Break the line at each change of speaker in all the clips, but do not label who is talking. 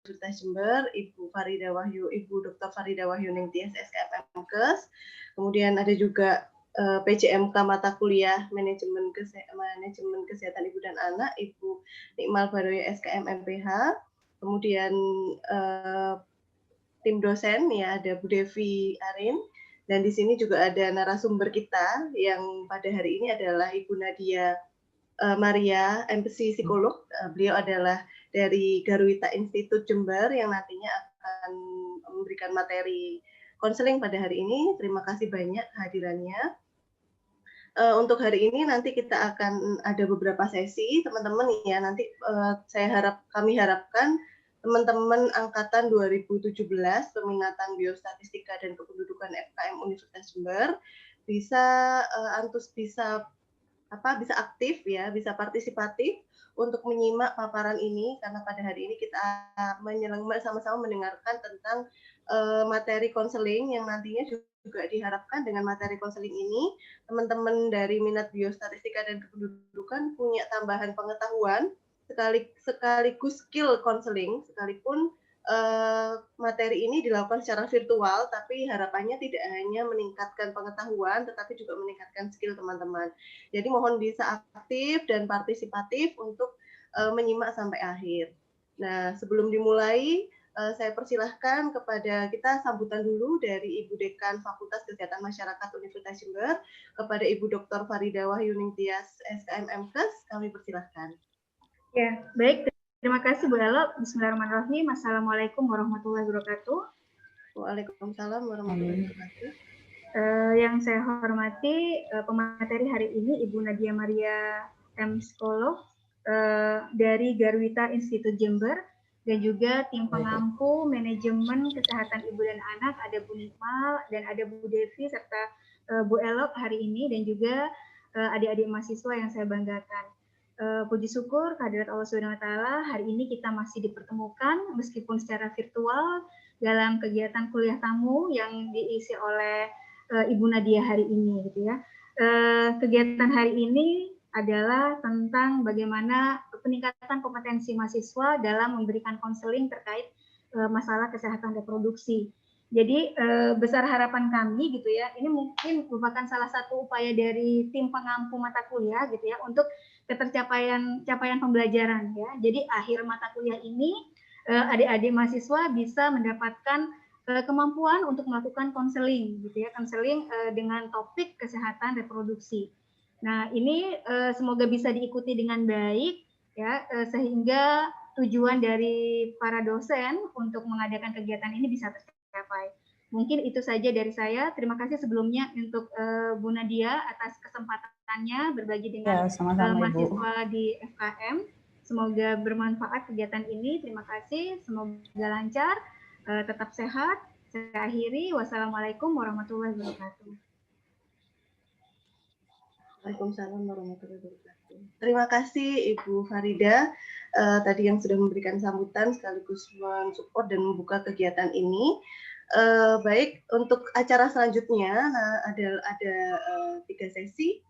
Universitas Jember, Ibu Dr. Farida Wahyuning TS SKMMkes. Kemudian ada juga PJMK mata kuliah Manajemen Kesehatan Ibu dan Anak, Ibu Nikmal Baroya SKM MPH. Kemudian tim dosen ya ada Bu Devi Arin. Dan di sini juga ada narasumber kita yang pada hari ini adalah Ibu Nadia Maria, MPC psikolog. Beliau adalah dari Garwita Institut Jember yang nantinya akan memberikan materi konseling pada hari ini. Terima kasih banyak kehadirannya. Untuk hari ini nanti kita akan ada beberapa sesi, teman-teman ya. Nanti kami harapkan teman-teman angkatan 2017 peminatan biostatistika dan kependudukan FKM Universitas Jember bisa bisa aktif ya, bisa partisipatif untuk menyimak paparan ini karena pada hari ini kita sama-sama mendengarkan tentang materi konseling yang nantinya juga diharapkan dengan materi konseling ini teman-teman dari minat biostatistika dan kependudukan punya tambahan pengetahuan sekaligus skill konseling sekalipun materi ini dilakukan secara virtual, tapi harapannya tidak hanya meningkatkan pengetahuan, tetapi juga meningkatkan skill teman-teman. Jadi mohon bisa aktif dan partisipatif untuk menyimak sampai akhir. Nah, sebelum dimulai, saya persilahkan kepada kita sambutan dulu dari Ibu Dekan Fakultas Kesehatan Masyarakat Universitas Jember, kepada Ibu Dr. Farida Wahyuning Tias SKMMkes, kami persilahkan.
Ya, baik. Terima kasih Bu Elo. Bismillahirrahmanirrahim. Assalamualaikum warahmatullahi wabarakatuh.
Waalaikumsalam warahmatullahi wabarakatuh.
Yang saya hormati pemateri hari ini Ibu Nadia Maria M. Psikolog dari Garwita Institut Jember dan juga tim pengampu manajemen kesehatan ibu dan anak, ada Bu Nikmal dan ada Bu Devi serta Bu Elo hari ini, dan juga adik-adik mahasiswa yang saya banggakan. Puji syukur kehadirat Allah SWT, hari ini kita masih dipertemukan meskipun secara virtual dalam kegiatan kuliah tamu yang diisi oleh Ibu Nadia hari ini, gitu ya. Kegiatan hari ini adalah tentang bagaimana peningkatan kompetensi mahasiswa dalam memberikan konseling terkait masalah kesehatan reproduksi. Jadi besar harapan kami, gitu ya, ini mungkin merupakan salah satu upaya dari tim pengampu mata kuliah, gitu ya, untuk ketercapaian pembelajaran, ya. Jadi akhir mata kuliah ini adik-adik mahasiswa bisa mendapatkan kemampuan untuk melakukan konseling, gitu ya, konseling dengan topik kesehatan reproduksi. Nah, ini semoga bisa diikuti dengan baik, ya, sehingga tujuan dari para dosen untuk mengadakan kegiatan ini bisa tercapai. Mungkin itu saja dari saya. Terima kasih sebelumnya untuk Bu Nadia atas kesempatannya berbagi dengan mahasiswa di FKM. Semoga bermanfaat kegiatan ini. Terima kasih. Semoga lancar, tetap sehat. Saya akhiri. Wassalamualaikum warahmatullahi wabarakatuh.
Waalaikumsalam warahmatullahi wabarakatuh. Terima kasih Ibu Farida tadi yang sudah memberikan sambutan sekaligus mensupport dan membuka kegiatan ini. Baik, untuk acara selanjutnya ada 3 sesi.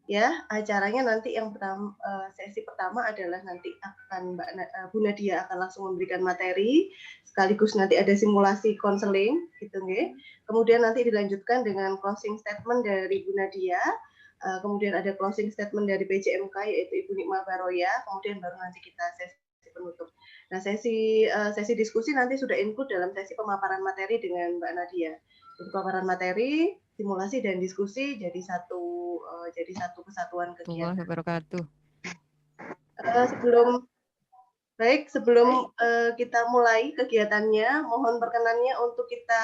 Ya, acaranya nanti yang pertama, sesi pertama adalah nanti akan Bu Nadia akan langsung memberikan materi, sekaligus nanti ada simulasi konseling, gitu nggih. Kemudian nanti dilanjutkan dengan closing statement dari Bu Nadia, kemudian ada closing statement dari PJMK yaitu Ibu Nikmal Baroya, kemudian baru nanti kita sesi penutup. Nah, sesi diskusi nanti sudah include dalam sesi pemaparan materi dengan Mbak Nadia. Untuk pemaparan materi, simulasi dan diskusi jadi satu kesatuan kegiatan. Sebelum kita mulai kegiatannya, mohon perkenannya untuk kita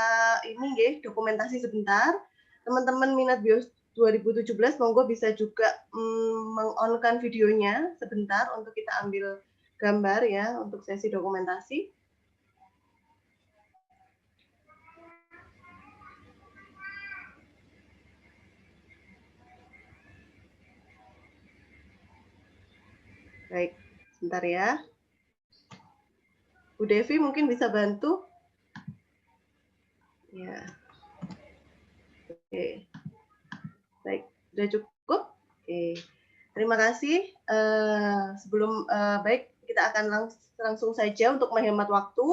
dokumentasi sebentar. Teman-teman minat BIOS 2017 monggo bisa juga meng-on-kan videonya sebentar untuk kita ambil gambar ya untuk sesi dokumentasi. Baik, sebentar ya. Bu Devi mungkin bisa bantu. Ya. Oke. Baik, sudah cukup? Oke. Terima kasih. Baik, kita akan langsung saja untuk menghemat waktu,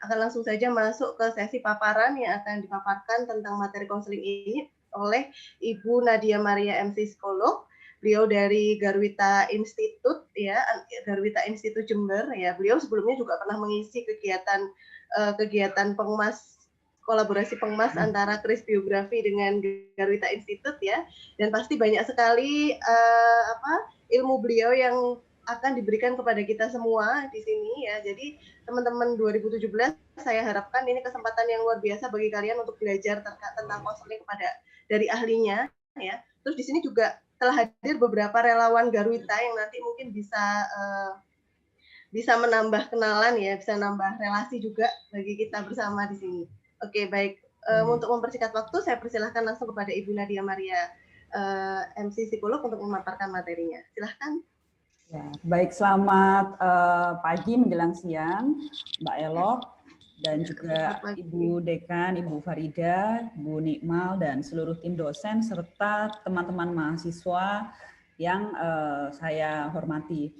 akan langsung saja masuk ke sesi paparan yang akan dipaparkan tentang materi konseling ini oleh Ibu Nadia Maria MC psikolog. Beliau dari Garwita Institute ya, Garwita Institute Jember ya. Beliau sebelumnya juga pernah mengisi kegiatan pengemas, kolaborasi pengemas antara Kris Biografi dengan Garwita Institute ya. Dan pasti banyak sekali ilmu beliau yang akan diberikan kepada kita semua di sini ya. Jadi teman-teman 2017 saya harapkan ini kesempatan yang luar biasa bagi kalian untuk belajar tentang konseling dari ahlinya ya. Terus di sini juga telah hadir beberapa relawan Garwita yang nanti mungkin bisa menambah kenalan ya, bisa nambah relasi juga bagi kita bersama di sini. Oke, baik. Untuk mempersingkat waktu, saya persilahkan langsung kepada Ibu Nadia Maria MC psikolog untuk memaparkan materinya. Silahkan.
Ya, baik, selamat pagi menjelang siang, Mbak Elok, dan juga Ibu Dekan, Ibu Farida, Bu Nikmal, dan seluruh tim dosen, serta teman-teman mahasiswa yang saya hormati.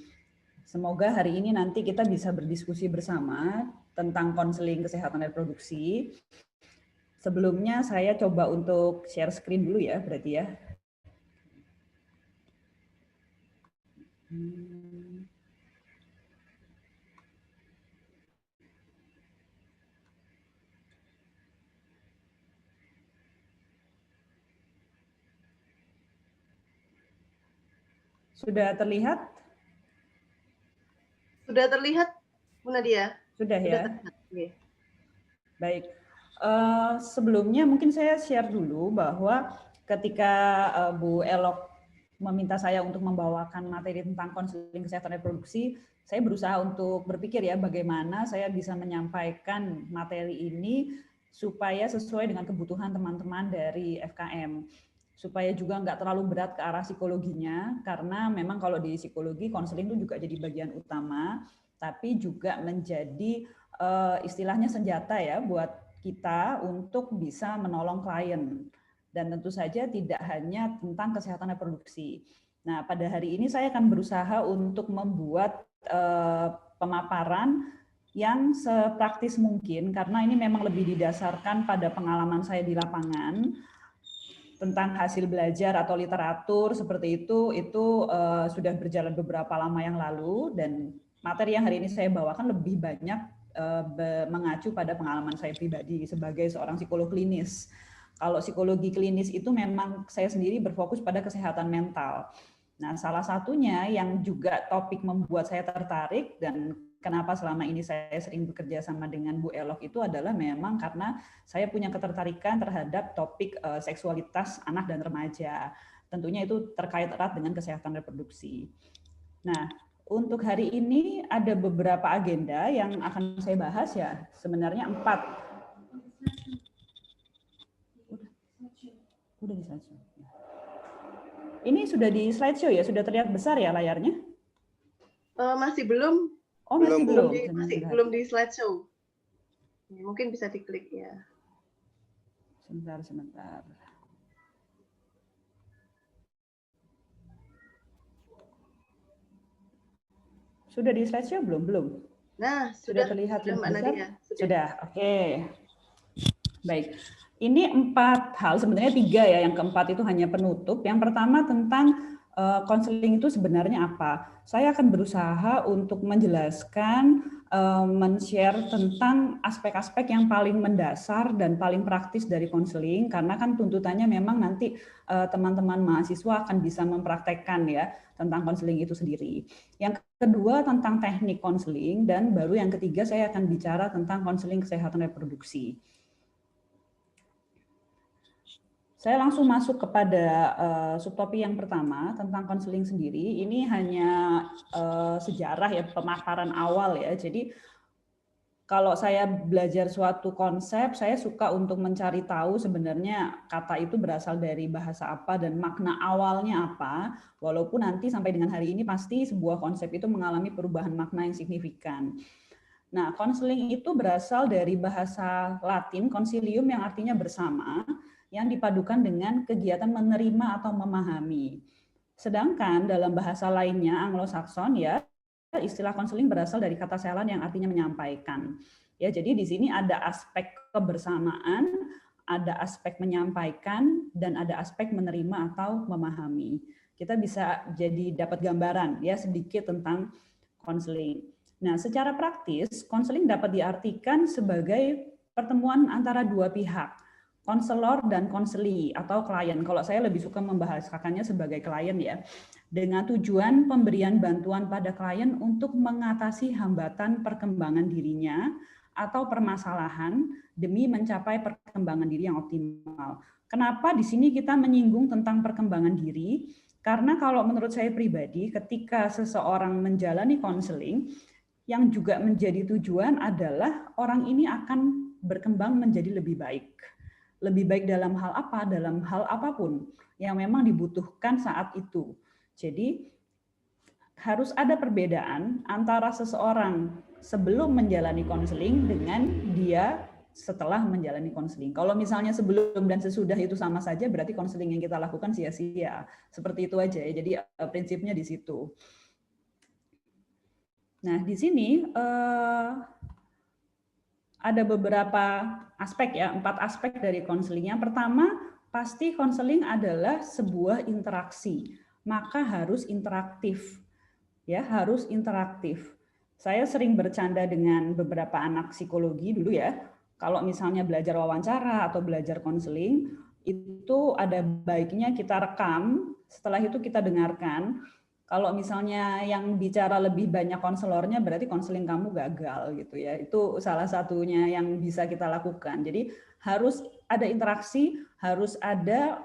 Semoga hari ini nanti kita bisa berdiskusi bersama tentang konseling kesehatan reproduksi. Sebelumnya saya coba untuk share screen dulu ya, berarti ya. Sudah terlihat?
Sudah terlihat, Bu Nadia?
Sudah ya? Baik. Sebelumnya mungkin saya share dulu bahwa ketika Bu Elok meminta saya untuk membawakan materi tentang konseling kesehatan reproduksi, saya berusaha untuk berpikir ya bagaimana saya bisa menyampaikan materi ini supaya sesuai dengan kebutuhan teman-teman dari FKM. Supaya juga nggak terlalu berat ke arah psikologinya, karena memang kalau di psikologi konseling itu juga jadi bagian utama, tapi juga menjadi istilahnya senjata ya buat kita untuk bisa menolong klien. Dan tentu saja tidak hanya tentang kesehatan reproduksi. Nah, pada hari ini saya akan berusaha untuk membuat pemaparan yang sepraktis mungkin, karena ini memang lebih didasarkan pada pengalaman saya di lapangan tentang hasil belajar atau literatur seperti itu sudah berjalan beberapa lama yang lalu, dan materi yang hari ini saya bawakan lebih banyak mengacu pada pengalaman saya pribadi sebagai seorang psikolog klinis. Kalau psikologi klinis itu memang saya sendiri berfokus pada kesehatan mental. Nah, salah satunya yang juga topik membuat saya tertarik dan kenapa selama ini saya sering bekerja sama dengan Bu Elok itu adalah memang karena saya punya ketertarikan terhadap topik seksualitas anak dan remaja. Tentunya itu terkait erat dengan kesehatan reproduksi. Nah, untuk hari ini ada beberapa agenda yang akan saya bahas ya, sebenarnya 4. Udah di slideshow. Ini sudah di slideshow ya? Sudah terlihat besar ya layarnya?
Masih belum.
Oh, masih belum.
Belum di slideshow. Mungkin bisa diklik ya.
Sebentar. Sudah di slideshow belum? Belum.
Nah,
sudah terlihat
Mbak
besar?
Nadia.
Sudah. Oke. Baik. Ini 4 hal, sebenarnya 3 ya. Yang keempat itu hanya penutup. Yang pertama tentang konseling itu sebenarnya apa. Saya akan berusaha untuk menjelaskan, men-share tentang aspek-aspek yang paling mendasar dan paling praktis dari konseling, karena kan tuntutannya memang nanti teman-teman mahasiswa akan bisa mempraktekkan ya tentang konseling itu sendiri. Yang kedua tentang teknik konseling, dan baru yang ketiga saya akan bicara tentang konseling kesehatan reproduksi. Saya langsung masuk kepada subtopik yang pertama tentang konseling sendiri. Ini hanya sejarah ya, pemaparan awal ya. Jadi kalau saya belajar suatu konsep, saya suka untuk mencari tahu sebenarnya kata itu berasal dari bahasa apa dan makna awalnya apa. Walaupun nanti sampai dengan hari ini pasti sebuah konsep itu mengalami perubahan makna yang signifikan. Nah, konseling itu berasal dari bahasa Latin consilium yang artinya bersama, yang dipadukan dengan kegiatan menerima atau memahami. Sedangkan dalam bahasa lainnya Anglo-Saxon ya, istilah konseling berasal dari kata selan yang artinya menyampaikan. Ya, jadi di sini ada aspek kebersamaan, ada aspek menyampaikan, dan ada aspek menerima atau memahami. Kita bisa jadi dapat gambaran ya sedikit tentang konseling. Nah, secara praktis, konseling dapat diartikan sebagai pertemuan antara dua pihak, konselor dan konseli atau klien. Kalau saya lebih suka membahasakannya sebagai klien ya, dengan tujuan pemberian bantuan pada klien untuk mengatasi hambatan perkembangan dirinya atau permasalahan demi mencapai perkembangan diri yang optimal. Kenapa di sini kita menyinggung tentang perkembangan diri? Karena kalau menurut saya pribadi, ketika seseorang menjalani konseling, yang juga menjadi tujuan adalah orang ini akan berkembang menjadi lebih baik. Lebih baik dalam hal apa? Dalam hal apapun yang memang dibutuhkan saat itu. Jadi harus ada perbedaan antara seseorang sebelum menjalani konseling dengan dia setelah menjalani konseling. Kalau misalnya sebelum dan sesudah itu sama saja, berarti konseling yang kita lakukan sia-sia. Seperti itu aja ya. Jadi prinsipnya di situ. Nah, di sini ada beberapa aspek ya, 4 aspek dari konseling. Yang pertama, pasti konseling adalah sebuah interaksi, maka harus interaktif. Ya, harus interaktif. Saya sering bercanda dengan beberapa anak psikologi dulu ya. Kalau misalnya belajar wawancara atau belajar konseling, itu ada baiknya kita rekam, setelah itu kita dengarkan. Kalau misalnya yang bicara lebih banyak konselornya, berarti konseling kamu gagal gitu ya. Itu salah satunya yang bisa kita lakukan. Jadi harus ada interaksi, harus ada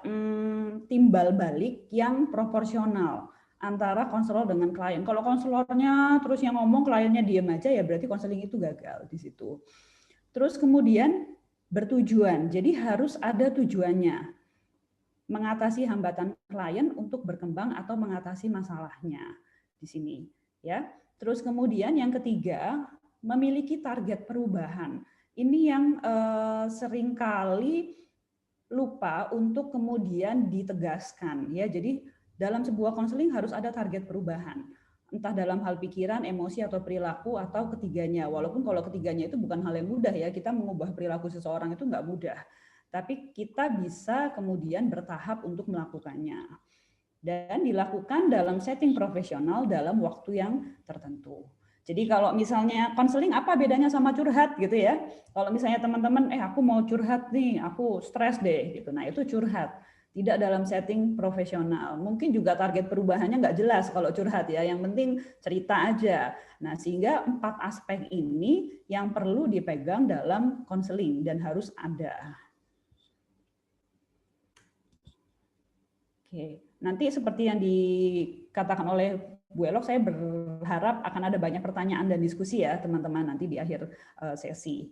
timbal balik yang proporsional antara konselor dengan klien. Kalau konselornya terus yang ngomong, kliennya diem aja, ya berarti konseling itu gagal di situ. Terus kemudian bertujuan, jadi harus ada tujuannya. Mengatasi hambatan klien untuk berkembang atau mengatasi masalahnya di sini, ya. Terus kemudian yang ketiga, memiliki target perubahan. Ini yang seringkali lupa untuk kemudian ditegaskan, ya. Jadi dalam sebuah konseling harus ada target perubahan, entah dalam hal pikiran, emosi, atau perilaku, atau ketiganya. Walaupun kalau ketiganya itu bukan hal yang mudah ya, kita mengubah perilaku seseorang itu nggak mudah. Tapi kita bisa kemudian bertahap untuk melakukannya. Dan dilakukan dalam setting profesional dalam waktu yang tertentu. Jadi kalau misalnya konseling apa bedanya sama curhat gitu ya. Kalau misalnya teman-teman, aku mau curhat nih, aku stres deh gitu. Nah itu curhat. Tidak dalam setting profesional. Mungkin juga target perubahannya nggak jelas kalau curhat ya. Yang penting cerita aja. Nah sehingga 4 aspek ini yang perlu dipegang dalam konseling dan harus ada. Oke, nanti seperti yang dikatakan oleh Bu Elok, saya berharap akan ada banyak pertanyaan dan diskusi ya teman-teman nanti di akhir sesi.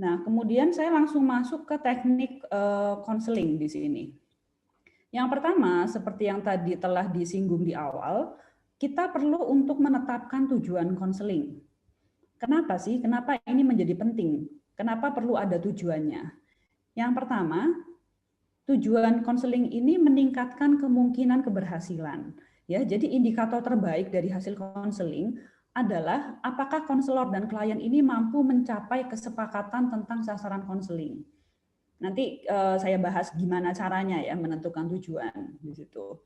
Nah, kemudian saya langsung masuk ke teknik konseling di sini. Yang pertama, seperti yang tadi telah disinggung di awal, kita perlu untuk menetapkan tujuan konseling. Kenapa sih? Kenapa ini menjadi penting? Kenapa perlu ada tujuannya? Yang pertama, tujuan konseling ini meningkatkan kemungkinan keberhasilan. Ya, jadi indikator terbaik dari hasil konseling adalah apakah konselor dan klien ini mampu mencapai kesepakatan tentang sasaran konseling. Nanti saya bahas gimana caranya ya menentukan tujuan di situ.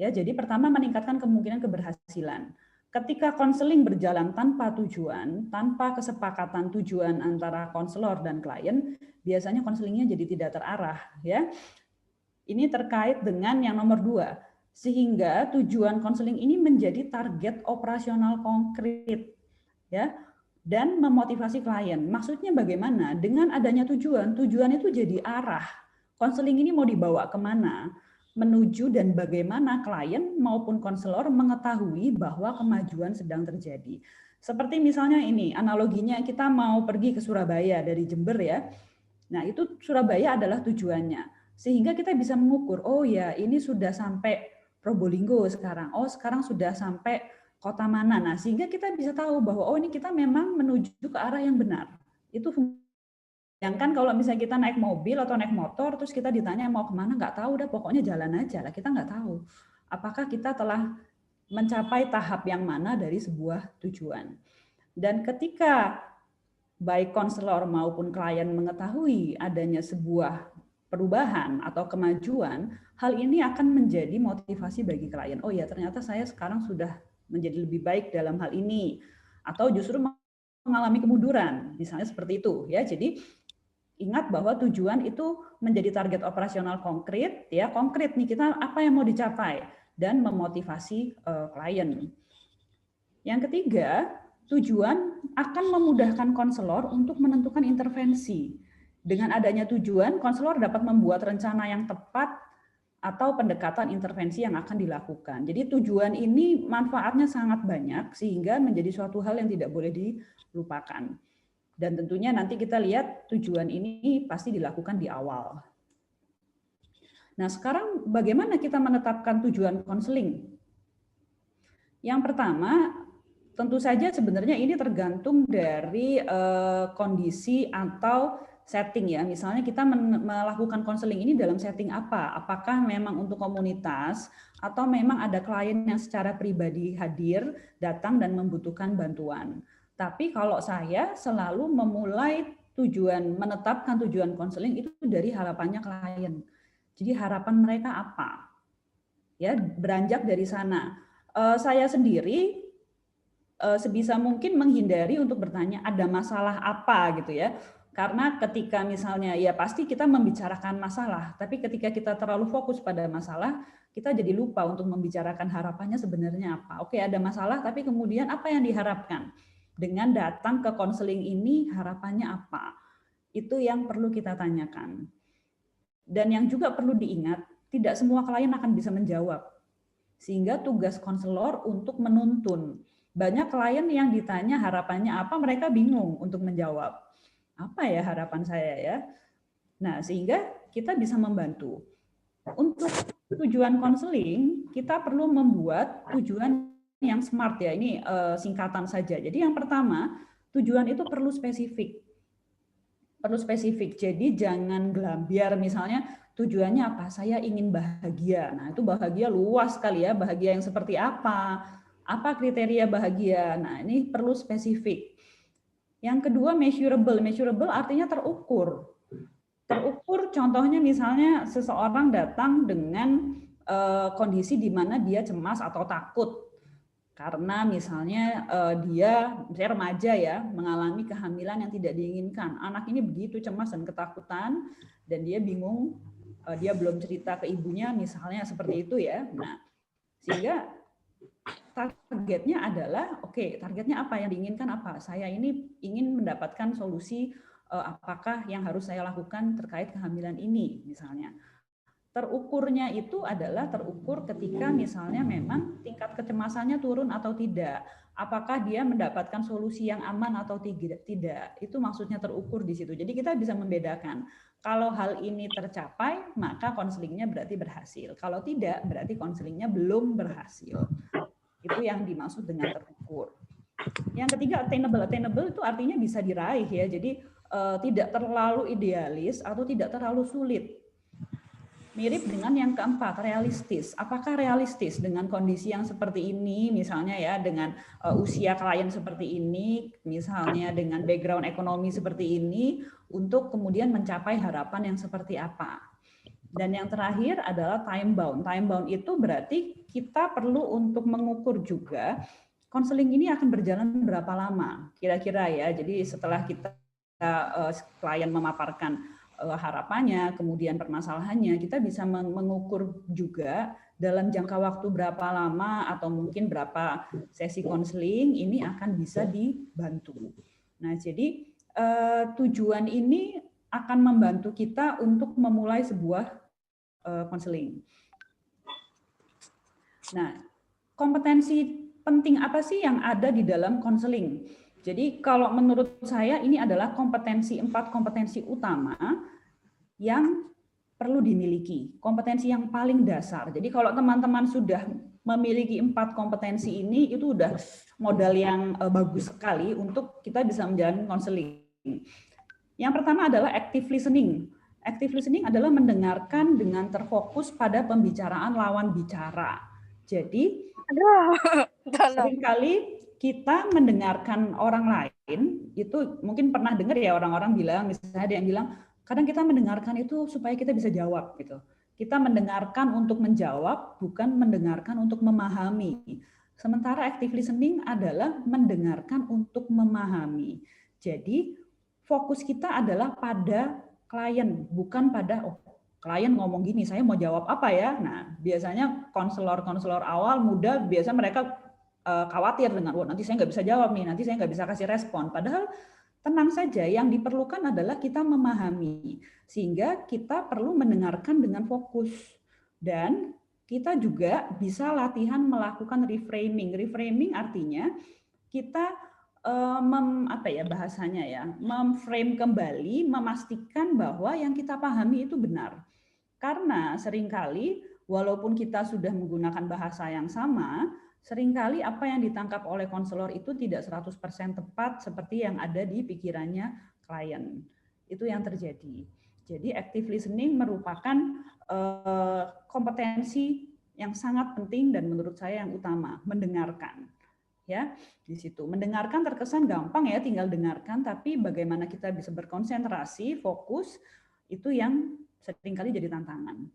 Ya, jadi pertama meningkatkan kemungkinan keberhasilan. Ketika konseling berjalan tanpa tujuan, tanpa kesepakatan tujuan antara konselor dan klien, biasanya konselingnya jadi tidak terarah ya. Ini terkait dengan yang nomor 2, sehingga tujuan konseling ini menjadi target operasional konkret ya dan memotivasi klien. Maksudnya bagaimana? Dengan adanya tujuan itu jadi arah. Konseling ini mau dibawa kemana? Menuju dan bagaimana klien maupun konselor mengetahui bahwa kemajuan sedang terjadi. Seperti misalnya ini, analoginya kita mau pergi ke Surabaya dari Jember ya. Nah itu Surabaya adalah tujuannya. Sehingga kita bisa mengukur, oh ya ini sudah sampai Probolinggo sekarang, oh sekarang sudah sampai kota mana. Nah sehingga kita bisa tahu bahwa oh ini kita memang menuju ke arah yang benar. Itu Bayangkan kalau misalnya kita naik mobil atau naik motor, terus kita ditanya mau kemana, nggak tahu, udah pokoknya jalan aja lah, kita nggak tahu. Apakah kita telah mencapai tahap yang mana dari sebuah tujuan. Dan ketika baik konselor maupun klien mengetahui adanya sebuah perubahan atau kemajuan, hal ini akan menjadi motivasi bagi klien. Oh ya, ternyata saya sekarang sudah menjadi lebih baik dalam hal ini, atau justru mengalami kemunduran, misalnya seperti itu ya. Jadi ingat bahwa tujuan itu menjadi target operasional konkret, ya konkret nih kita apa yang mau dicapai dan memotivasi klien. Yang ketiga, tujuan akan memudahkan konselor untuk menentukan intervensi. Dengan adanya tujuan, konselor dapat membuat rencana yang tepat atau pendekatan intervensi yang akan dilakukan. Jadi tujuan ini manfaatnya sangat banyak sehingga menjadi suatu hal yang tidak boleh dilupakan. Dan tentunya nanti kita lihat tujuan ini pasti dilakukan di awal. Nah, sekarang bagaimana kita menetapkan tujuan konseling? Yang pertama, tentu saja sebenarnya ini tergantung dari kondisi atau setting ya. Misalnya kita melakukan konseling ini dalam setting apa? Apakah memang untuk komunitas atau memang ada klien yang secara pribadi hadir, datang dan membutuhkan bantuan. Tapi kalau saya selalu memulai menetapkan tujuan konseling itu dari harapannya klien. Jadi harapan mereka apa? Ya, beranjak dari sana. Saya sendiri sebisa mungkin menghindari untuk bertanya ada masalah apa gitu ya. Karena ketika misalnya ya pasti kita membicarakan masalah, tapi ketika kita terlalu fokus pada masalah, kita jadi lupa untuk membicarakan harapannya sebenarnya apa. Oke, ada masalah, tapi kemudian apa yang diharapkan? Dengan datang ke konseling ini harapannya apa? Itu yang perlu kita tanyakan. Dan yang juga perlu diingat, tidak semua klien akan bisa menjawab. Sehingga tugas konselor untuk menuntun. Banyak klien yang ditanya harapannya apa, mereka bingung untuk menjawab. Apa ya harapan saya ya? Nah, sehingga kita bisa membantu. Untuk tujuan konseling, kita perlu membuat tujuan yang smart ya, ini singkatan saja. Jadi yang pertama, tujuan itu perlu spesifik. Perlu spesifik, jadi jangan gelambiar misalnya tujuannya apa? Saya ingin bahagia. Nah itu bahagia luas sekali ya, bahagia yang seperti apa? Apa kriteria bahagia? Nah ini perlu spesifik. Yang kedua measurable, measurable artinya terukur. Terukur contohnya misalnya seseorang datang dengan kondisi di mana dia cemas atau takut. Karena misalnya dia, misalnya remaja ya, mengalami kehamilan yang tidak diinginkan. Anak ini begitu cemas dan ketakutan, dan dia bingung, dia belum cerita ke ibunya, misalnya seperti itu ya. Nah, sehingga targetnya adalah, oke, targetnya apa yang diinginkan apa? Saya ini ingin mendapatkan solusi apakah yang harus saya lakukan terkait kehamilan ini, misalnya. Terukurnya itu adalah terukur ketika misalnya memang tingkat kecemasannya turun atau tidak. Apakah dia mendapatkan solusi yang aman atau tidak. Itu maksudnya terukur di situ. Jadi kita bisa membedakan. Kalau hal ini tercapai, maka konselingnya berarti berhasil. Kalau tidak, berarti konselingnya belum berhasil. Itu yang dimaksud dengan terukur. Yang ketiga, attainable. Attainable itu artinya bisa diraih ya. Jadi tidak terlalu idealis atau tidak terlalu sulit. Mirip dengan yang keempat, realistis. Apakah realistis dengan kondisi yang seperti ini, misalnya ya dengan usia klien seperti ini, misalnya dengan background ekonomi seperti ini, untuk kemudian mencapai harapan yang seperti apa. Dan yang terakhir adalah time bound. Time bound itu berarti kita perlu untuk mengukur juga konseling ini akan berjalan berapa lama, kira-kira ya. Jadi setelah kita klien memaparkan harapannya, kemudian permasalahannya, kita bisa mengukur juga dalam jangka waktu berapa lama atau mungkin berapa sesi konseling ini akan bisa dibantu. Nah, jadi tujuan ini akan membantu kita untuk memulai sebuah konseling. Nah, kompetensi penting apa sih yang ada di dalam konseling? Jadi kalau menurut saya ini adalah 4 kompetensi utama yang perlu dimiliki. Kompetensi yang paling dasar. Jadi kalau teman-teman sudah memiliki 4 kompetensi ini, itu udah modal yang bagus sekali untuk kita bisa menjalani konseling. Yang pertama adalah active listening. Active listening adalah mendengarkan dengan terfokus pada pembicaraan lawan bicara. Jadi
Aduh, tolong.
seringkali kita mendengarkan orang lain, itu mungkin pernah dengar ya orang-orang bilang, misalnya ada yang bilang, kadang kita mendengarkan itu supaya kita bisa jawab gitu. Kita mendengarkan untuk menjawab, bukan mendengarkan untuk memahami. Sementara active listening adalah mendengarkan untuk memahami. Jadi fokus kita adalah pada klien, bukan pada klien ngomong gini, saya mau jawab apa ya? Nah, biasanya konselor awal muda biasa mereka khawatir dengan, nanti saya nggak bisa jawab nih, nanti saya nggak bisa kasih respon. Padahal tenang saja, yang diperlukan adalah kita memahami, sehingga kita perlu mendengarkan dengan fokus. Dan kita juga bisa latihan melakukan reframing. Reframing artinya kita bahasanya ya, memframe kembali, memastikan bahwa yang kita pahami itu benar. Karena seringkali walaupun kita sudah menggunakan bahasa yang sama, seringkali apa yang ditangkap oleh konselor itu tidak 100% tepat seperti yang ada di pikirannya klien. Itu yang terjadi. Jadi active listening merupakan kompetensi yang sangat penting dan menurut saya yang utama, mendengarkan. Ya, di situ. Mendengarkan terkesan gampang ya, tinggal dengarkan, tapi bagaimana kita bisa berkonsentrasi, fokus, itu yang seringkali jadi tantangan.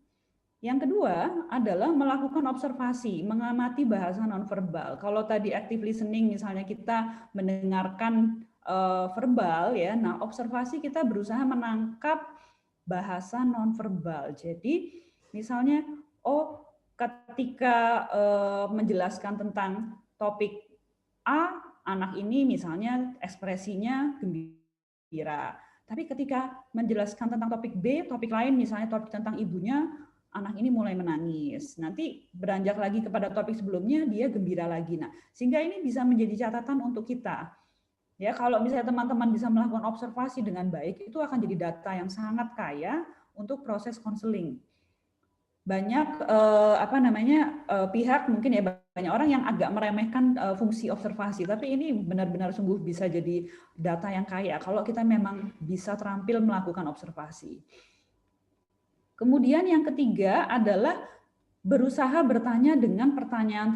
Yang kedua adalah melakukan observasi, mengamati bahasa nonverbal. Kalau tadi active listening misalnya kita mendengarkan verbal ya, nah observasi kita berusaha menangkap bahasa nonverbal. Jadi misalnya ketika menjelaskan tentang topik A, anak ini misalnya ekspresinya gembira. Tapi ketika menjelaskan tentang topik B, topik lain misalnya topik tentang ibunya, anak ini mulai menangis. Nanti beranjak lagi kepada topik sebelumnya, dia gembira lagi. Nah, sehingga ini bisa menjadi catatan untuk kita. Ya, kalau misalnya teman-teman bisa melakukan observasi dengan baik, itu akan jadi data yang sangat kaya untuk proses konseling. Banyak pihak mungkin ya, banyak orang yang agak meremehkan fungsi observasi, tapi ini benar-benar sungguh bisa jadi data yang kaya kalau kita memang bisa terampil melakukan observasi. Kemudian yang ketiga adalah berusaha bertanya dengan pertanyaan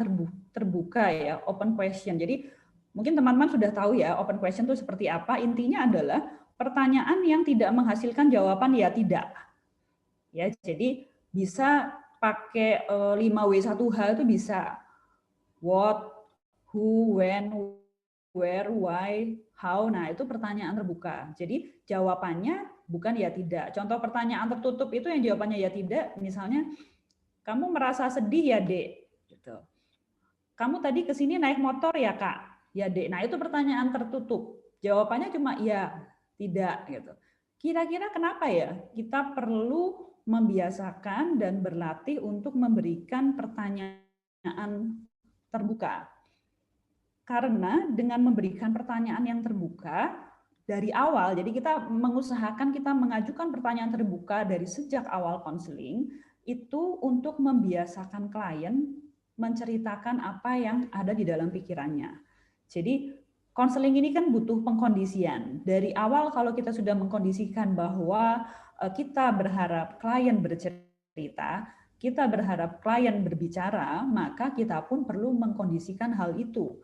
terbuka ya, open question. Jadi mungkin teman-teman sudah tahu ya, open question itu seperti apa. Intinya adalah pertanyaan yang tidak menghasilkan jawaban ya tidak. Ya, jadi bisa pakai 5W1H itu bisa what, who, when, where, why, how. Nah, itu pertanyaan terbuka. Jadi jawabannya bukan ya tidak. Contoh pertanyaan tertutup itu yang jawabannya ya tidak, misalnya kamu merasa sedih ya, Dek? Gitu. Kamu tadi ke sini naik motor ya, Kak? Ya, Dek. Nah, itu pertanyaan tertutup. Jawabannya cuma ya, tidak gitu. Kira-kira kenapa ya kita perlu membiasakan dan berlatih untuk memberikan pertanyaan terbuka? Karena dengan memberikan pertanyaan yang terbuka dari awal, jadi kita mengusahakan kita mengajukan pertanyaan terbuka dari sejak awal konseling, itu untuk membiasakan klien menceritakan apa yang ada di dalam pikirannya. Jadi konseling ini kan butuh pengkondisian. Dari awal kalau kita sudah mengkondisikan bahwa kita berharap klien bercerita, kita berharap klien berbicara, maka kita pun perlu mengkondisikan hal itu.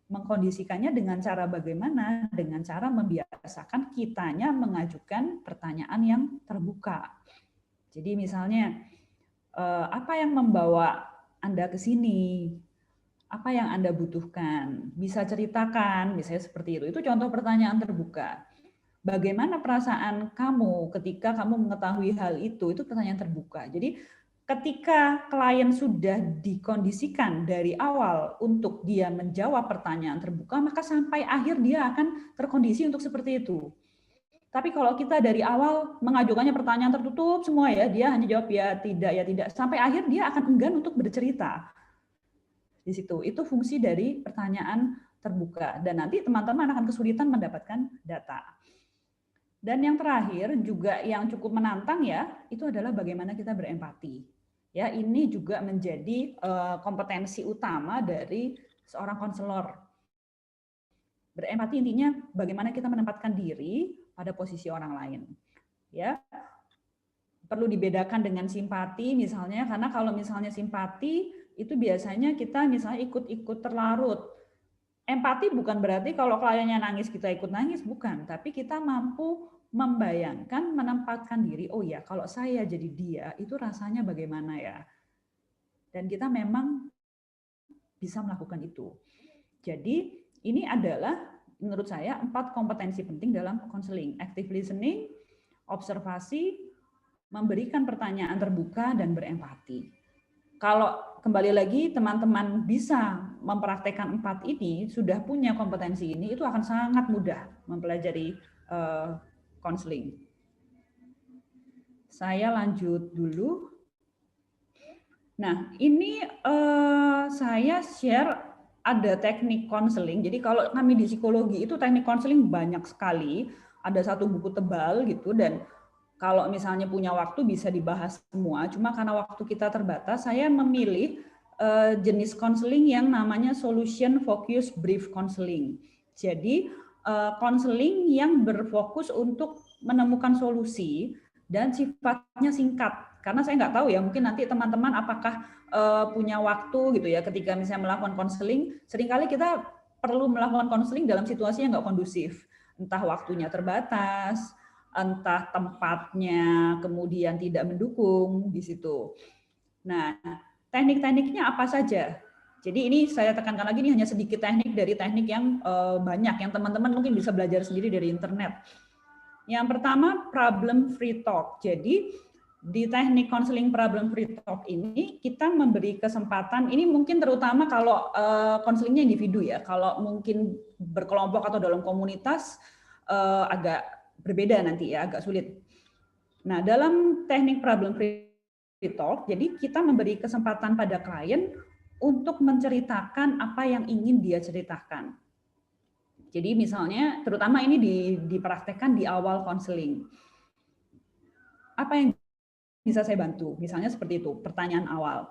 Mengkondisikannya dengan cara bagaimana? Dengan cara membiasakan kitanya mengajukan pertanyaan yang terbuka. Jadi misalnya, apa yang membawa Anda ke sini? Apa yang Anda butuhkan? Bisa ceritakan, misalnya seperti itu. Itu contoh pertanyaan terbuka. Bagaimana perasaan kamu ketika kamu mengetahui hal itu? Itu pertanyaan terbuka. Jadi ketika klien sudah dikondisikan dari awal untuk dia menjawab pertanyaan terbuka, maka sampai akhir dia akan terkondisi untuk seperti itu. Tapi kalau kita dari awal mengajukannya pertanyaan tertutup semua ya, dia hanya jawab ya tidak, sampai akhir dia akan enggan untuk bercerita. Di situ, itu fungsi dari pertanyaan terbuka. Dan nanti teman-teman akan kesulitan mendapatkan data. Dan yang terakhir juga yang cukup menantang ya, itu adalah bagaimana kita berempati. Ya, ini juga menjadi kompetensi utama dari seorang konselor. Berempati intinya bagaimana kita menempatkan diri pada posisi orang lain. Ya, perlu dibedakan dengan simpati misalnya, karena kalau misalnya simpati itu biasanya kita misalnya ikut-ikut terlarut. Empati bukan berarti kalau kliennya nangis kita ikut nangis, bukan. Tapi kita mampu membayangkan, menempatkan diri, oh ya kalau saya jadi dia, itu rasanya bagaimana ya. Dan kita memang bisa melakukan itu. Jadi ini adalah menurut saya 4 kompetensi penting dalam konseling. Active listening, observasi, memberikan pertanyaan terbuka, dan berempati. Kalau kembali lagi teman-teman bisa mempraktekkan 4 ini, sudah punya kompetensi ini, itu akan sangat mudah mempelajari konseling. Saya lanjut dulu. Nah, ini saya share ada teknik konseling. Jadi kalau kami di psikologi itu teknik konseling banyak sekali. Ada satu buku tebal gitu, dan kalau misalnya punya waktu bisa dibahas semua. Cuma karena waktu kita terbatas, saya memilih jenis konseling yang namanya solution focus brief counseling. Jadi konseling yang berfokus untuk menemukan solusi dan sifatnya singkat. Karena saya nggak tahu ya, mungkin nanti teman-teman apakah punya waktu gitu ya, ketika misalnya melakukan konseling, seringkali kita perlu melakukan konseling dalam situasi yang nggak kondusif. Entah waktunya terbatas, entah tempatnya kemudian tidak mendukung di situ. Nah, teknik-tekniknya apa saja? Jadi ini saya tekankan lagi, ini hanya sedikit teknik dari teknik yang banyak, yang teman-teman mungkin bisa belajar sendiri dari internet. Yang pertama, problem free talk. Jadi di teknik konseling problem free talk ini kita memberi kesempatan, ini mungkin terutama kalau konselingnya individu ya, kalau mungkin berkelompok atau dalam komunitas agak berbeda nanti ya, agak sulit. Nah, dalam teknik problem free talk, jadi kita memberi kesempatan pada klien untuk menceritakan apa yang ingin dia ceritakan. Jadi misalnya, terutama ini dipraktekkan di awal konseling. Apa yang bisa saya bantu? Misalnya seperti itu, pertanyaan awal.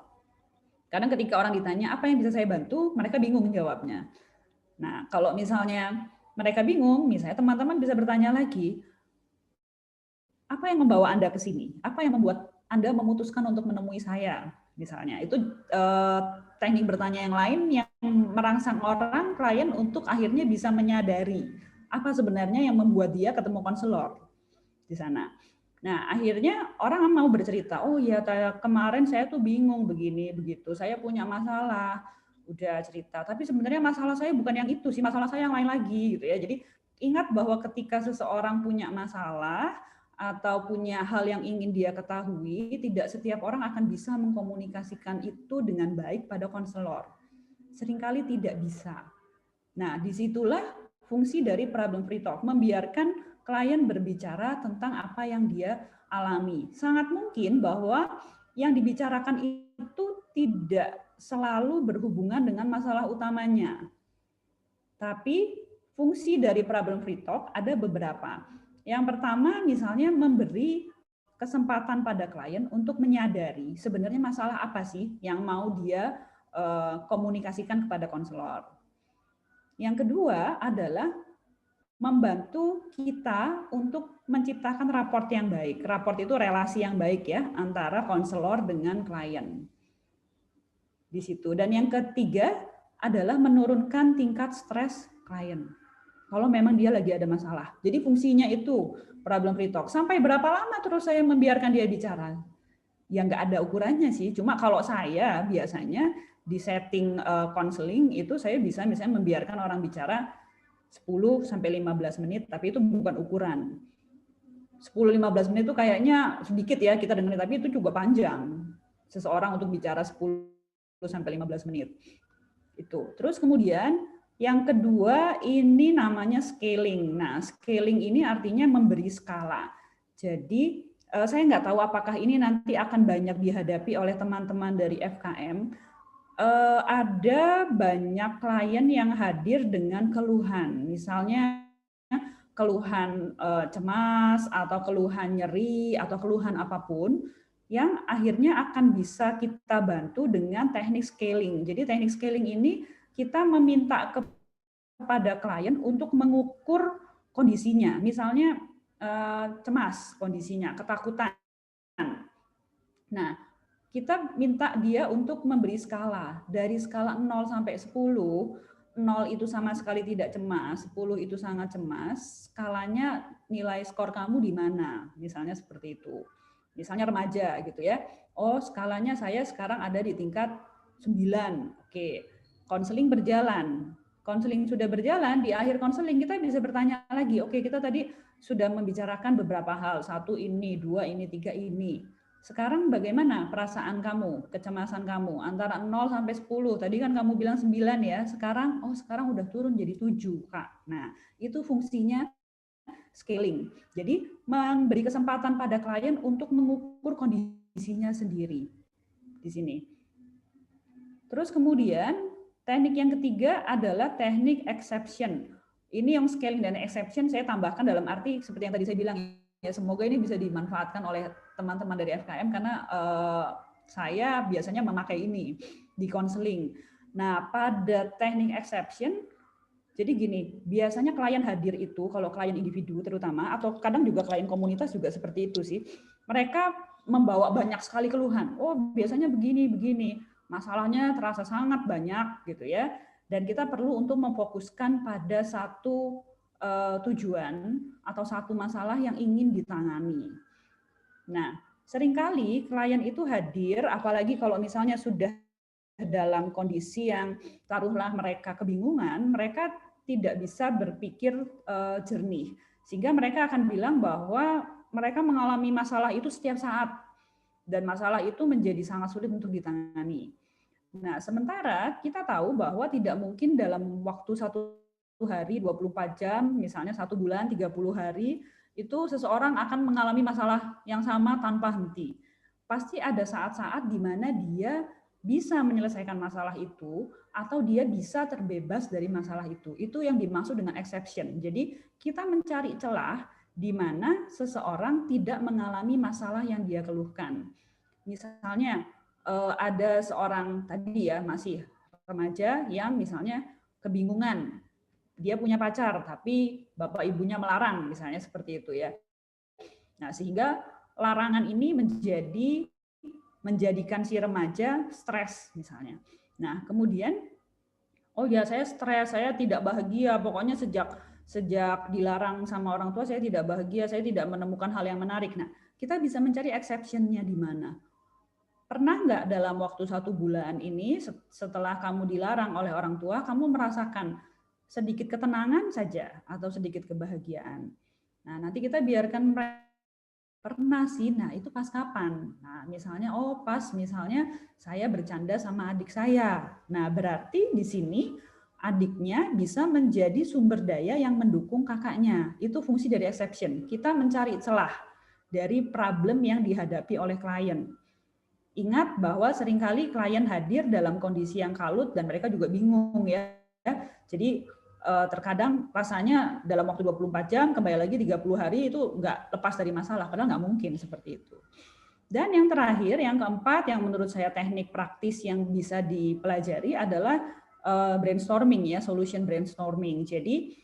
Kadang ketika orang ditanya, apa yang bisa saya bantu? Mereka bingung jawabnya. Nah, kalau misalnya mereka bingung, misalnya teman-teman bisa bertanya lagi, apa yang membawa Anda ke sini? Apa yang membuat Anda memutuskan untuk menemui saya? Misalnya, itu teknik bertanya yang lain yang merangsang orang, klien untuk akhirnya bisa menyadari apa sebenarnya yang membuat dia ketemu konselor di sana. Nah, akhirnya orang mau bercerita, oh ya kemarin saya tuh bingung begini, begitu. Saya punya masalah, udah cerita. Tapi sebenarnya masalah saya bukan yang itu sih, masalah saya yang lain lagi gitu ya. Jadi ingat bahwa ketika seseorang punya masalah atau punya hal yang ingin dia ketahui, tidak setiap orang akan bisa mengkomunikasikan itu dengan baik pada konselor. Seringkali tidak bisa. Nah, disitulah fungsi dari problem free talk, membiarkan klien berbicara tentang apa yang dia alami. Sangat mungkin bahwa yang dibicarakan itu tidak selalu berhubungan dengan masalah utamanya. Tapi fungsi dari problem free talk ada beberapa. Yang pertama misalnya memberi kesempatan pada klien untuk menyadari sebenarnya masalah apa sih yang mau dia komunikasikan kepada konselor. Yang kedua adalah membantu kita untuk menciptakan raport yang baik. Raport itu relasi yang baik ya antara konselor dengan klien. Di situ. Dan yang ketiga adalah menurunkan tingkat stres klien. Kalau memang dia lagi ada masalah. Jadi fungsinya itu problem free talk. Sampai berapa lama terus saya membiarkan dia bicara? Ya nggak ada ukurannya sih. Cuma kalau saya biasanya di setting counseling itu saya bisa misalnya membiarkan orang bicara 10 sampai 15 menit, tapi itu bukan ukuran. 10-15 menit itu kayaknya sedikit ya kita dengerin, tapi itu juga panjang. Seseorang untuk bicara 10 sampai 15 menit. Itu. Terus kemudian yang kedua ini namanya scaling. Nah, scaling ini artinya memberi skala. Jadi saya nggak tahu apakah ini nanti akan banyak dihadapi oleh teman-teman dari FKM. Ada banyak klien yang hadir dengan keluhan, misalnya keluhan cemas atau keluhan nyeri atau keluhan apapun, yang akhirnya akan bisa kita bantu dengan teknik scaling. Jadi teknik scaling ini kita meminta kepada klien untuk mengukur kondisinya, misalnya cemas kondisinya, ketakutan. Nah, kita minta dia untuk memberi skala. Dari skala 0 sampai 10, 0 itu sama sekali tidak cemas, 10 itu sangat cemas, skalanya nilai skor kamu di mana? Misalnya seperti itu. Misalnya remaja gitu ya. Oh, skalanya saya sekarang ada di tingkat 9. Oke. Konseling berjalan. Konseling sudah berjalan, di akhir konseling kita bisa bertanya lagi, oke, kita tadi sudah membicarakan beberapa hal, 1 ini, 2 ini, 3 ini. Sekarang bagaimana perasaan kamu, kecemasan kamu antara 0 sampai 10. Tadi kan kamu bilang 9 ya. Sekarang udah turun jadi 7, Kak. Nah, itu fungsinya scaling. Jadi memberi kesempatan pada klien untuk mengukur kondisinya sendiri di sini. Terus kemudian teknik yang ketiga adalah teknik exception. Ini yang scaling dan exception saya tambahkan dalam arti seperti yang tadi saya bilang ya, semoga ini bisa dimanfaatkan oleh teman-teman dari FKM karena saya biasanya memakai ini di konseling. Nah, pada teknik exception, jadi gini, biasanya klien hadir itu, kalau klien individu terutama, atau kadang juga klien komunitas juga seperti itu sih, mereka membawa banyak sekali keluhan. Oh, biasanya begini, masalahnya terasa sangat banyak gitu ya, dan kita perlu untuk memfokuskan pada satu tujuan atau satu masalah yang ingin ditangani. Nah, seringkali klien itu hadir, apalagi kalau misalnya sudah dalam kondisi yang taruhlah mereka kebingungan, mereka tidak bisa berpikir jernih. Sehingga mereka akan bilang bahwa mereka mengalami masalah itu setiap saat, dan masalah itu menjadi sangat sulit untuk ditangani. Nah, sementara kita tahu bahwa tidak mungkin dalam waktu 1 hari, 24 jam, misalnya 1 bulan, 30 hari, itu seseorang akan mengalami masalah yang sama tanpa henti. Pasti ada saat-saat di mana dia bisa menyelesaikan masalah itu, atau dia bisa terbebas dari masalah itu. Itu yang dimaksud dengan exception. Jadi kita mencari celah di mana seseorang tidak mengalami masalah yang dia keluhkan. Misalnya ada seorang tadi ya, masih remaja yang misalnya kebingungan. Dia punya pacar, tapi bapak ibunya melarang, misalnya seperti itu ya. Nah, sehingga larangan ini menjadikan si remaja stres misalnya. Nah, kemudian, oh ya saya stres, saya tidak bahagia, pokoknya sejak dilarang sama orang tua saya tidak bahagia, saya tidak menemukan hal yang menarik. Nah, kita bisa mencari exception-nya di mana. Pernah nggak dalam waktu 1 bulan ini setelah kamu dilarang oleh orang tua, kamu merasakan sedikit ketenangan saja atau sedikit kebahagiaan? Nah, nanti kita biarkan mereka. Pernah sih, nah itu pas kapan? Nah, misalnya, pas misalnya saya bercanda sama adik saya. Nah, berarti di sini adiknya bisa menjadi sumber daya yang mendukung kakaknya. Itu fungsi dari exception. Kita mencari celah dari problem yang dihadapi oleh klien. Ingat bahwa seringkali klien hadir dalam kondisi yang kalut dan mereka juga bingung ya. Jadi terkadang rasanya dalam waktu 24 jam, kembali lagi 30 hari itu nggak lepas dari masalah, padahal nggak mungkin seperti itu. Dan yang terakhir, yang keempat, yang menurut saya teknik praktis yang bisa dipelajari adalah brainstorming ya, solution brainstorming. Jadi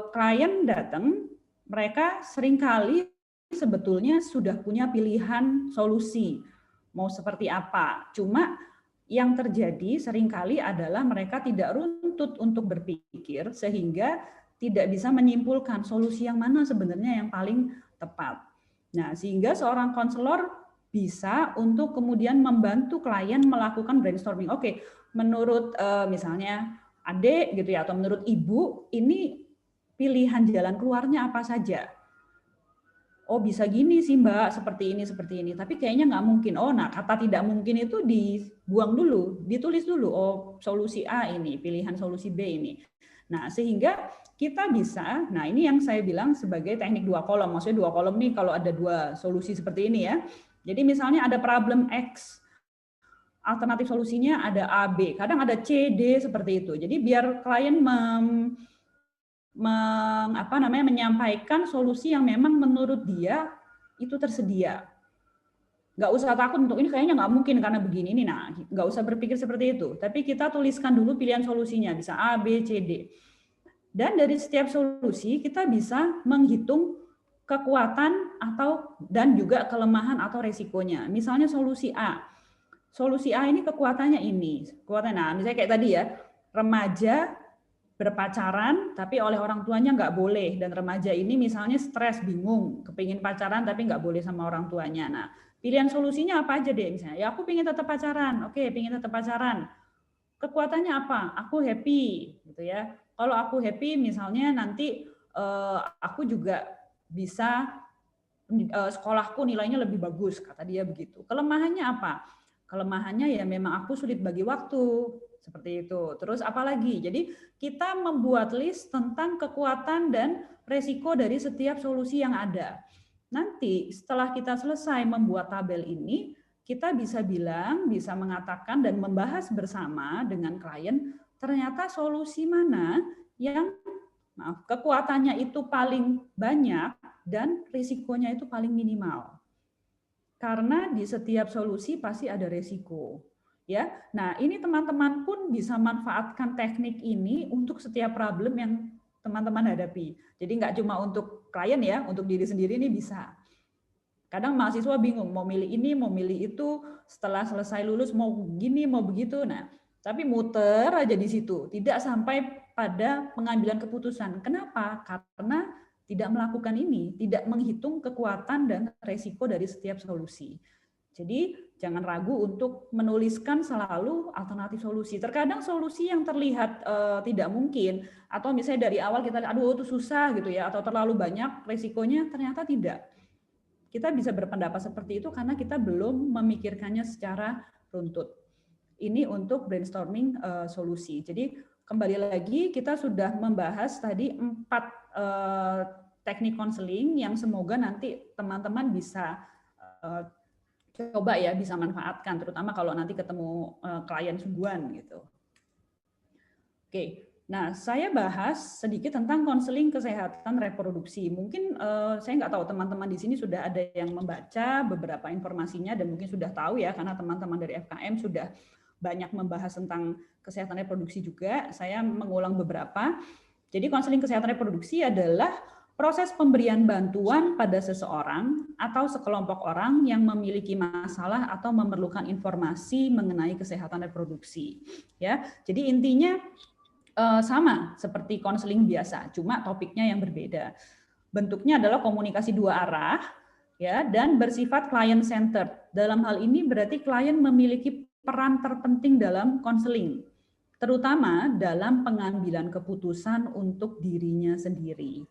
klien datang, mereka seringkali sebetulnya sudah punya pilihan solusi, mau seperti apa. Cuma yang terjadi seringkali adalah mereka tidak runtut untuk berpikir sehingga tidak bisa menyimpulkan solusi yang mana sebenarnya yang paling tepat. Nah, sehingga seorang konselor bisa untuk kemudian membantu klien melakukan brainstorming. Oke, menurut misalnya adik gitu ya, atau menurut ibu, ini pilihan jalan keluarnya apa saja? Oh bisa gini sih Mbak, seperti ini. Tapi kayaknya nggak mungkin. Oh nah kata tidak mungkin itu dibuang dulu, ditulis dulu. Oh solusi A ini, pilihan solusi B ini. Nah sehingga kita bisa, nah ini yang saya bilang sebagai teknik 2 kolom. Maksudnya 2 kolom nih kalau ada 2 solusi seperti ini ya. Jadi misalnya ada problem X, alternatif solusinya ada A, B. Kadang ada C, D seperti itu. Jadi biar klien menyampaikan solusi yang memang menurut dia itu tersedia. Nggak usah takut untuk ini kayaknya nggak mungkin karena begini ini. Nah, nggak usah berpikir seperti itu. Tapi kita tuliskan dulu pilihan solusinya, bisa A, B, C, D. Dan dari setiap solusi kita bisa menghitung kekuatan dan juga kelemahan atau resikonya. Misalnya solusi A. Solusi A ini kekuatannya ini. Nah, misalnya kayak tadi ya, remaja berpacaran tapi oleh orang tuanya nggak boleh, dan remaja ini misalnya stres, bingung, kepingin pacaran tapi nggak boleh sama orang tuanya. Nah, pilihan solusinya apa aja deh, misalnya ya aku pengen tetap pacaran, oke, pengen tetap pacaran, kekuatannya apa, aku happy gitu ya. Kalau aku happy misalnya nanti aku juga bisa sekolahku nilainya lebih bagus, kata dia begitu. Kelemahannya apa? Kelemahannya ya memang aku sulit bagi waktu, seperti itu. Terus apalagi? Jadi kita membuat list tentang kekuatan dan resiko dari setiap solusi yang ada. Nanti setelah kita selesai membuat tabel ini, kita bisa bilang, bisa mengatakan dan membahas bersama dengan klien, ternyata solusi mana yang kekuatannya itu paling banyak dan risikonya itu paling minimal. Karena di setiap solusi pasti ada risiko. Ya, nah ini teman-teman pun bisa manfaatkan teknik ini untuk setiap problem yang teman-teman hadapi. Jadi nggak cuma untuk klien ya, untuk diri sendiri ini bisa. Kadang mahasiswa bingung mau milih ini, mau milih itu, setelah selesai lulus mau gini, mau begitu. Nah, tapi muter aja di situ, tidak sampai pada pengambilan keputusan. Kenapa? Karena tidak melakukan ini, tidak menghitung kekuatan dan resiko dari setiap solusi. Jadi jangan ragu untuk menuliskan selalu alternatif solusi. Terkadang solusi yang terlihat tidak mungkin, atau misalnya dari awal kita aduh itu susah gitu ya, atau terlalu banyak resikonya, ternyata tidak. Kita bisa berpendapat seperti itu karena kita belum memikirkannya secara runtut. Ini untuk brainstorming solusi. Jadi kembali lagi kita sudah membahas tadi 4 teknik konseling yang semoga nanti teman-teman bisa coba ya, bisa manfaatkan, terutama kalau nanti ketemu klien sungguhan gitu. Oke. Nah, saya bahas sedikit tentang konseling kesehatan reproduksi. Mungkin saya nggak tahu teman-teman di sini sudah ada yang membaca beberapa informasinya dan mungkin sudah tahu ya, karena teman-teman dari FKM sudah banyak membahas tentang kesehatan reproduksi juga. Saya mengulang beberapa. Jadi konseling kesehatan reproduksi adalah proses pemberian bantuan pada seseorang atau sekelompok orang yang memiliki masalah atau memerlukan informasi mengenai kesehatan reproduksi. Ya, jadi intinya sama seperti konseling biasa, cuma topiknya yang berbeda. Bentuknya adalah komunikasi 2 arah, ya, dan bersifat client centered. Dalam hal ini berarti klien memiliki peran terpenting dalam konseling, terutama dalam pengambilan keputusan untuk dirinya sendiri,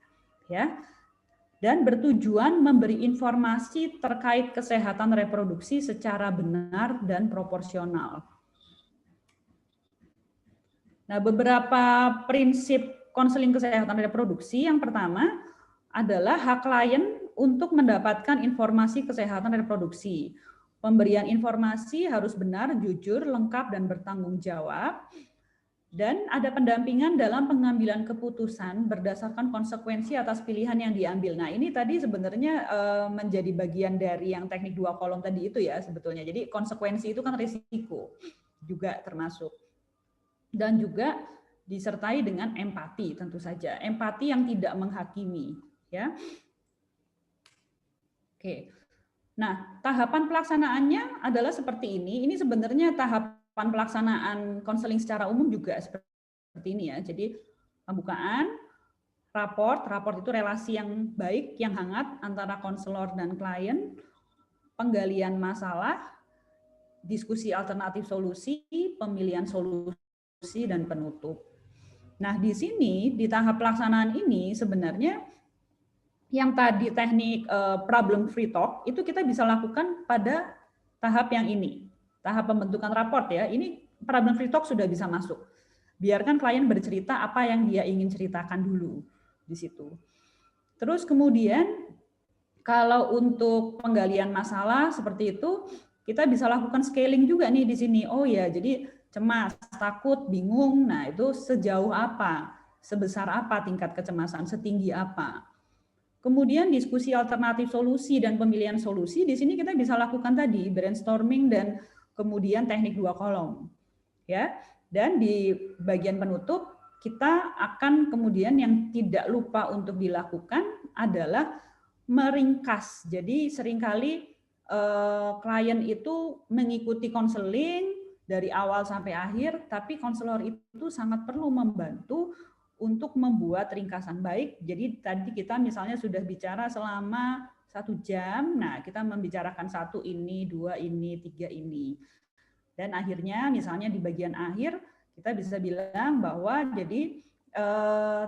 ya. Dan bertujuan memberi informasi terkait kesehatan reproduksi secara benar dan proporsional. Nah, beberapa prinsip konseling kesehatan reproduksi. Yang pertama adalah hak klien untuk mendapatkan informasi kesehatan reproduksi. Pemberian informasi harus benar, jujur, lengkap, dan bertanggung jawab. Dan ada pendampingan dalam pengambilan keputusan berdasarkan konsekuensi atas pilihan yang diambil. Nah, ini tadi sebenarnya menjadi bagian dari yang teknik 2 kolom tadi itu ya sebetulnya. Jadi konsekuensi itu kan risiko juga termasuk. Dan juga disertai dengan empati tentu saja, empati yang tidak menghakimi, ya. Oke. Nah, tahapan pelaksanaannya adalah seperti ini. Ini sebenarnya tahapan pelaksanaan konseling secara umum juga seperti ini ya. Jadi pembukaan, raport itu relasi yang baik, yang hangat antara konselor dan klien, penggalian masalah, diskusi alternatif solusi, pemilihan solusi, dan penutup. Nah, di sini di tahap pelaksanaan ini sebenarnya yang tadi teknik problem free talk itu kita bisa lakukan pada tahap yang ini, tahap pembentukan raport ya. Ini problem free talk sudah bisa masuk. Biarkan klien bercerita apa yang dia ingin ceritakan dulu di situ. Terus kemudian kalau untuk penggalian masalah seperti itu kita bisa lakukan scaling juga nih di sini. Oh ya, jadi cemas, takut, bingung, nah itu sejauh apa, sebesar apa tingkat kecemasan, setinggi apa. Kemudian diskusi alternatif solusi dan pemilihan solusi, di sini kita bisa lakukan tadi brainstorming dan kemudian teknik 2 kolom. Ya. Dan di bagian penutup kita akan kemudian yang tidak lupa untuk dilakukan adalah meringkas. Jadi seringkali klien itu mengikuti konseling dari awal sampai akhir, tapi konselor itu sangat perlu membantu untuk membuat ringkasan baik. Jadi tadi kita misalnya sudah bicara selama 1 jam, nah kita membicarakan 1 ini, 2 ini, 3 ini. Dan akhirnya misalnya di bagian akhir kita bisa bilang bahwa jadi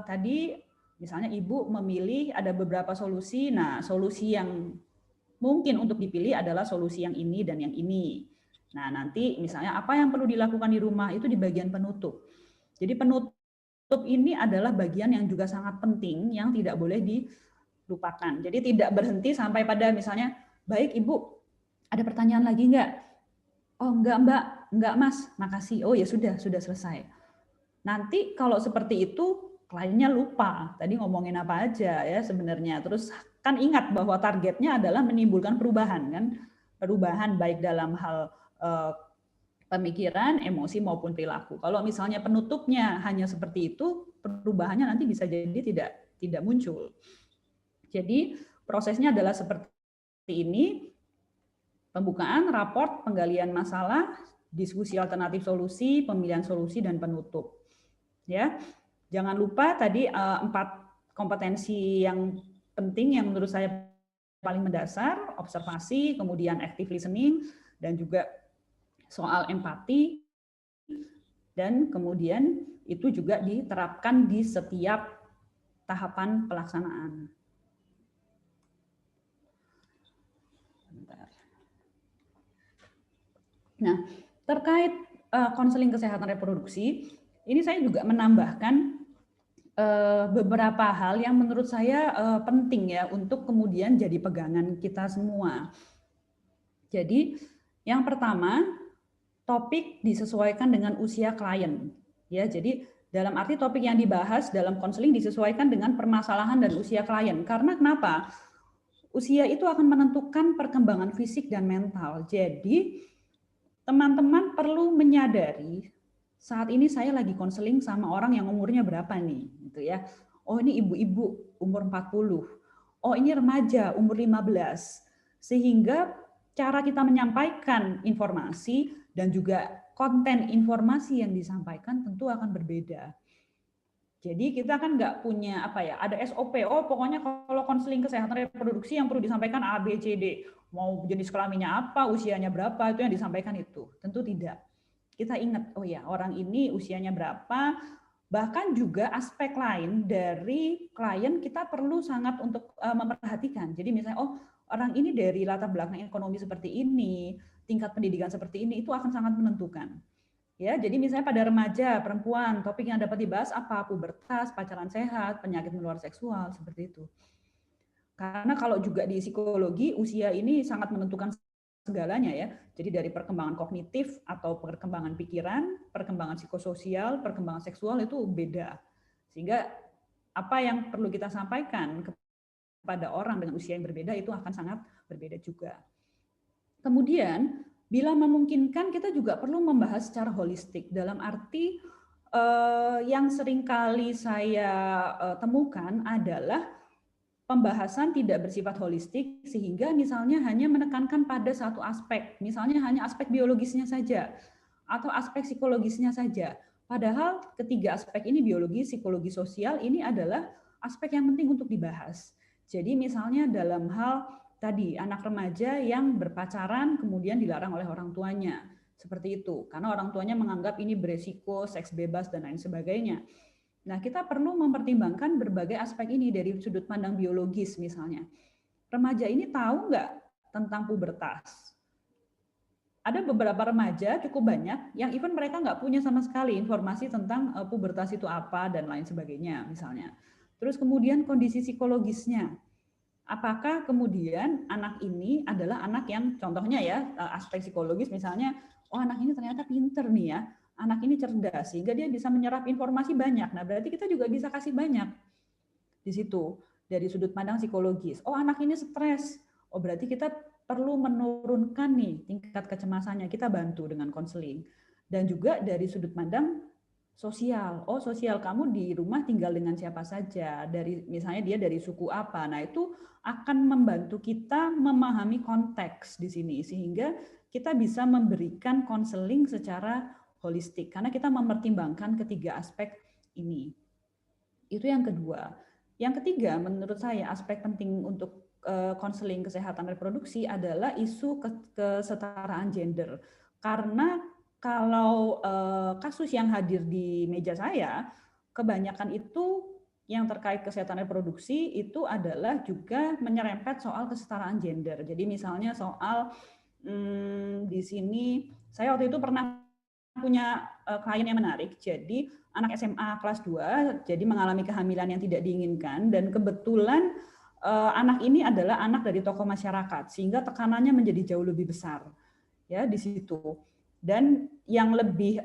tadi misalnya Ibu memilih ada beberapa solusi, nah solusi yang mungkin untuk dipilih adalah solusi yang ini dan yang ini. Nah, nanti misalnya apa yang perlu dilakukan di rumah itu di bagian penutup. Jadi penutup ini adalah bagian yang juga sangat penting yang tidak boleh dilupakan. Jadi tidak berhenti sampai pada misalnya, baik Ibu, ada pertanyaan lagi enggak? Oh enggak Mbak, enggak Mas, makasih. Oh ya sudah selesai. Nanti kalau seperti itu kliennya lupa tadi ngomongin apa aja ya sebenarnya. Terus kan ingat bahwa targetnya adalah menimbulkan perubahan kan, perubahan baik dalam hal pemikiran, emosi maupun perilaku. Kalau misalnya penutupnya hanya seperti itu, perubahannya nanti bisa jadi tidak muncul. Jadi prosesnya adalah seperti ini: pembukaan, raport, penggalian masalah, diskusi alternatif solusi, pemilihan solusi, dan penutup. Ya, jangan lupa tadi 4 kompetensi yang penting yang menurut saya paling mendasar: observasi, kemudian active listening, dan juga soal empati, dan kemudian itu juga diterapkan di setiap tahapan pelaksanaan. Nah, terkait konseling kesehatan reproduksi, ini saya juga menambahkan beberapa hal yang menurut saya penting ya untuk kemudian jadi pegangan kita semua. Jadi yang pertama, topik disesuaikan dengan usia klien. Ya, jadi dalam arti topik yang dibahas dalam konseling disesuaikan dengan permasalahan dan usia klien. Karena kenapa? Usia itu akan menentukan perkembangan fisik dan mental. Jadi teman-teman perlu menyadari saat ini saya lagi konseling sama orang yang umurnya berapa nih, gitu ya. Oh, ini ibu-ibu umur 40. Oh, ini remaja umur 15. Sehingga cara kita menyampaikan informasi dan juga konten informasi yang disampaikan tentu akan berbeda. Jadi kita kan nggak punya apa ya, ada SOP, oh pokoknya kalau konseling kesehatan reproduksi yang perlu disampaikan A, B, C, D. Mau jenis kelaminnya apa, usianya berapa, itu yang disampaikan itu. Tentu tidak. Kita ingat, oh ya orang ini usianya berapa, bahkan juga aspek lain dari klien kita perlu sangat untuk memperhatikan. Jadi misalnya, oh orang ini dari latar belakang ekonomi seperti ini, tingkat pendidikan seperti ini, itu akan sangat menentukan. Ya, jadi misalnya pada remaja, perempuan, topik yang dapat dibahas apa? Pubertas, pacaran sehat, penyakit menular seksual, seperti itu. Karena kalau juga di psikologi, usia ini sangat menentukan segalanya ya. Jadi dari perkembangan kognitif atau perkembangan pikiran, perkembangan psikososial, perkembangan seksual itu beda. Sehingga apa yang perlu kita sampaikan kepada orang dengan usia yang berbeda itu akan sangat berbeda juga. Kemudian, bila memungkinkan kita juga perlu membahas secara holistik dalam arti yang seringkali saya temukan adalah pembahasan tidak bersifat holistik sehingga misalnya hanya menekankan pada satu aspek, misalnya hanya aspek biologisnya saja atau aspek psikologisnya saja. Padahal ketiga aspek ini, biologi, psikologi, sosial, ini adalah aspek yang penting untuk dibahas. Jadi misalnya dalam hal tadi anak remaja yang berpacaran kemudian dilarang oleh orang tuanya, seperti itu, karena orang tuanya menganggap ini beresiko, seks bebas dan lain sebagainya. Nah, kita perlu mempertimbangkan berbagai aspek ini dari sudut pandang biologis misalnya. Remaja ini tahu nggak tentang pubertas? Ada beberapa remaja cukup banyak yang even mereka nggak punya sama sekali informasi tentang pubertas itu apa dan lain sebagainya misalnya. Terus kemudian kondisi psikologisnya. Apakah kemudian anak ini adalah anak yang contohnya ya aspek psikologis misalnya, oh anak ini ternyata pinter nih ya, anak ini cerdas sehingga dia bisa menyerap informasi banyak. Nah, berarti kita juga bisa kasih banyak di situ dari sudut pandang psikologis. Oh, anak ini stres. Oh, berarti kita perlu menurunkan nih tingkat kecemasannya. Kita bantu dengan konseling. Dan juga dari sudut pandang sosial. Oh, sosial kamu di rumah tinggal dengan siapa saja, dari misalnya dia dari suku apa. Nah, itu akan membantu kita memahami konteks di sini sehingga kita bisa memberikan konseling secara holistik karena kita mempertimbangkan ketiga aspek ini. Itu yang kedua. Yang ketiga, menurut saya aspek penting untuk konseling kesehatan reproduksi adalah isu kesetaraan gender. Karena kalau kasus yang hadir di meja saya, kebanyakan itu yang terkait kesehatan reproduksi itu adalah juga menyerempet soal kesetaraan gender. Jadi misalnya soal di sini saya waktu itu pernah punya klien yang menarik. Jadi anak SMA kelas 2 jadi mengalami kehamilan yang tidak diinginkan dan kebetulan anak ini adalah anak dari tokoh masyarakat sehingga tekanannya menjadi jauh lebih besar ya di situ. Dan yang lebih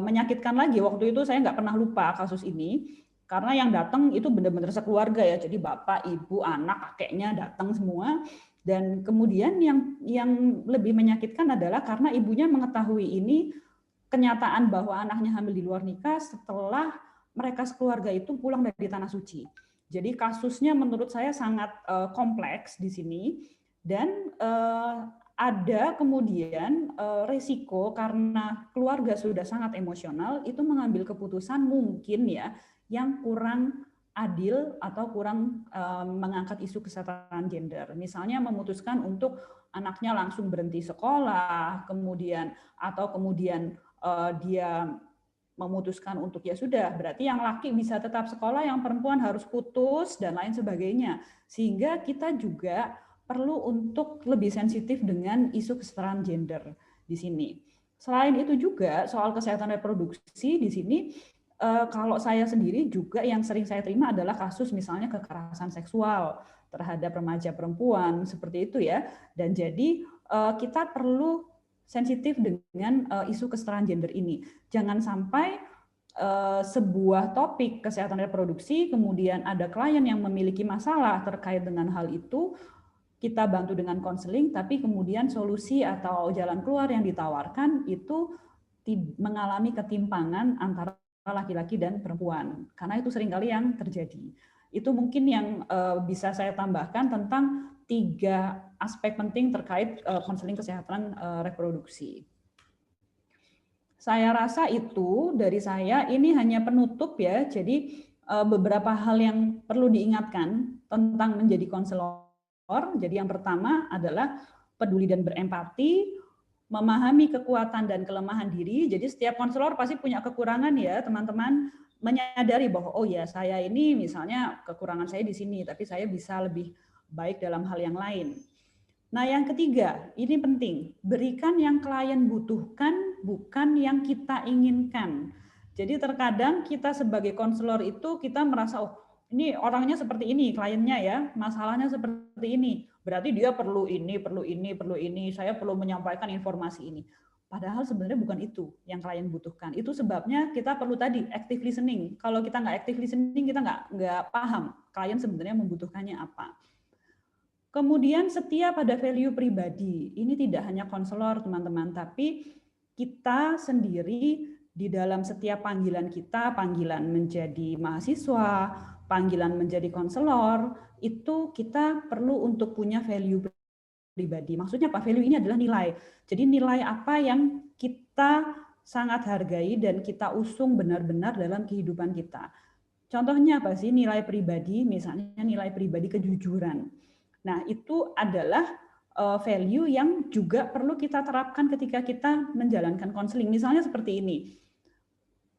menyakitkan lagi waktu itu saya nggak pernah lupa kasus ini karena yang datang itu benar-benar sekeluarga ya. Jadi bapak, ibu, anak, kakeknya datang semua. Dan kemudian yang lebih menyakitkan adalah karena ibunya mengetahui ini kenyataan bahwa anaknya hamil di luar nikah setelah mereka sekeluarga itu pulang dari Tanah Suci. Jadi kasusnya menurut saya sangat kompleks di sini dan ada kemudian resiko karena keluarga sudah sangat emosional itu mengambil keputusan mungkin ya yang kurang adil atau kurang mengangkat isu kesetaraan gender. Misalnya memutuskan untuk anaknya langsung berhenti sekolah, kemudian dia memutuskan untuk ya sudah, berarti yang laki bisa tetap sekolah, yang perempuan harus putus dan lain sebagainya. Sehingga kita juga perlu untuk lebih sensitif dengan isu kesetaraan gender di sini. Selain itu juga soal kesehatan reproduksi di sini kalau saya sendiri juga yang sering saya terima adalah kasus misalnya kekerasan seksual terhadap remaja perempuan seperti itu ya. Dan jadi kita perlu sensitif dengan isu kesetaraan gender ini. Jangan sampai sebuah topik kesehatan reproduksi, kemudian ada klien yang memiliki masalah terkait dengan hal itu, kita bantu dengan konseling, tapi kemudian solusi atau jalan keluar yang ditawarkan itu mengalami ketimpangan antara laki-laki dan perempuan. Karena itu seringkali yang terjadi. Itu mungkin yang bisa saya tambahkan tentang 3 aspek penting terkait konseling kesehatan reproduksi. Saya rasa itu dari saya, ini hanya penutup ya, jadi beberapa hal yang perlu diingatkan tentang menjadi konselor. Jadi yang pertama adalah peduli dan berempati, memahami kekuatan dan kelemahan diri. Jadi setiap konselor pasti punya kekurangan ya teman-teman, menyadari bahwa oh ya saya ini misalnya kekurangan saya di sini, tapi saya bisa lebih baik dalam hal yang lain. Nah, yang ketiga, ini penting, berikan yang klien butuhkan, bukan yang kita inginkan. Jadi terkadang kita sebagai konselor itu kita merasa, oh ini orangnya seperti ini, kliennya ya, masalahnya seperti ini. Berarti dia perlu ini, saya perlu menyampaikan informasi ini. Padahal sebenarnya bukan itu yang klien butuhkan. Itu sebabnya kita perlu tadi active listening. Kalau kita nggak active listening, kita nggak paham klien sebenarnya membutuhkannya apa. Kemudian setia pada value pribadi. Ini tidak hanya konselor, teman-teman, tapi kita sendiri di dalam setiap panggilan kita, panggilan menjadi mahasiswa, panggilan menjadi konselor, itu kita perlu untuk punya value pribadi. Maksudnya apa? Value ini adalah nilai. Jadi nilai apa yang kita sangat hargai dan kita usung benar-benar dalam kehidupan kita. Contohnya apa sih nilai pribadi? Misalnya nilai pribadi kejujuran. Nah, itu adalah value yang juga perlu kita terapkan ketika kita menjalankan konseling. Misalnya seperti ini,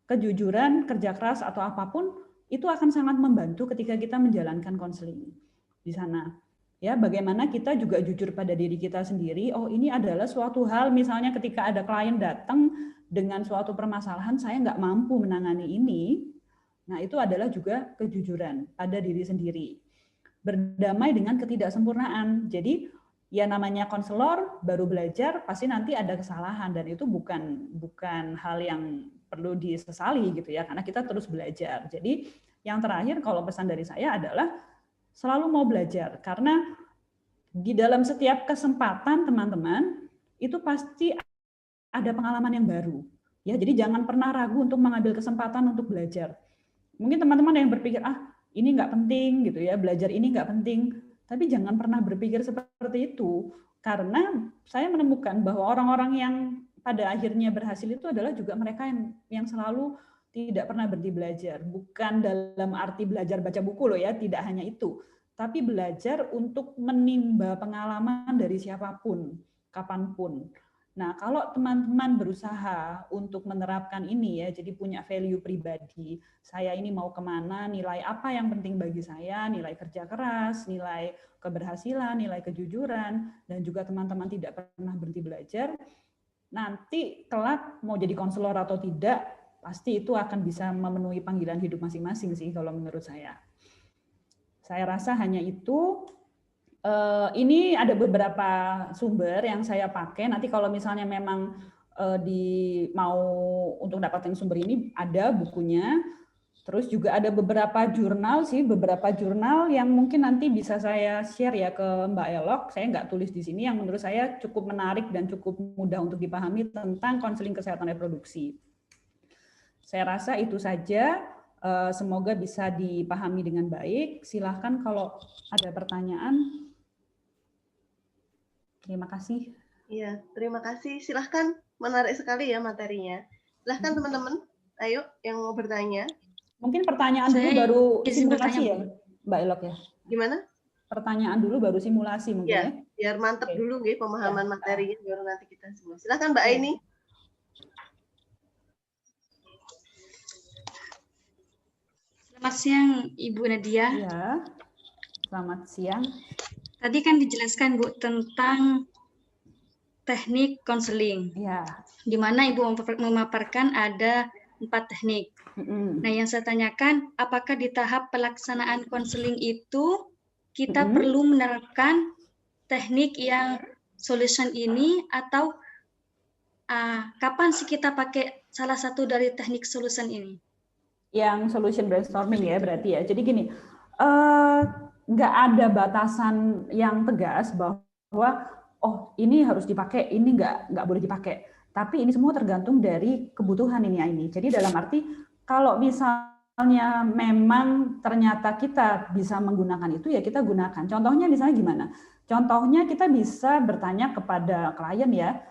kejujuran, kerja keras, atau apapun, itu akan sangat membantu ketika kita menjalankan konseling di sana. Ya, bagaimana kita juga jujur pada diri kita sendiri, oh ini adalah suatu hal, misalnya ketika ada klien datang dengan suatu permasalahan, saya nggak mampu menangani ini, nah itu adalah juga kejujuran pada diri sendiri. Berdamai dengan ketidaksempurnaan. Jadi ya namanya konselor baru belajar pasti nanti ada kesalahan dan itu bukan hal yang perlu disesali gitu ya karena kita terus belajar. Jadi yang terakhir kalau pesan dari saya adalah selalu mau belajar karena di dalam setiap kesempatan teman-teman itu pasti ada pengalaman yang baru. Ya, jadi jangan pernah ragu untuk mengambil kesempatan untuk belajar. Mungkin teman-teman yang berpikir, ini nggak penting gitu ya, belajar ini nggak penting. Tapi jangan pernah berpikir seperti itu. Karena saya menemukan bahwa orang-orang yang pada akhirnya berhasil itu adalah juga mereka yang selalu tidak pernah berhenti belajar. Bukan dalam arti belajar baca buku loh ya, tidak hanya itu. Tapi belajar untuk menimba pengalaman dari siapapun, kapanpun. Nah, kalau teman-teman berusaha untuk menerapkan ini ya, jadi punya value pribadi, saya ini mau kemana, nilai apa yang penting bagi saya, nilai kerja keras, nilai keberhasilan, nilai kejujuran, dan juga teman-teman tidak pernah berhenti belajar, nanti kelak mau jadi konselor atau tidak, pasti itu akan bisa memenuhi panggilan hidup masing-masing sih kalau menurut saya. Saya rasa hanya itu. Ini ada beberapa sumber yang saya pakai. Nanti kalau misalnya memang mau untuk dapatkan sumber ini, ada bukunya. Terus juga ada beberapa jurnal sih, beberapa jurnal yang mungkin nanti bisa saya share ya ke Mbak Elok. Saya nggak tulis di sini, yang menurut saya cukup menarik dan cukup mudah untuk dipahami tentang konseling kesehatan reproduksi. Saya rasa itu saja. Semoga bisa dipahami dengan baik. Silahkan kalau ada pertanyaan. Terima kasih.
Iya, terima kasih. Silahkan, menarik sekali ya materinya. Silahkan teman-teman, ayo yang mau bertanya.
Mungkin pertanyaan dulu baru simulasi ya, Mbak Elok ya?
Gimana?
Pertanyaan dulu baru simulasi mungkin ya?
Biar mantep dulu nih pemahaman materinya, baru nanti kita semua. Silahkan Mbak Aini.
Selamat siang Ibu Nadia.
Iya, selamat siang.
Tadi kan dijelaskan Bu tentang teknik konseling.
Iya.
Di mana Ibu memaparkan ada 4 teknik. Nah, yang saya tanyakan, apakah di tahap pelaksanaan konseling itu kita perlu menerapkan teknik yang solution ini, atau kapan sih kita pakai salah satu dari teknik solution ini?
Yang solution brainstorming ya berarti ya. Jadi gini, nggak ada batasan yang tegas bahwa oh ini harus dipakai, ini nggak boleh dipakai. Tapi ini semua tergantung dari kebutuhan ini. Jadi dalam arti kalau misalnya memang ternyata kita bisa menggunakan itu, ya kita gunakan. Contohnya misalnya gimana? Contohnya kita bisa bertanya kepada klien ya,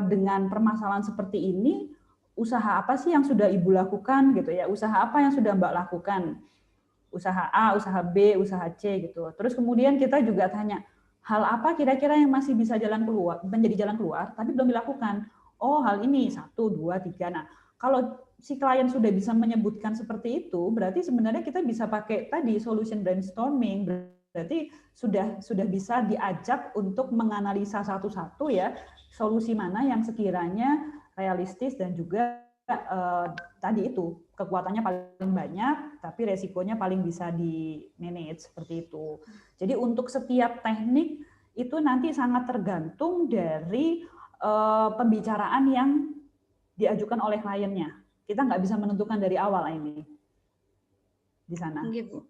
dengan permasalahan seperti ini, usaha apa sih yang sudah Ibu lakukan gitu ya? Usaha apa yang sudah Mbak lakukan? Usaha A, usaha B, usaha C gitu. Terus kemudian kita juga tanya, hal apa kira-kira yang masih bisa menjadi jalan keluar tapi belum dilakukan? Oh, hal ini 1, 2, 3. Nah, kalau si klien sudah bisa menyebutkan seperti itu, berarti sebenarnya kita bisa pakai tadi solution brainstorming. Berarti sudah bisa diajak untuk menganalisa satu-satu ya, solusi mana yang sekiranya realistis dan juga tadi itu kekuatannya paling banyak tapi resikonya paling bisa di manage seperti itu. Jadi untuk setiap teknik itu nanti sangat tergantung dari pembicaraan yang diajukan oleh kliennya. Kita nggak bisa menentukan dari awal ini di sana.
Oke, Bu.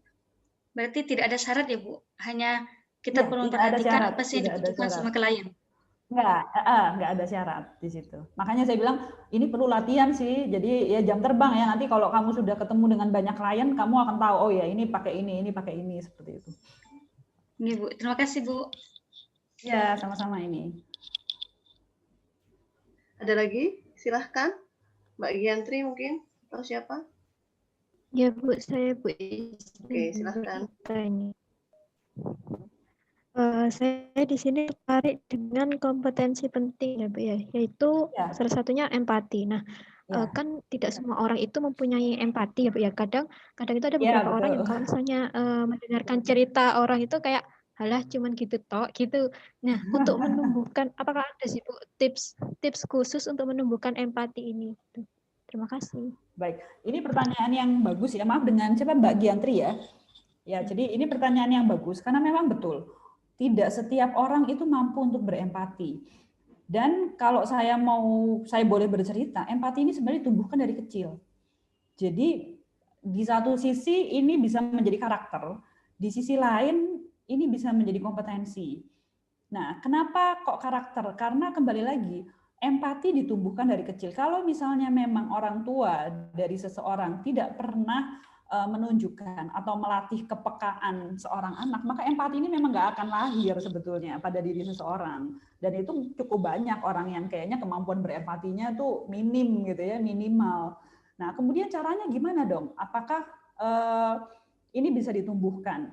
Berarti tidak ada syarat ya Bu, hanya kita perlu memperhatikan apa sih yang dibutuhkan sama klien.
Nggak ada syarat di situ. Makanya saya bilang ini perlu latihan sih. Jadi ya jam terbang ya, nanti kalau kamu sudah ketemu dengan banyak klien, kamu akan tahu oh ya ini pakai ini pakai ini, seperti itu.
Ini Bu, terima kasih Bu.
Ya, sama-sama ini.
Ada lagi? Silahkan. Mbak Giantri mungkin atau siapa?
Ya Bu, saya Bu.
Oke, silahkan.
Saya di sini tertarik dengan kompetensi penting ya Bu ya, yaitu salah satunya empati. Nah, kan tidak semua orang itu mempunyai empati ya Bu ya. Kadang itu ada beberapa orang yang kalau misalnya mendengarkan cerita orang itu kayak halah cuman gitu tok gitu. Nah, untuk menumbuhkan, apakah ada sih Bu tips khusus untuk menumbuhkan empati ini? Terima kasih.
Baik, ini pertanyaan yang bagus ya. Maaf dengan siapa Mbak Giantri ya. Ya, jadi ini pertanyaan yang bagus karena memang betul. Tidak setiap orang itu mampu untuk berempati. Dan kalau saya boleh bercerita, empati ini sebenarnya ditumbuhkan dari kecil. Jadi di satu sisi ini bisa menjadi karakter, di sisi lain ini bisa menjadi kompetensi. Nah, kenapa kok karakter? Karena kembali lagi empati ditumbuhkan dari kecil. Kalau misalnya memang orang tua dari seseorang tidak pernah menunjukkan atau melatih kepekaan seorang anak, maka empati ini memang nggak akan lahir sebetulnya pada diri seseorang. Dan itu cukup banyak orang yang kayaknya kemampuan berempatinya tuh minim gitu ya, minimal. Nah, kemudian caranya gimana dong? Apakah ini bisa ditumbuhkan?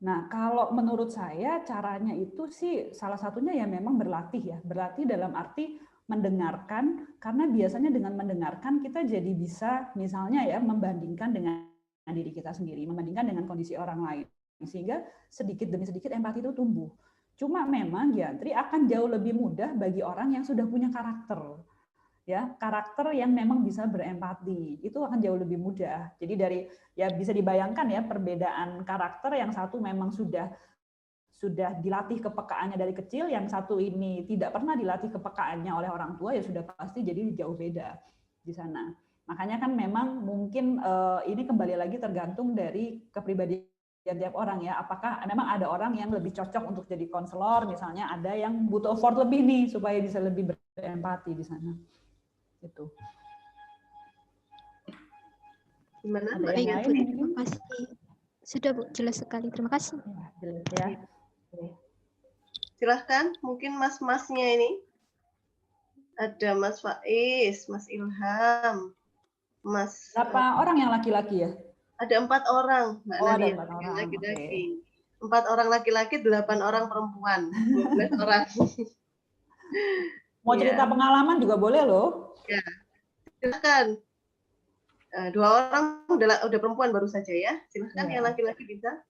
Nah, kalau menurut saya caranya itu sih salah satunya ya memang berlatih ya. Berlatih dalam arti mendengarkan, karena biasanya dengan mendengarkan kita jadi bisa misalnya ya membandingkan dengan diri kita sendiri, membandingkan dengan kondisi orang lain. Sehingga sedikit demi sedikit empati itu tumbuh. Cuma memang Giantri akan jauh lebih mudah bagi orang yang sudah punya karakter. Ya, karakter yang memang bisa berempati. Itu akan jauh lebih mudah. Jadi dari ya bisa dibayangkan ya perbedaan karakter, yang satu memang sudah dilatih kepekaannya dari kecil, yang satu ini tidak pernah dilatih kepekaannya oleh orang tua, ya sudah pasti jadi jauh beda di sana. Makanya kan memang mungkin ini kembali lagi tergantung dari kepribadian tiap orang ya. Apakah memang ada orang yang lebih cocok untuk jadi konselor, misalnya ada yang butuh effort lebih nih supaya bisa lebih berempati di sana. Gitu.
Gimana?
Baik, Bu, terima kasih. Sudah Bu, jelas sekali. Terima kasih.
Ya, jelas ya.
Silahkan, mungkin mas-masnya ini. Ada Mas Faiz, Mas Ilham, Mas.
Berapa orang yang laki-laki ya?
Ada 4 orang, Mbak Nadia.
Ada 4 orang.
Laki-laki. 4 orang laki-laki, 8 orang perempuan. 12 orang.
Mau cerita pengalaman juga boleh loh.
Ya, silakan. 2 orang udah perempuan baru saja ya. Silakan yang laki-laki bisa.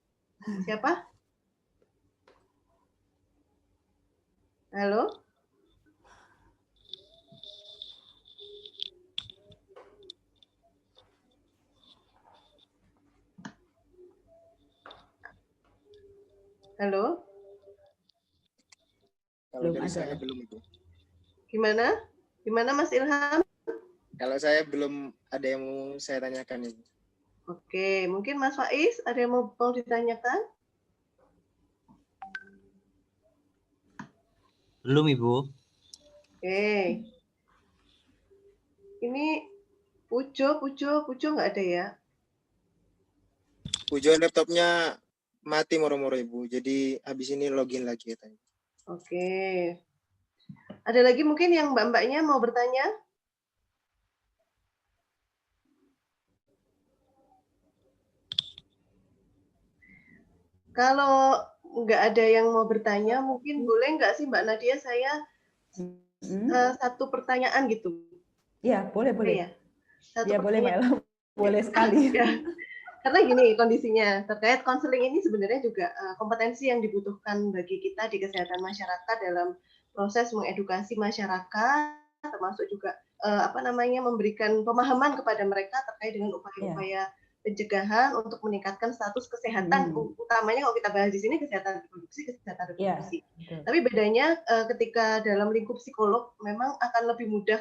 Siapa? Halo? Halo?
Kalau dari saya belum itu.
Gimana? Gimana Mas Ilham?
Kalau saya belum ada yang mau saya tanyakan Ibu.
Oke, mungkin Mas Faiz ada yang mau ditanyakan?
Belum Ibu.
Oke. Ini Pujo nggak ada ya?
Pujo laptopnya mati moro-moro Ibu. Jadi habis ini login lagi katanya.
Oke. Ada lagi mungkin yang mbak-mbaknya mau bertanya? Kalau nggak ada yang mau bertanya, mungkin boleh nggak sih Mbak Nadia saya satu pertanyaan gitu?
Iya, boleh.
Ya?
Iya, boleh Mbak Ella. Boleh sekali.
Ya. Karena gini kondisinya, terkait konseling ini sebenarnya juga kompetensi yang dibutuhkan bagi kita di kesehatan masyarakat dalam proses mengedukasi masyarakat, termasuk juga memberikan pemahaman kepada mereka terkait dengan upaya-upaya pencegahan untuk meningkatkan status kesehatan, utamanya kalau kita bahas di sini kesehatan reproduksi. Tapi bedanya ketika dalam lingkup psikolog memang akan lebih mudah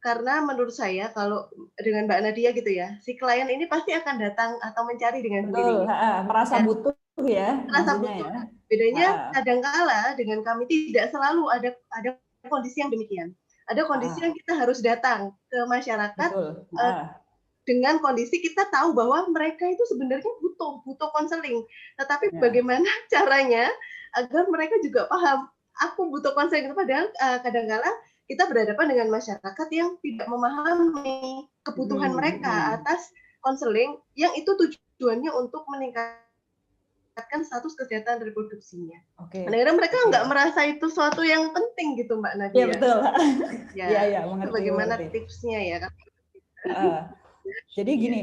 karena menurut saya kalau dengan Mbak Nadia gitu ya, si klien ini pasti akan datang atau mencari dengan sendirinya.
Merasa butuh ya.
Merasa butuh. Ya. Bedanya kadangkala dengan kami tidak selalu ada kondisi yang demikian. Ada kondisi yang kita harus datang ke masyarakat dengan kondisi kita tahu bahwa mereka itu sebenarnya butuh konseling. Tetapi bagaimana caranya agar mereka juga paham aku butuh konseling, padahal kadangkala kita berhadapan dengan masyarakat yang tidak memahami kebutuhan mereka atas konseling yang itu tujuannya untuk meningkatkan status kesehatan reproduksinya. Kadang-kadang mereka nggak merasa itu suatu yang penting gitu Mbak Nadia.
Iya betul.
Ya, mengerti. Bagaimana tipsnya ya?
Jadi gini,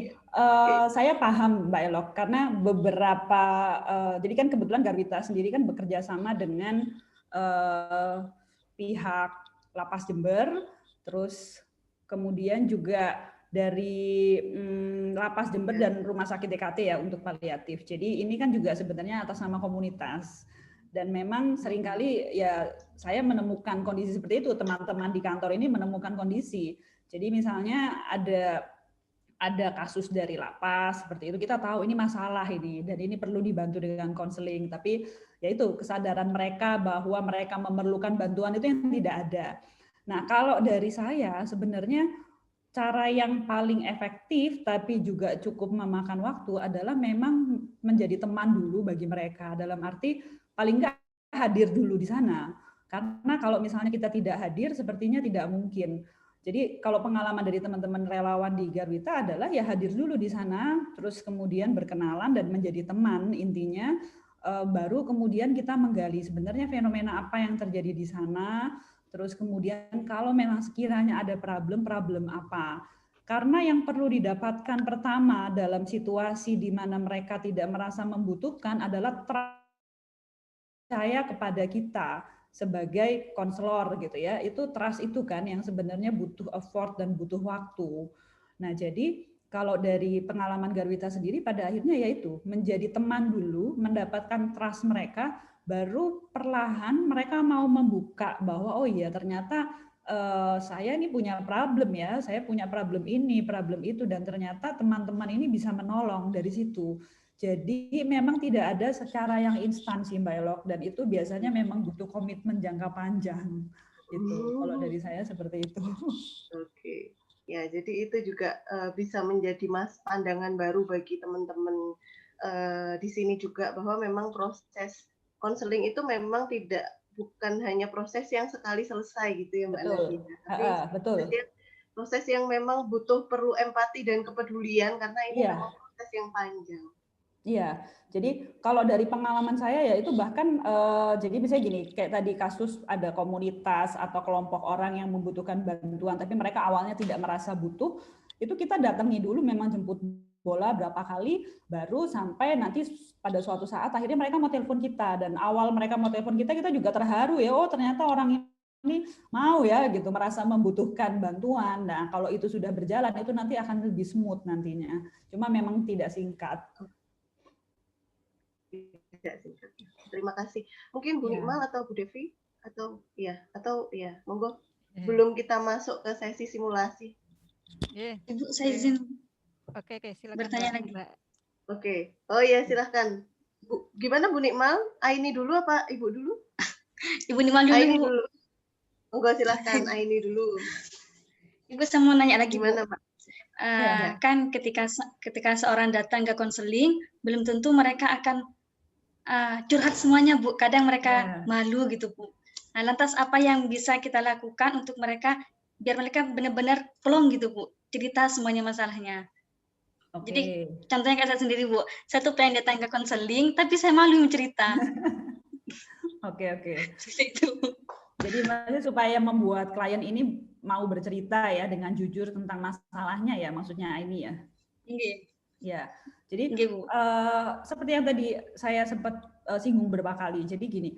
saya paham Mbak Elok karena beberapa, jadi kan kebetulan Garwita sendiri kan bekerja sama dengan pihak Lapas Jember, terus kemudian juga dari Lapas Jember dan Rumah Sakit DKT ya untuk paliatif. Jadi ini kan juga sebenarnya atas nama komunitas. Dan memang seringkali ya saya menemukan kondisi seperti itu, teman-teman di kantor ini menemukan kondisi. Jadi misalnya ada ada kasus dari lapas seperti itu, kita tahu ini masalah ini dan ini perlu dibantu dengan konseling, tapi yaitu kesadaran mereka bahwa mereka memerlukan bantuan itu yang tidak ada. Nah, kalau dari saya sebenarnya cara yang paling efektif tapi juga cukup memakan waktu adalah memang menjadi teman dulu bagi mereka, dalam arti paling enggak hadir dulu di sana. Karena kalau misalnya kita tidak hadir sepertinya tidak mungkin. Jadi kalau pengalaman dari teman-teman relawan di Garwita adalah ya hadir dulu di sana, terus kemudian berkenalan dan menjadi teman intinya, baru kemudian kita menggali sebenarnya fenomena apa yang terjadi di sana, terus kemudian kalau memang sekiranya ada problem apa. Karena yang perlu didapatkan pertama dalam situasi di mana mereka tidak merasa membutuhkan adalah percaya kepada kita sebagai konselor gitu ya, itu trust itu kan yang sebenarnya butuh effort dan butuh waktu. Nah jadi kalau dari pengalaman Garwita sendiri pada akhirnya yaitu menjadi teman dulu, mendapatkan trust mereka, baru perlahan mereka mau membuka bahwa oh iya ternyata saya ini punya problem ya, saya punya problem ini, problem itu, dan ternyata teman-teman ini bisa menolong dari situ. Jadi memang tidak ada secara yang instan sih Mbak Elok, dan itu biasanya memang butuh komitmen jangka panjang. Gitu. Kalau dari saya seperti itu.
Oke. Ya, jadi itu juga bisa menjadi pandangan baru bagi teman-teman di sini juga, bahwa memang proses konseling itu memang bukan hanya proses yang sekali selesai gitu ya Mbak Nadia. Tapi
betul.
Proses yang memang perlu empati dan kepedulian, karena ini memang proses yang panjang.
Iya, jadi kalau dari pengalaman saya ya itu bahkan jadi misalnya gini, kayak tadi kasus ada komunitas atau kelompok orang yang membutuhkan bantuan, tapi mereka awalnya tidak merasa butuh, itu kita datangi dulu, memang jemput bola berapa kali, baru sampai nanti pada suatu saat akhirnya mereka mau telepon kita, dan awal mereka mau telepon kita juga terharu ya, oh ternyata orang ini mau ya gitu, merasa membutuhkan bantuan. Nah kalau itu sudah berjalan itu nanti akan lebih smooth nantinya, cuma memang tidak singkat.
Terima kasih. Mungkin Bu Nikmal atau Bu Devi atau monggo. Belum kita masuk ke sesi simulasi.
Ibu saya izin.
Oke, silakan
bertanya lagi.
Oke. Oh ya, silahkan. Bu, gimana Bu Nikmal? Aini dulu apa Ibu dulu?
Ibu Nikmal dulu.
Aini dulu. Monggo silahkan Aini dulu.
Ibu saya mau nanya lagi,
gimana,
Bu? Kan ketika seorang datang ke konseling, belum tentu mereka akan curhat semuanya, Bu. Kadang mereka malu gitu, Bu. Nah, lantas apa yang bisa kita lakukan untuk mereka biar mereka benar-benar plong gitu, Bu, cerita semuanya masalahnya. Jadi contohnya kayak saya sendiri, Bu. Saya tuh pengen datang ke konseling, tapi saya malu cerita.
Oke. Itu. Jadi maksudnya supaya membuat klien ini mau bercerita ya dengan jujur tentang masalahnya ya, maksudnya ini ya.
Iya.
Ya. Jadi seperti yang tadi saya sempat singgung beberapa kali. Jadi gini,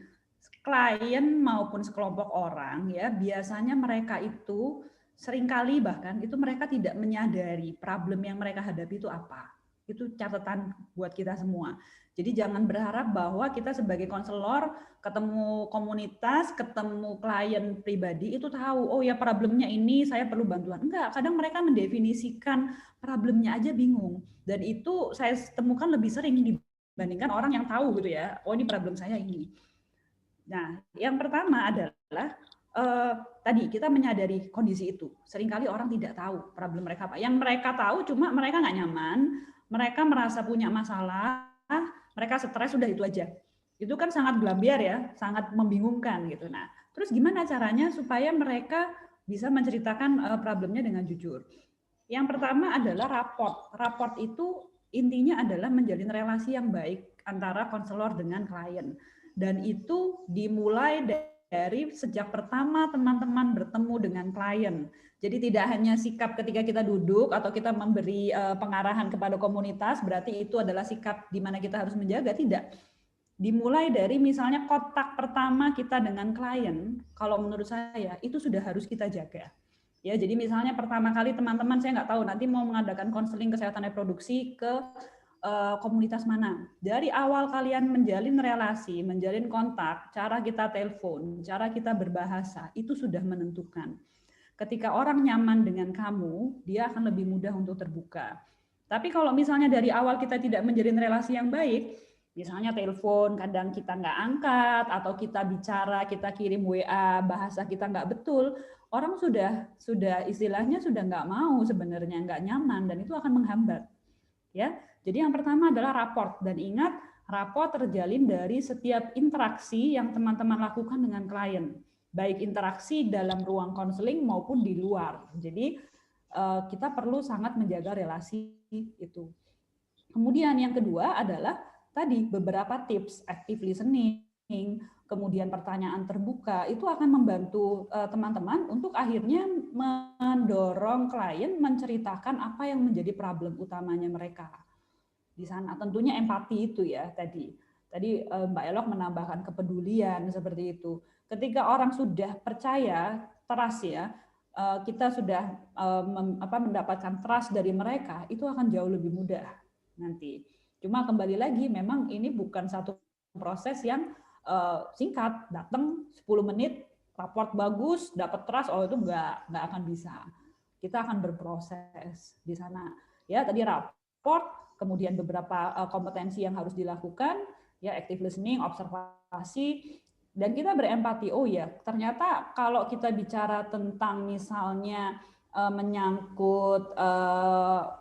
klien maupun sekelompok orang ya biasanya mereka itu seringkali bahkan itu mereka tidak menyadari problem yang mereka hadapi itu apa. Itu catatan buat kita semua. Jadi jangan berharap bahwa kita sebagai konselor ketemu komunitas, ketemu klien pribadi itu tahu, oh ya problemnya ini saya perlu bantuan. Enggak, kadang mereka mendefinisikan problemnya aja bingung. Dan itu saya temukan lebih sering dibandingkan orang yang tahu gitu ya, oh ini problem saya ini. Nah, yang pertama adalah tadi kita menyadari kondisi itu. Seringkali orang tidak tahu problem mereka apa. Yang mereka tahu cuma mereka nggak nyaman, mereka merasa punya masalah, mereka stres, sudah itu aja. Itu kan sangat gelambiar ya, sangat membingungkan gitu. Nah, terus gimana caranya supaya mereka bisa menceritakan problemnya dengan jujur? Yang pertama adalah raport. Raport itu intinya adalah menjalin relasi yang baik antara konselor dengan klien. Dan itu dimulai dari sejak pertama teman-teman bertemu dengan klien. Jadi tidak hanya sikap ketika kita duduk atau kita memberi pengarahan kepada komunitas, berarti itu adalah sikap di mana kita harus menjaga, tidak. Dimulai dari misalnya kontak pertama kita dengan klien, kalau menurut saya itu sudah harus kita jaga. Ya, jadi misalnya pertama kali teman-teman saya nggak tahu nanti mau mengadakan konseling kesehatan reproduksi ke komunitas mana. Dari awal kalian menjalin relasi, menjalin kontak, cara kita telepon, cara kita berbahasa, itu sudah menentukan. ketika orang nyaman dengan kamu, dia akan lebih mudah untuk terbuka. Tapi kalau misalnya dari awal kita tidak menjalin relasi yang baik, misalnya telepon kadang kita nggak angkat, atau kita bicara, kita kirim WA, bahasa kita nggak betul, orang sudah istilahnya sudah nggak mau sebenarnya, nggak nyaman, dan itu akan menghambat. Ya, jadi yang pertama adalah raport, dan ingat raport terjalin dari setiap interaksi yang teman-teman lakukan dengan klien, baik interaksi dalam ruang konseling maupun di luar. Jadi kita perlu sangat menjaga relasi itu. Kemudian yang kedua adalah tadi beberapa tips, active listening, kemudian pertanyaan terbuka, itu akan membantu teman-teman untuk akhirnya mendorong klien menceritakan apa yang menjadi problem utamanya mereka di sana. Tentunya empati itu ya tadi Mbak Elok menambahkan kepedulian seperti itu. Ketika orang sudah percaya, trust ya, kita sudah mendapatkan trust dari mereka, itu akan jauh lebih mudah nanti. Cuma kembali lagi, memang ini bukan satu proses yang singkat, datang 10 menit, raport bagus, dapat trust, itu nggak akan bisa. Kita akan berproses di sana. Ya, tadi raport, kemudian beberapa kompetensi yang harus dilakukan, ya active listening, observasi, dan kita berempati. Oh ya, ternyata kalau kita bicara tentang misalnya menyangkut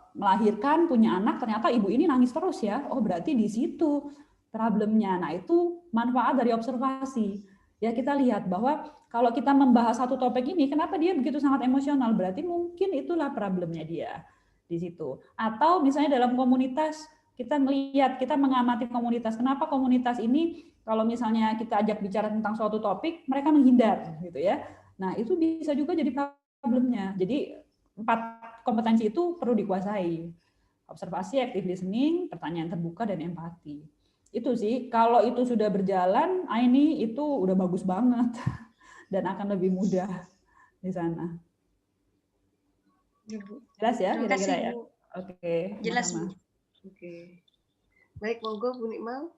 melahirkan, punya anak, ternyata ibu ini nangis terus ya. Oh, berarti di situ problemnya. Nah, itu manfaat dari observasi. Ya, kita lihat bahwa kalau kita membahas satu topik ini, kenapa dia begitu sangat emosional? Berarti mungkin itulah problemnya dia di situ. Atau misalnya dalam komunitas, kita melihat, kita mengamati komunitas. Kenapa komunitas ini kalau misalnya kita ajak bicara tentang suatu topik, mereka menghindar gitu ya. Nah, itu bisa juga jadi problemnya. Jadi 4 kompetensi itu perlu dikuasai. Observasi, active listening, pertanyaan terbuka, dan empati. Itu sih, kalau itu sudah berjalan, ini itu udah bagus banget dan akan lebih mudah di sana. Jelas ya kira-kira ya? Oke.
Jelas, Bu.
Oke. Baik, monggo Bu Nikmal.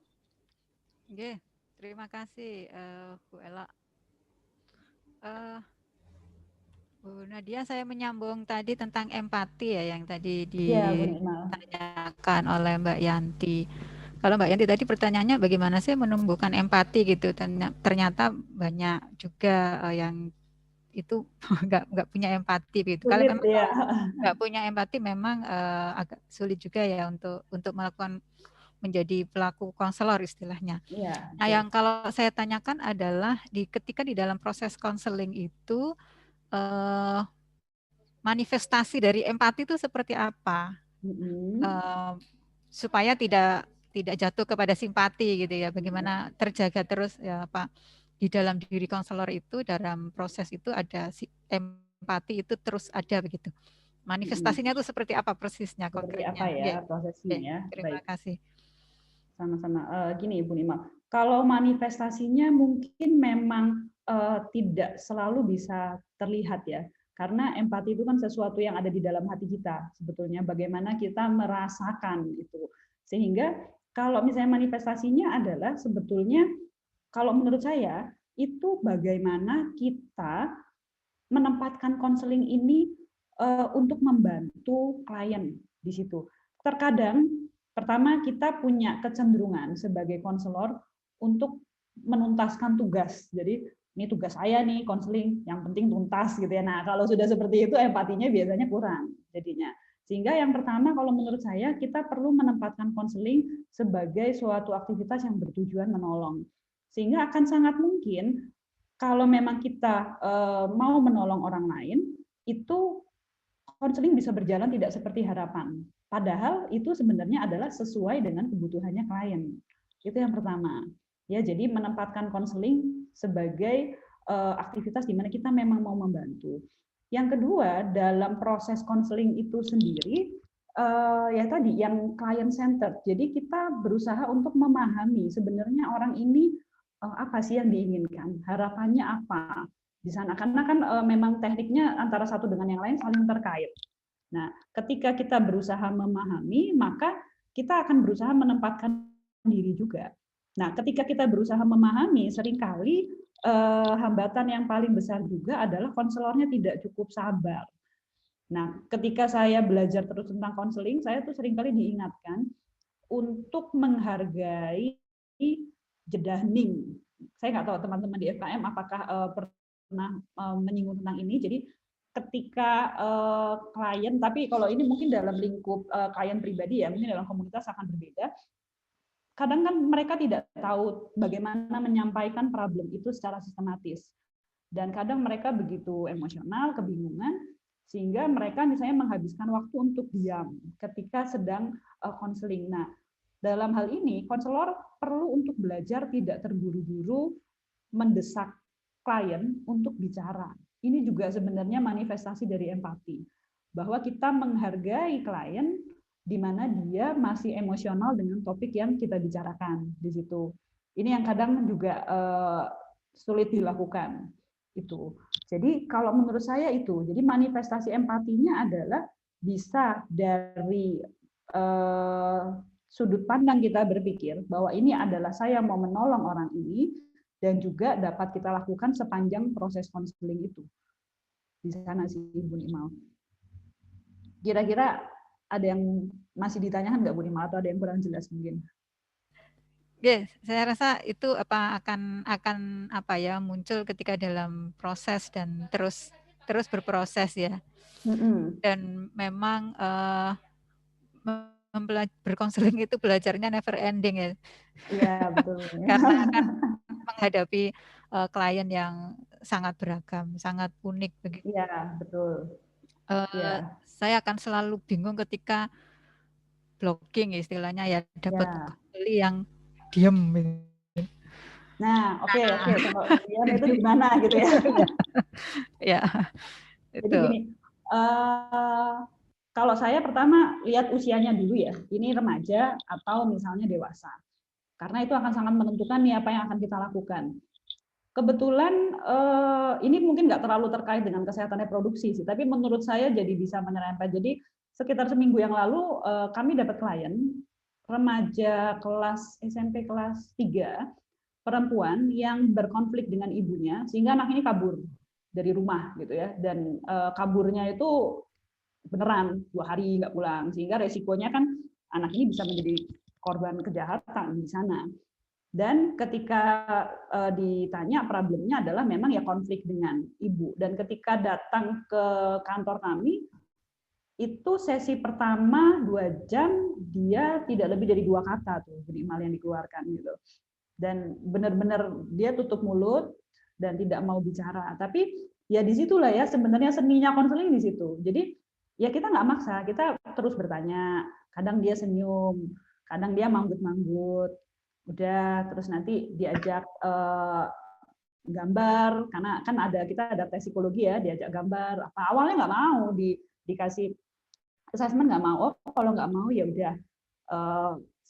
Oke, terima kasih Bu Ella. Bu Nadia, saya menyambung tadi tentang empati ya, yang tadi ditanyakan oleh Mbak Yanti. Kalau Mbak Yanti tadi pertanyaannya bagaimana sih menumbuhkan empati gitu, ternyata banyak juga yang itu nggak punya empati gitu. Kalau memang nggak punya empati, memang agak sulit juga ya untuk melakukan menjadi pelaku konselor istilahnya. Nah, yang kalau saya tanyakan adalah ketika di dalam proses konseling itu manifestasi dari empati itu seperti apa, supaya tidak jatuh kepada simpati gitu ya. Bagaimana terjaga terus ya Pak di dalam diri konselor itu, dalam proses itu ada empati itu terus ada begitu. Manifestasinya itu seperti apa persisnya, konkretnya?
Seperti apa ya prosesnya ya?
Terima kasih.
Sama-sama. Gini Ibu Nima, kalau manifestasinya mungkin memang tidak selalu bisa terlihat ya, karena empati itu kan sesuatu yang ada di dalam hati kita sebetulnya, bagaimana kita merasakan itu. Sehingga kalau misalnya manifestasinya adalah sebetulnya, kalau menurut saya itu bagaimana kita menempatkan konseling ini untuk membantu klien di situ. Terkadang pertama, kita punya kecenderungan sebagai konselor untuk menuntaskan tugas. Jadi, ini tugas saya nih, konseling, yang penting tuntas gitu ya. Nah, kalau sudah seperti itu, empatinya biasanya kurang jadinya. Sehingga yang pertama, kalau menurut saya, kita perlu menempatkan konseling sebagai suatu aktivitas yang bertujuan menolong. Sehingga akan sangat mungkin, kalau memang kita mau menolong orang lain, itu konseling bisa berjalan tidak seperti harapan. Padahal itu sebenarnya adalah sesuai dengan kebutuhannya klien. Itu yang pertama. Ya, jadi menempatkan konseling sebagai aktivitas di mana kita memang mau membantu. Yang kedua, dalam proses konseling itu sendiri, ya tadi yang client centered. Jadi kita berusaha untuk memahami sebenarnya orang ini apa sih yang diinginkan, harapannya apa di sana. Karena kan memang tekniknya antara satu dengan yang lain saling terkait. Nah, ketika kita berusaha memahami, maka kita akan berusaha menempatkan diri juga. Nah, ketika kita berusaha memahami, seringkali hambatan yang paling besar juga adalah konselornya tidak cukup sabar. Nah, ketika saya belajar terus tentang konseling, saya tuh seringkali diingatkan untuk menghargai jeda hening. Saya nggak tahu teman-teman di FKM apakah pernah menyinggung tentang ini. Jadi ketika klien, tapi kalau ini mungkin dalam lingkup klien pribadi ya, mungkin dalam komunitas akan berbeda. Kadang kan mereka tidak tahu bagaimana menyampaikan problem itu secara sistematis. Dan kadang mereka begitu emosional, kebingungan, sehingga mereka misalnya menghabiskan waktu untuk diam ketika sedang konseling. Nah, dalam hal ini, konselor perlu untuk belajar tidak terburu-buru mendesak klien untuk bicara. Ini juga sebenarnya manifestasi dari empati, bahwa kita menghargai klien di mana dia masih emosional dengan topik yang kita bicarakan di situ. Ini yang kadang juga sulit dilakukan. Itu. Jadi kalau menurut saya itu, jadi manifestasi empatinya adalah bisa dari sudut pandang kita berpikir bahwa ini adalah saya mau menolong orang ini, dan juga dapat kita lakukan sepanjang proses konseling itu. Di sana sih Bu Nimal. Kira-kira ada yang masih ditanyakan nggak Bu Nimal, atau ada yang kurang jelas mungkin?
Oke, saya rasa itu akan apa ya, muncul ketika dalam proses dan terus berproses ya. Dan memang berkonseling itu belajarnya never ending ya.
Iya, betul.
Karena akan menghadapi klien yang sangat beragam, sangat unik begitu.
Iya, betul.
Saya akan selalu bingung ketika blocking istilahnya ya, dapat pembeli yang diem.
Nah, oke. Kalau diam itu gimana gitu ya?
Ya,
itu. Jadi gini, kalau saya pertama lihat usianya dulu ya, ini remaja atau misalnya dewasa. Karena itu akan sangat menentukan nih apa yang akan kita lakukan. Kebetulan ini mungkin nggak terlalu terkait dengan kesehatan reproduksi sih, tapi menurut saya jadi bisa menyerempet. Jadi sekitar seminggu yang lalu kami dapat klien remaja kelas SMP kelas 3, perempuan yang berkonflik dengan ibunya sehingga anak ini kabur dari rumah gitu ya, dan kaburnya itu beneran 2 hari nggak pulang, sehingga resikonya kan anak ini bisa menjadi korban kejahatan di sana. Dan ketika ditanya, problemnya adalah memang ya konflik dengan ibu. Dan ketika datang ke kantor kami, itu sesi pertama 2 jam dia tidak lebih dari 2 kata tuh minimal yang dikeluarkan gitu. Dan benar-benar dia tutup mulut dan tidak mau bicara. Tapi ya disitulah ya sebenarnya seninya konseling di situ. Jadi ya kita nggak maksa, kita terus bertanya. Kadang dia senyum, kadang dia manggut-manggut. Udah, terus nanti diajak gambar, karena kan kita ada tes psikologi ya, diajak gambar. Apa awalnya nggak mau dikasih assessment, nggak mau. Kalau nggak mau ya udah.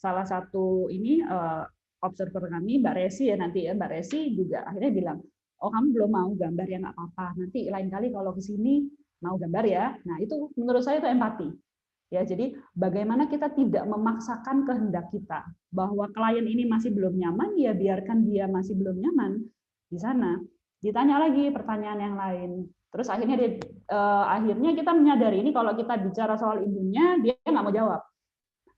Salah satu ini observer kami, Mbak Resi ya nanti ya, Mbak Resi juga akhirnya bilang, oh kamu belum mau gambar ya nggak apa-apa, nanti lain kali kalau kesini mau gambar ya. Nah itu menurut saya itu empati. Ya, jadi bagaimana kita tidak memaksakan kehendak kita bahwa klien ini masih belum nyaman, ya biarkan dia masih belum nyaman di sana. Ditanya lagi pertanyaan yang lain. Terus akhirnya kita menyadari ini kalau kita bicara soal ibunya dia nggak mau jawab.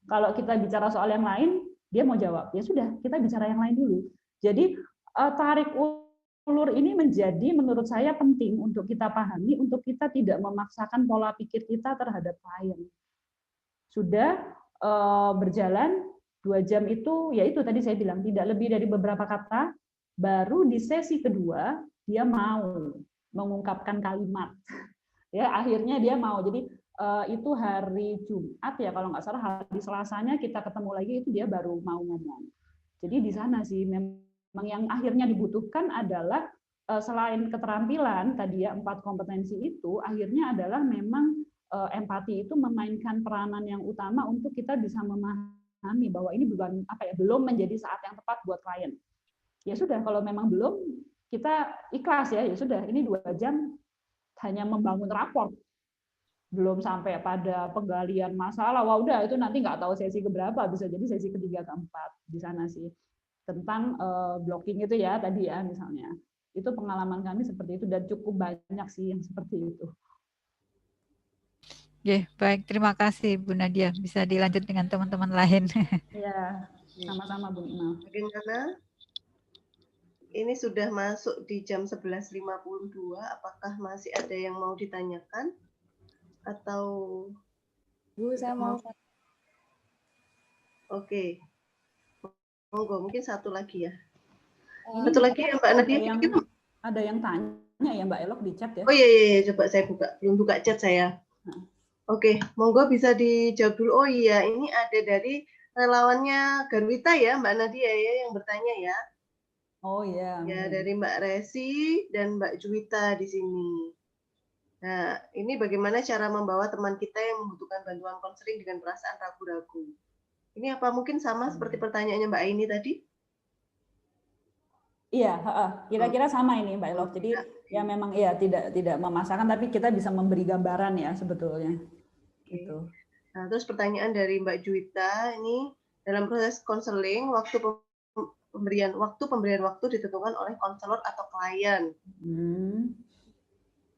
Kalau kita bicara soal yang lain dia mau jawab. Ya sudah, kita bicara yang lain dulu. Jadi tarik ulur ini menjadi menurut saya penting untuk kita pahami, untuk kita tidak memaksakan pola pikir kita terhadap klien. Sudah berjalan 2 jam itu, ya itu tadi saya bilang tidak lebih dari beberapa kata, baru di sesi kedua dia mau mengungkapkan kalimat. Ya akhirnya dia mau. Jadi itu hari Jumat ya kalau nggak salah, hari Selasanya kita ketemu lagi itu dia baru mau ngomong. Jadi di sana sih memang yang akhirnya dibutuhkan adalah selain keterampilan tadi ya 4 kompetensi itu, akhirnya adalah memang empati itu memainkan peranan yang utama untuk kita bisa memahami bahwa ini belum menjadi saat yang tepat buat klien. Ya sudah, kalau memang belum, kita ikhlas ya sudah, ini 2 jam hanya membangun raport, belum sampai pada penggalian masalah. Wah udah itu nanti nggak tahu sesi keberapa, bisa jadi sesi ketiga keempat di sana sih tentang blocking itu ya tadi ya misalnya. Itu pengalaman kami seperti itu dan cukup banyak sih yang seperti itu.
Baik, terima kasih Bu Nadia. Bisa dilanjut dengan teman-teman lain.
Ya, sama-sama Bu Iqmal.
Bagaimana? Ini sudah masuk di jam 11.52. Apakah masih ada yang mau ditanyakan? Atau
Bu, saya mau.
Oke. Monggo, mungkin satu lagi ya.
Ini
satu lagi ya Mbak Nadia.
Ada yang tanya ya Mbak Elok di chat ya.
Oh iya, coba saya buka. Belum buka chat saya. Oke, monggo bisa dijawab dulu. Oh iya, ini ada dari relawannya Garwita ya Mbak Nadia ya yang bertanya ya.
Oh iya.
Ya, dari Mbak Resi dan Mbak Juwita di sini. Nah, ini bagaimana cara membawa teman kita yang membutuhkan bantuan konseling dengan perasaan ragu-ragu. Ini apa mungkin sama seperti pertanyaannya Mbak Aini tadi?
Iya, kira-kira sama ini Mbak Elok. Jadi ya memang ya tidak memasakkan, tapi kita bisa memberi gambaran ya sebetulnya. Gitu.
Nah, terus pertanyaan dari Mbak Juwita ini, dalam proses konseling waktu pemberian waktu ditentukan oleh konselor atau klien.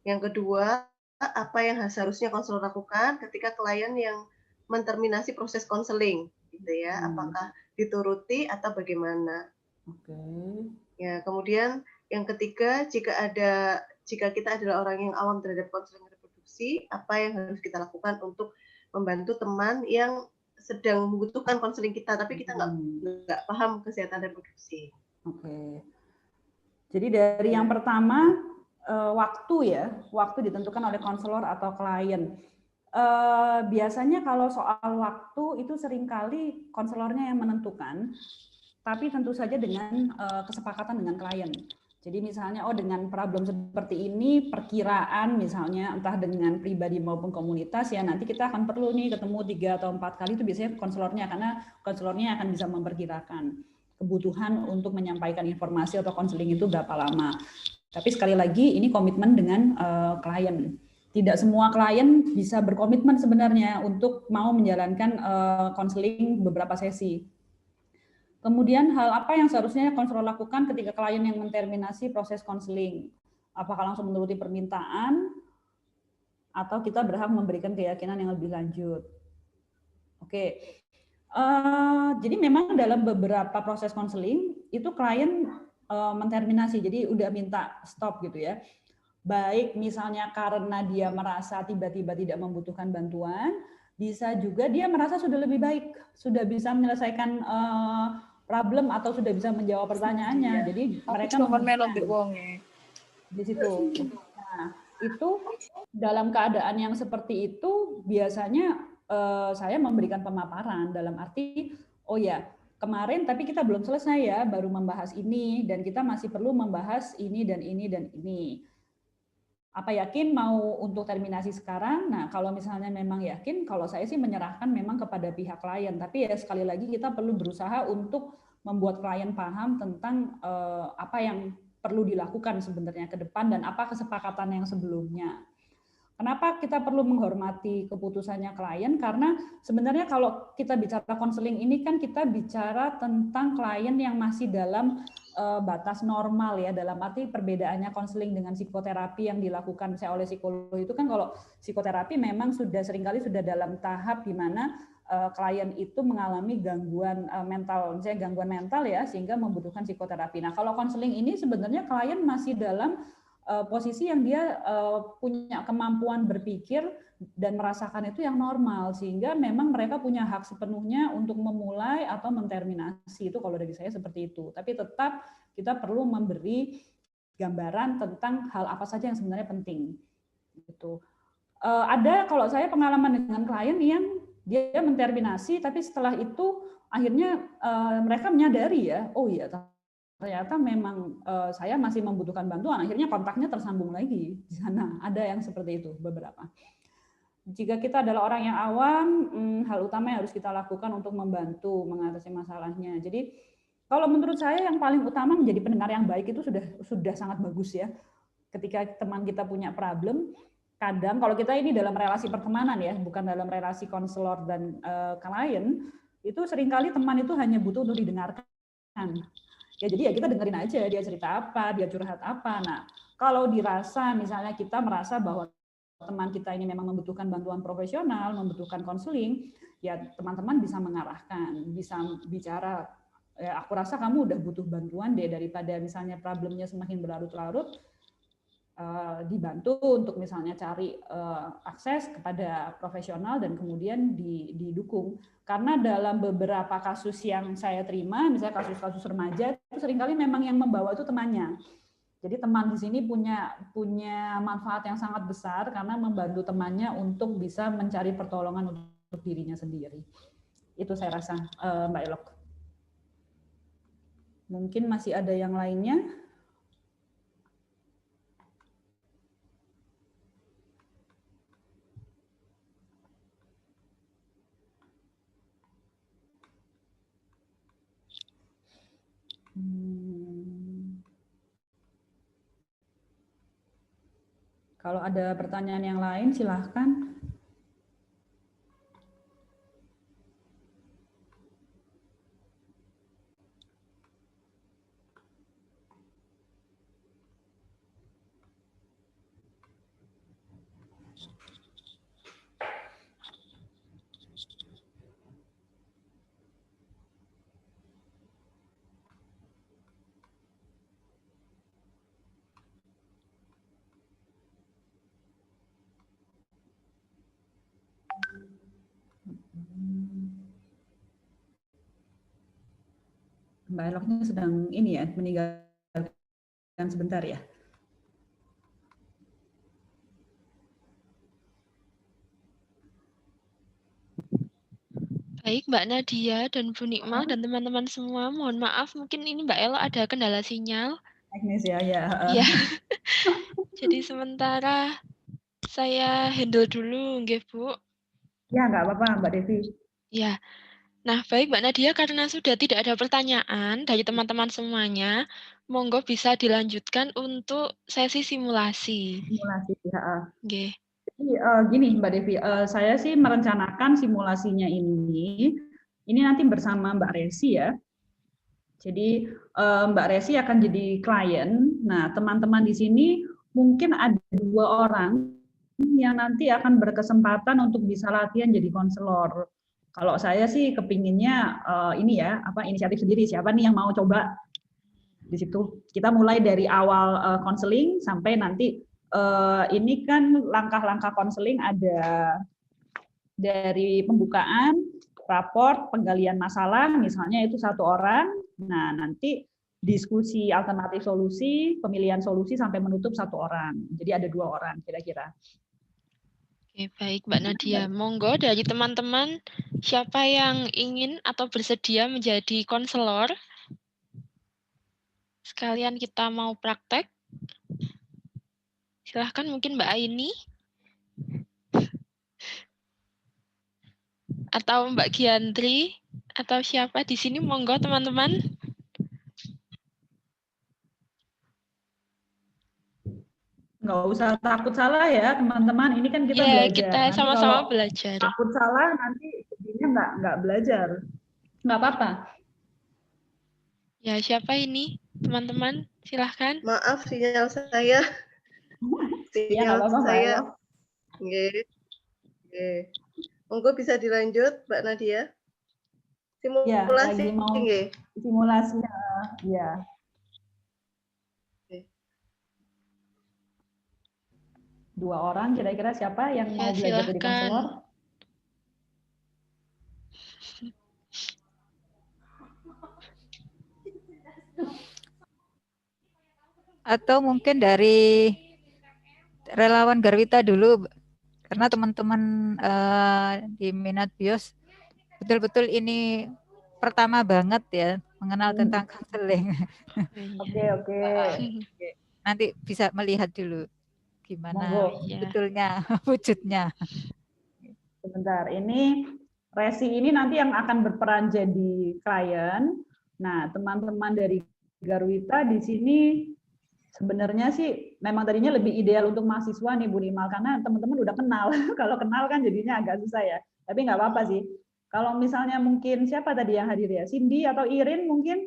Yang kedua, apa yang seharusnya konselor lakukan ketika klien yang menterminasi proses konseling, gitu ya? Apakah dituruti atau bagaimana?
Oke.
Ya, kemudian yang ketiga, jika kita adalah orang yang awam terhadap konseling reproduksi, apa yang harus kita lakukan untuk membantu teman yang sedang membutuhkan konseling kita, tapi kita nggak paham kesehatan reproduksi.
Oke. Jadi dari yang pertama, waktu ditentukan oleh konselor atau klien. Biasanya kalau soal waktu itu seringkali konselornya yang menentukan, tapi tentu saja dengan kesepakatan dengan klien. Jadi misalnya, dengan problem seperti ini, perkiraan misalnya entah dengan pribadi maupun komunitas, ya nanti kita akan perlu nih ketemu 3 atau 4 kali, itu biasanya konselornya, karena konselornya akan bisa memperkirakan kebutuhan untuk menyampaikan informasi atau konseling itu berapa lama. Tapi sekali lagi, ini komitmen dengan klien. Tidak semua klien bisa berkomitmen sebenarnya untuk mau menjalankan konseling beberapa sesi. Kemudian hal apa yang seharusnya konselor lakukan ketika klien yang menterminasi proses konseling? Apakah langsung menuruti permintaan atau kita berhak memberikan keyakinan yang lebih lanjut? Oke. Jadi memang dalam beberapa proses konseling itu klien menterminasi, jadi udah minta stop gitu ya. Baik misalnya karena dia merasa tiba-tiba tidak membutuhkan bantuan, bisa juga dia merasa sudah lebih baik, sudah bisa menyelesaikan problem atau sudah bisa menjawab pertanyaannya. Jadi mereka di situ. Nah, itu dalam keadaan yang seperti itu biasanya saya memberikan pemaparan dalam arti, oh ya kemarin tapi kita belum selesai ya, baru membahas ini dan kita masih perlu membahas ini dan ini dan ini. Apa yakin mau untuk terminasi sekarang? Nah, kalau misalnya memang yakin, kalau saya sih menyerahkan memang kepada pihak klien. Tapi ya sekali lagi kita perlu berusaha untuk membuat klien paham tentang apa yang perlu dilakukan sebenarnya ke depan dan apa kesepakatan yang sebelumnya. Kenapa kita perlu menghormati keputusannya klien? Karena sebenarnya kalau kita bicara konseling ini kan kita bicara tentang klien yang masih dalam batas normal ya, dalam arti perbedaannya konseling dengan psikoterapi yang dilakukan oleh psikolog itu kan, kalau psikoterapi memang seringkali sudah dalam tahap di mana klien itu mengalami gangguan mental, misalnya gangguan mental ya, sehingga membutuhkan psikoterapi. Nah, kalau konseling ini sebenarnya klien masih dalam posisi yang dia punya kemampuan berpikir dan merasakan itu yang normal, sehingga memang mereka punya hak sepenuhnya untuk memulai atau menterminasi. Itu kalau dari saya seperti itu. Tapi tetap kita perlu memberi gambaran tentang hal apa saja yang sebenarnya penting. Gitu. Ada kalau saya pengalaman dengan klien yang dia menterminasi, tapi setelah itu akhirnya mereka menyadari ya, oh iya ternyata memang saya masih membutuhkan bantuan, akhirnya kontaknya tersambung lagi di sana. Ada yang seperti itu beberapa. Jika kita adalah orang yang awam, hal utama yang harus kita lakukan untuk membantu mengatasi masalahnya. Jadi kalau menurut saya yang paling utama menjadi pendengar yang baik itu sudah sangat bagus ya. Ketika teman kita punya problem, kadang kalau kita ini dalam relasi pertemanan ya, bukan dalam relasi konselor dan klien, itu seringkali teman itu hanya butuh untuk didengarkan. Ya jadi ya kita dengerin aja dia cerita apa, dia curhat apa. Nah, kalau dirasa misalnya kita merasa bahwa teman kita ini memang membutuhkan bantuan profesional, membutuhkan konseling, ya teman-teman bisa mengarahkan, bisa bicara, ya, aku rasa kamu udah butuh bantuan deh, daripada misalnya problemnya semakin berlarut-larut, dibantu untuk misalnya cari akses kepada profesional dan kemudian didukung. Karena dalam beberapa kasus yang saya terima, misalnya kasus-kasus remaja, itu seringkali memang yang membawa itu temannya. Jadi teman di sini punya manfaat yang sangat besar karena membantu temannya untuk bisa mencari pertolongan untuk dirinya sendiri. Itu saya rasa, Mbak Elok. Mungkin masih ada yang lainnya? Kalau ada pertanyaan yang lain, silahkan. Mbak Eloknya sedang ini ya, meninggalkan sebentar ya.
Baik, Mbak Nadia dan Bu Nikmah dan teman-teman semua, mohon maaf mungkin ini Mbak Elok ada kendala sinyal.
Teknis ya, ya.
Ya. Jadi sementara saya handle dulu, nggih, Bu.
Ya, nggak apa-apa, Mbak Devi.
Ya. Nah, baik Mbak Nadia, karena sudah tidak ada pertanyaan dari teman-teman semuanya, monggo bisa dilanjutkan untuk sesi simulasi.
Simulasi, ya.
Nggih.
Jadi gini Mbak Devi, saya sih merencanakan simulasinya ini nanti bersama Mbak Resi ya. Jadi Mbak Resi akan jadi klien. Nah, teman-teman di sini mungkin ada 2 orang yang nanti akan berkesempatan untuk bisa latihan jadi konselor. Kalau saya sih kepinginnya ini ya, inisiatif sendiri, siapa nih yang mau coba di situ. Kita mulai dari awal konseling sampai nanti ini kan langkah-langkah konseling ada dari pembukaan, raport, penggalian masalah, misalnya itu 1 orang. Nah, nanti diskusi alternatif solusi, pemilihan solusi sampai menutup 1 orang. Jadi ada 2 orang kira-kira.
Oke, baik Mbak Nadia. Monggo dari teman-teman, siapa yang ingin atau bersedia menjadi konselor? Sekalian kita mau praktek. Silahkan mungkin Mbak Aini. Atau Mbak Giantri. Atau siapa di sini, monggo teman-teman.
Nggak usah takut salah ya teman-teman, ini kan kita belajar.
Kita sama-sama belajar.
Takut salah nanti jadinya nggak belajar, nggak apa-apa.
Ya, siapa ini teman-teman? Silahkan.
Maaf sinyal saya. Sinyal saya. Oke. Monggo bisa dilanjut Mbak Nadia. Simulasi
ya, mau simulasi ya. 2 orang kira-kira siapa yang mau belajar jadi konselor?
Atau mungkin dari relawan Garwita dulu, karena teman-teman di Minat Bios betul-betul ini pertama banget ya mengenal tentang konseling.
Oke.
Nanti bisa melihat dulu gimana betulnya wujudnya.
Sebentar, ini Resi ini nanti yang akan berperan jadi klien. Nah, teman-teman dari Garwita di sini sebenarnya sih memang tadinya lebih ideal untuk mahasiswa nih Bu Nimal, karena teman-teman udah kenal. Kalau kenal kan jadinya agak susah ya. Tapi nggak apa-apa sih. Kalau misalnya mungkin siapa tadi yang hadir ya? Cindy atau Irin mungkin?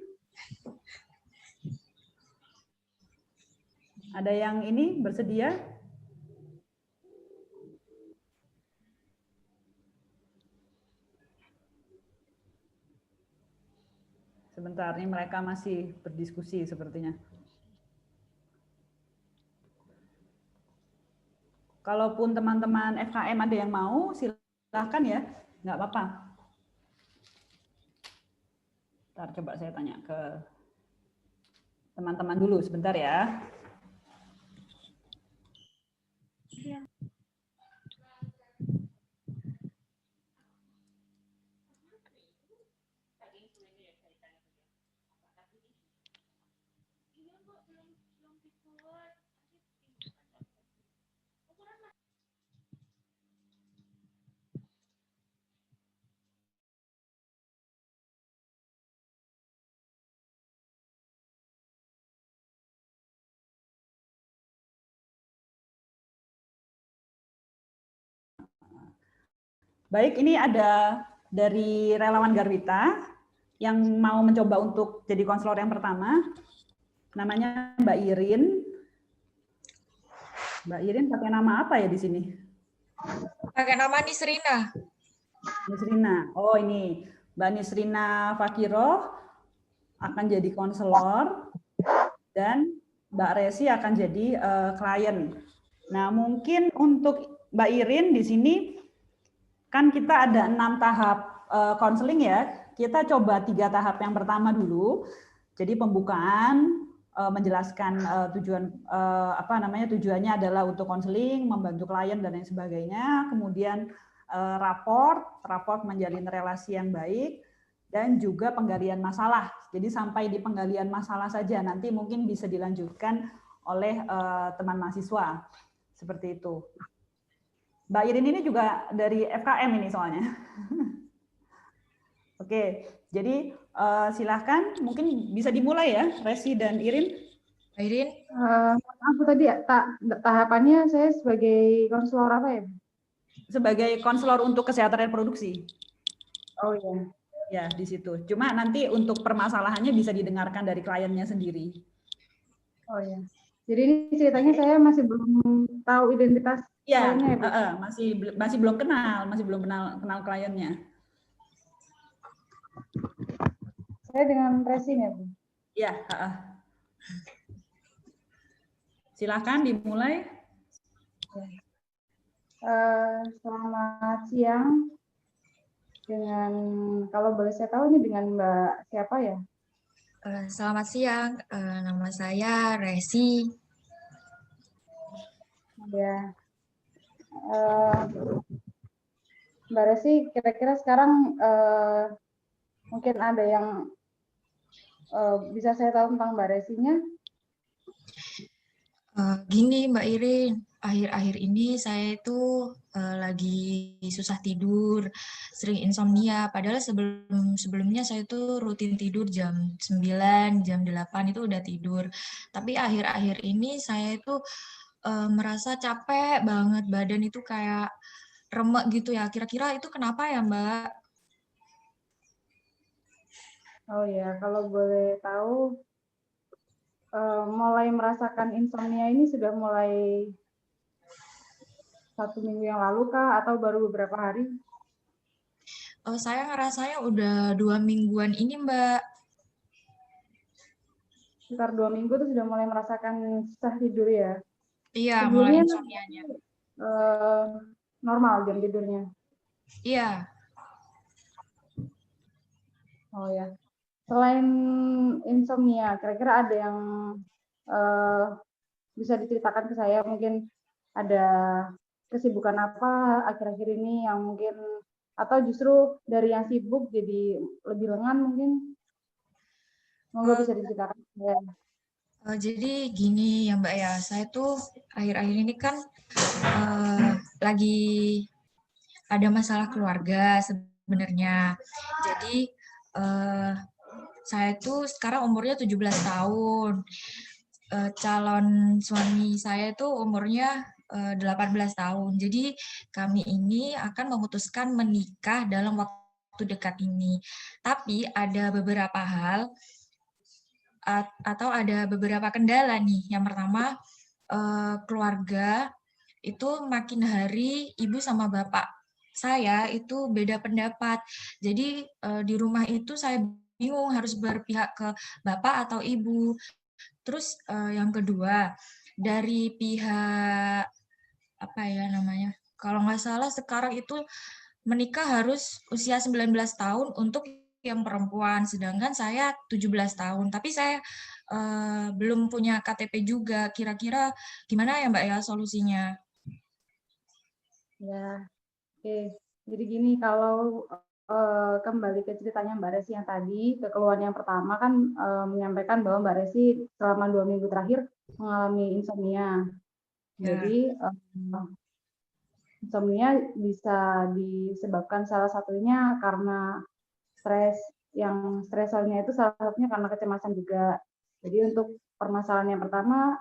Ada yang ini bersedia? Sebentar, ini mereka masih berdiskusi sepertinya. Kalaupun teman-teman FKM ada yang mau, silahkan ya, nggak apa-apa. Ntar coba saya tanya ke teman-teman dulu, sebentar ya. Baik, ini ada dari relawan Garwita yang mau mencoba untuk jadi konselor yang pertama. Namanya Mbak Irin. Mbak Irin pakai nama apa ya di sini?
Pakai nama Nisrina.
Nisrina. Oh, ini Mbak Nisrina Fakiroh akan jadi konselor dan Mbak Resi akan jadi klien. Nah, mungkin untuk Mbak Irin di sini kan kita ada 6 tahap konseling ya. Kita coba 3 tahap yang pertama dulu. Jadi pembukaan, menjelaskan tujuannya adalah untuk konseling, membantu klien dan lain sebagainya. Kemudian raport menjalin relasi yang baik, dan juga penggalian masalah. Jadi sampai di penggalian masalah saja, nanti mungkin bisa dilanjutkan oleh teman mahasiswa. Seperti itu. Mbak Irin ini juga dari FKM ini soalnya. Oke, jadi silahkan mungkin bisa dimulai ya, Resi dan Irin.
Mbak Irin.
Aku tadi tahapannya saya sebagai konselor apa ya?
Sebagai konselor untuk kesehatan reproduksi.
Oh iya.
Ya, di situ. Cuma nanti untuk permasalahannya bisa didengarkan dari kliennya sendiri.
Oh iya. Jadi ini ceritanya saya masih belum tahu identitas.
Ya, masih belum kenal kliennya.
Saya dengan Resi ya, Bu?
Ya, silakan dimulai.
Selamat siang. Dengan, kalau boleh saya tahu ini dengan Mbak siapa ya?
Selamat siang, nama saya Resi.
Ya. Mbak Resi, kira-kira sekarang mungkin ada yang bisa saya tahu tentang Mbak Resinya?
Gini Mbak Irin, akhir-akhir ini saya itu lagi susah tidur, sering insomnia. Padahal sebelumnya saya itu rutin tidur jam 9, jam 8 itu udah tidur. Tapi akhir-akhir ini saya itu merasa capek banget, badan itu kayak remek gitu ya. Kira-kira itu kenapa ya Mbak?
Oh ya, kalau boleh tahu, mulai merasakan insomnia ini sudah mulai 1 minggu yang lalu kah atau baru beberapa hari?
Saya ngerasanya udah 2 mingguan ini Mbak.
Sekitar 2 minggu tuh sudah mulai merasakan susah tidur ya?
Iya, mulai insomnianya.
Normal jam tidurnya?
Iya.
Oh ya. Selain insomnia, kira-kira ada yang bisa diceritakan ke saya? Mungkin ada kesibukan apa akhir-akhir ini yang mungkin, atau justru dari yang sibuk jadi lebih lengan mungkin? Monggo bisa diceritakan ke saya.
Jadi gini ya Mbak ya, saya tuh akhir-akhir ini kan lagi ada masalah keluarga sebenarnya. Jadi saya tuh sekarang umurnya 17 tahun. Calon suami saya tuh umurnya 18 tahun. Jadi kami ini akan memutuskan menikah dalam waktu dekat ini. Tapi ada beberapa hal atau ada beberapa kendala nih. Yang pertama, keluarga itu makin hari ibu sama bapak saya itu beda pendapat. Jadi di rumah itu saya bingung harus berpihak ke bapak atau ibu. Terus yang kedua, dari pihak apa ya namanya? Kalau nggak salah sekarang itu menikah harus usia 19 tahun untuk yang perempuan, sedangkan saya 17 tahun. Tapi saya belum punya KTP juga. Kira-kira gimana ya Mbak ya solusinya?
Ya, oke. Jadi gini, kalau kembali ke ceritanya Mbak Resi yang tadi, kekeluhan yang pertama kan menyampaikan bahwa Mbak Resi selama 2 minggu terakhir mengalami insomnia. Jadi insomnia bisa disebabkan salah satunya karena stres. Yang stresornya itu salah satunya karena kecemasan juga. Jadi untuk permasalahan yang pertama,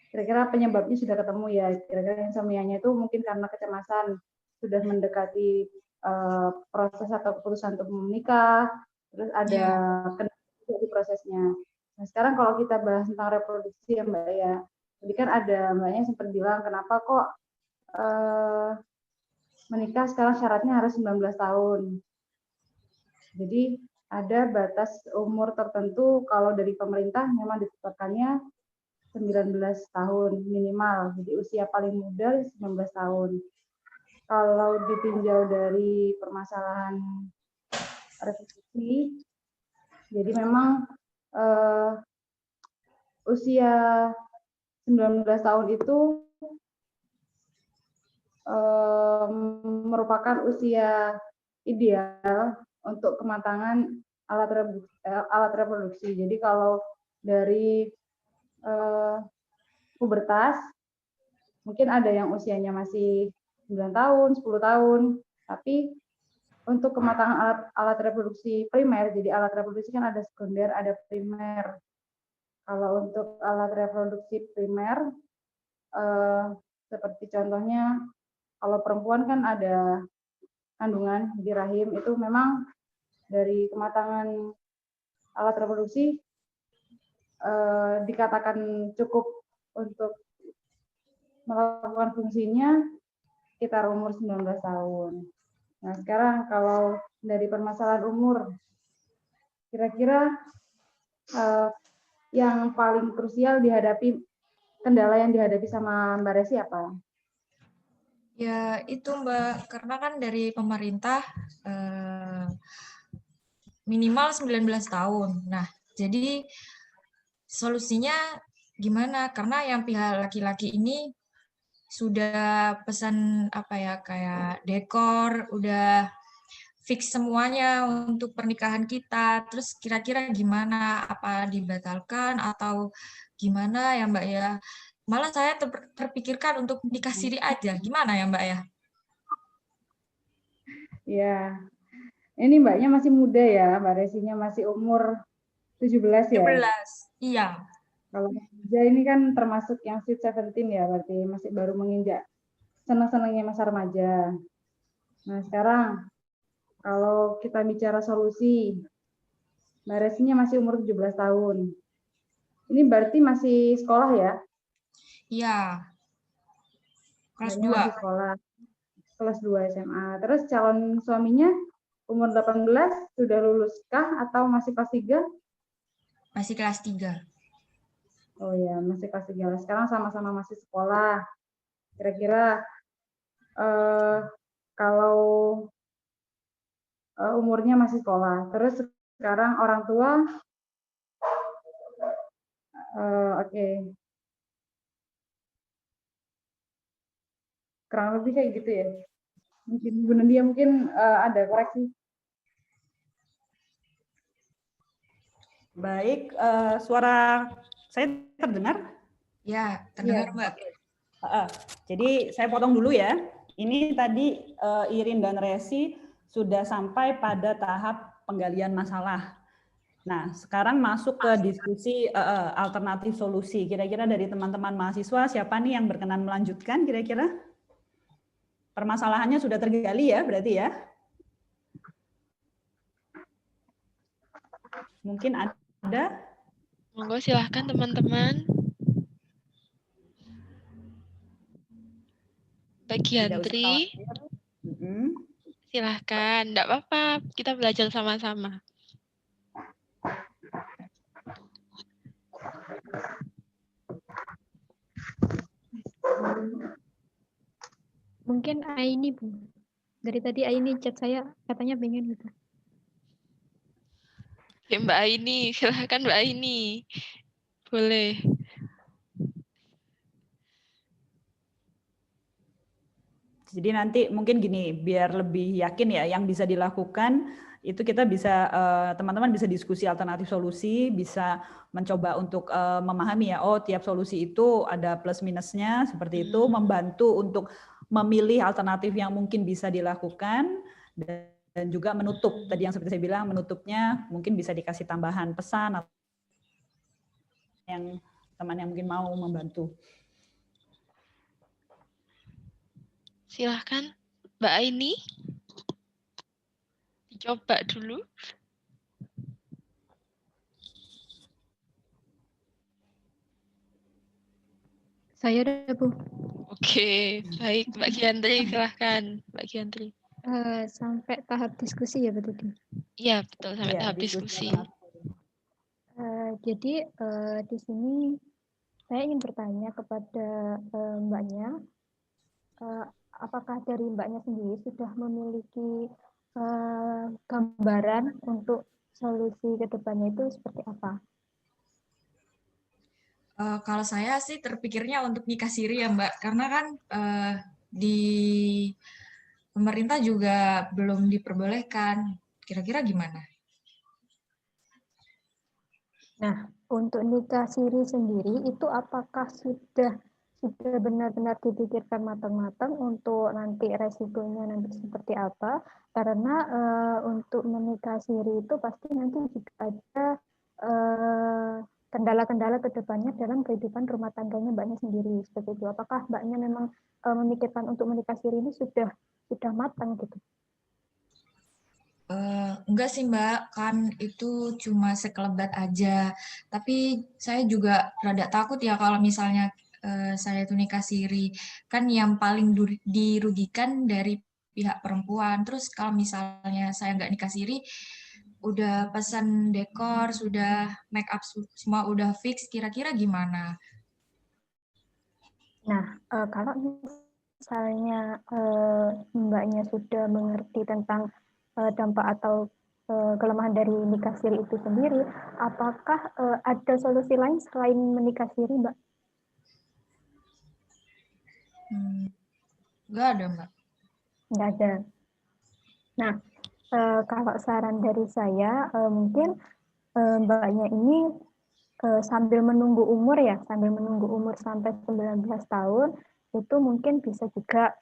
kira-kira penyebabnya sudah ketemu ya. Kira-kira insomnia-nya itu mungkin karena kecemasan, sudah mendekati proses atau keputusan untuk menikah, terus ada kendala di prosesnya. Nah, sekarang kalau kita bahas tentang reproduksi ya Mbak ya, jadi kan ada Mbaknya sempat bilang kenapa kok menikah sekarang syaratnya harus 19 tahun. Jadi ada batas umur tertentu kalau dari pemerintah memang ditetapkannya 19 tahun minimal. Jadi usia paling muda 19 tahun. Kalau ditinjau dari permasalahan reproduksi, jadi memang usia 19 tahun itu merupakan usia ideal untuk kematangan alat reproduksi. Jadi kalau dari pubertas, mungkin ada yang usianya masih 9 tahun, 10 tahun, tapi untuk kematangan alat reproduksi primer, jadi alat reproduksi kan ada sekunder, ada primer. Kalau untuk alat reproduksi primer, seperti contohnya, kalau perempuan kan ada kandungan di rahim, itu memang dari kematangan alat reproduksi dikatakan cukup untuk melakukan fungsinya sekitar umur 19 tahun. Nah, sekarang kalau dari permasalahan umur, kira-kira yang paling krusial dihadapi, kendala yang dihadapi sama Mbak Resi apa?
Ya, itu Mbak, karena kan dari pemerintah minimal 19 tahun. Nah, jadi solusinya gimana? Karena yang pihak laki-laki ini sudah pesan apa ya, kayak dekor, udah fix semuanya untuk pernikahan kita. Terus kira-kira gimana? Apa dibatalkan atau gimana ya Mbak ya? Malah saya terpikirkan untuk nikah siri aja. Gimana ya Mbak ya?
Ya, ini Mbaknya masih muda ya, Mbak Resinya masih umur 17 ya?
17, iya.
Kalau kerja ini kan termasuk yang sweet 17 ya, berarti masih baru menginjak senang-senangnya masa remaja. Nah, sekarang kalau kita bicara solusi, Mbak Resinya masih umur 17 tahun. Ini berarti masih sekolah ya?
Iya. Kelas 2.
Masih sekolah. Kelas 2 SMA. Terus calon suaminya umur 18 sudah lulus kah atau masih kelas 3?
Masih kelas 3.
Oh ya, masih kelas 3. Sekarang sama-sama masih sekolah. Kira-kira kalau umurnya masih sekolah, terus sekarang orang tua, oke. Kurang lebih kayak gitu ya. Mungkin Bu Nadia mungkin ada koreksi.
Baik, suara saya terdengar?
Ya, terdengar Mbak.
Jadi saya potong dulu ya. Ini tadi Irin dan Resi sudah sampai pada tahap penggalian masalah. Nah, sekarang masuk ke diskusi alternatif solusi. Kira-kira dari teman-teman mahasiswa siapa nih yang berkenan melanjutkan kira-kira? Permasalahannya sudah tergali ya, berarti ya? Mungkin ada?
Monggo silahkan teman-teman. Mbak Giantri, silahkan. Enggak apa-apa, kita belajar sama-sama.
Mungkin Aini, Bu. Dari tadi Aini chat saya, katanya pengen gitu.
Ya, Mbak Aini, silahkan Mbak Aini. Boleh.
Jadi nanti mungkin gini, biar lebih yakin ya yang bisa dilakukan, itu kita bisa, teman-teman bisa diskusi alternatif solusi, bisa mencoba untuk memahami ya, oh tiap solusi itu ada plus minusnya, seperti itu, membantu untuk memilih alternatif yang mungkin bisa dilakukan, dan juga menutup, tadi yang seperti saya bilang, menutupnya mungkin bisa dikasih tambahan pesan, atau yang teman yang mungkin mau membantu.
Silahkan Mbak Aini. Dicoba dulu.
Saya ada, Bu.
Oke, baik. Mbak Giantri, silahkan. Mbak Giantri.
Sampai tahap diskusi ya, betul?
Iya, betul. Sampai tahap diskusi.
Jadi di sini saya ingin bertanya kepada Mbaknya, apakah dari Mbaknya sendiri sudah memiliki gambaran untuk solusi ke depannya itu seperti apa?
Kalau saya sih terpikirnya untuk nikah siri ya Mbak, karena kan di pemerintah juga belum diperbolehkan. Kira-kira gimana?
Nah, untuk nikah siri sendiri itu apakah sudah benar-benar dipikirkan matang-matang untuk nanti resikonya nanti seperti apa? Karena untuk menikah siri itu pasti nanti juga ada kendala-kendala ke depannya dalam kehidupan rumah tangganya Mbaknya sendiri seperti itu. Apakah Mbaknya memang memikirkan untuk menikah siri ini sudah matang gitu?
Enggak sih Mbak, kan itu cuma sekelebat aja. Tapi saya juga rada takut ya kalau misalnya saya itu nikah siri. Kan yang paling dirugikan dari pihak perempuan. Terus kalau misalnya saya nggak nikah siri, udah pesan dekor, sudah make up, semua udah fix, kira-kira gimana?
Nah, kalau misalnya Mbaknya sudah mengerti tentang dampak atau kelemahan dari nikah siri itu sendiri, apakah ada solusi lain selain menikah siri, Mbak?
Nggak ada, Mbak.
Nggak ada. Nah, kalau saran dari saya, mungkin Mbaknya ini sambil menunggu umur ya, sambil menunggu umur sampai 19 tahun, itu mungkin bisa juga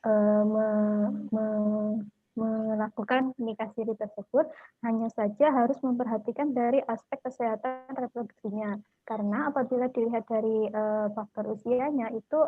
melakukan nikah siri tersebut, hanya saja harus memperhatikan dari aspek kesehatan reproduksinya. Karena apabila dilihat dari faktor usianya, itu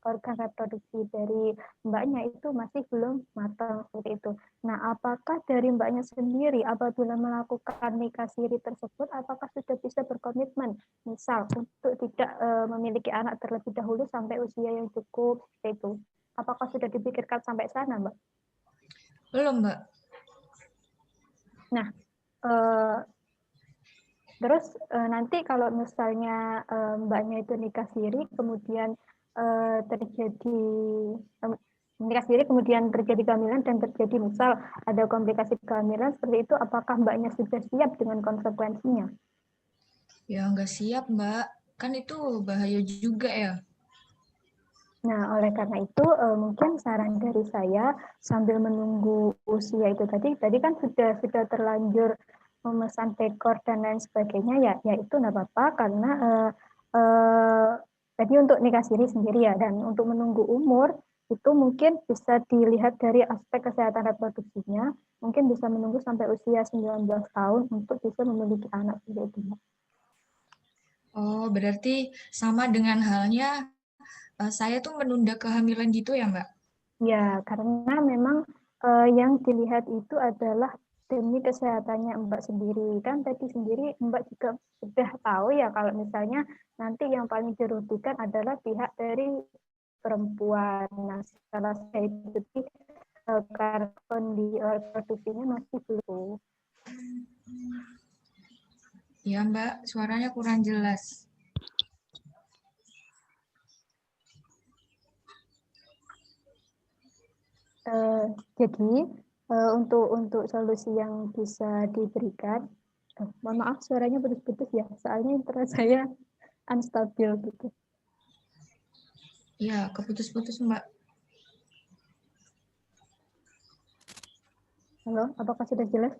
organ reproduksi dari Mbaknya itu masih belum matang seperti itu. Nah, apakah dari Mbaknya sendiri apabila melakukan nikah siri tersebut, apakah sudah bisa berkomitmen, misal untuk tidak memiliki anak terlebih dahulu sampai usia yang cukup seperti itu? Apakah sudah dipikirkan sampai sana, Mbak?
Belum, Mbak.
Nah, terus nanti kalau misalnya Mbaknya itu nikah siri, kemudian terjadi nikah siri, kemudian terjadi kehamilan dan terjadi misal ada komplikasi kehamilan seperti itu, apakah Mbaknya sudah siap dengan konsekuensinya?
Ya nggak siap, Mbak. Kan itu bahaya juga ya.
Nah, oleh karena itu mungkin saran dari saya sambil menunggu usia itu tadi kan sudah terlanjur memesan dekor dan lain sebagainya ya itu nggak apa-apa karena tadi untuk nikah siri sendiri ya, dan untuk menunggu umur itu mungkin bisa dilihat dari aspek kesehatan reproduksinya, mungkin bisa menunggu sampai usia 19 tahun untuk bisa memiliki anak seperti itu.
Oh, berarti sama dengan halnya saya tuh menunda kehamilan gitu ya, Mbak?
Ya, karena memang yang dilihat itu adalah demi kesehatannya Mbak sendiri. Kan tadi sendiri Mbak juga sudah tahu ya kalau misalnya nanti yang paling dirugikan adalah pihak dari perempuan. Nah, setelah saya ikuti karena kondisinya masih belum.
Ya Mbak, suaranya kurang jelas.
Jadi untuk solusi yang bisa diberikan, mohon maaf suaranya putus-putus ya, soalnya internet saya unstabil gitu.
Iya, keputus-putus Mbak.
Halo, apakah sudah jelas?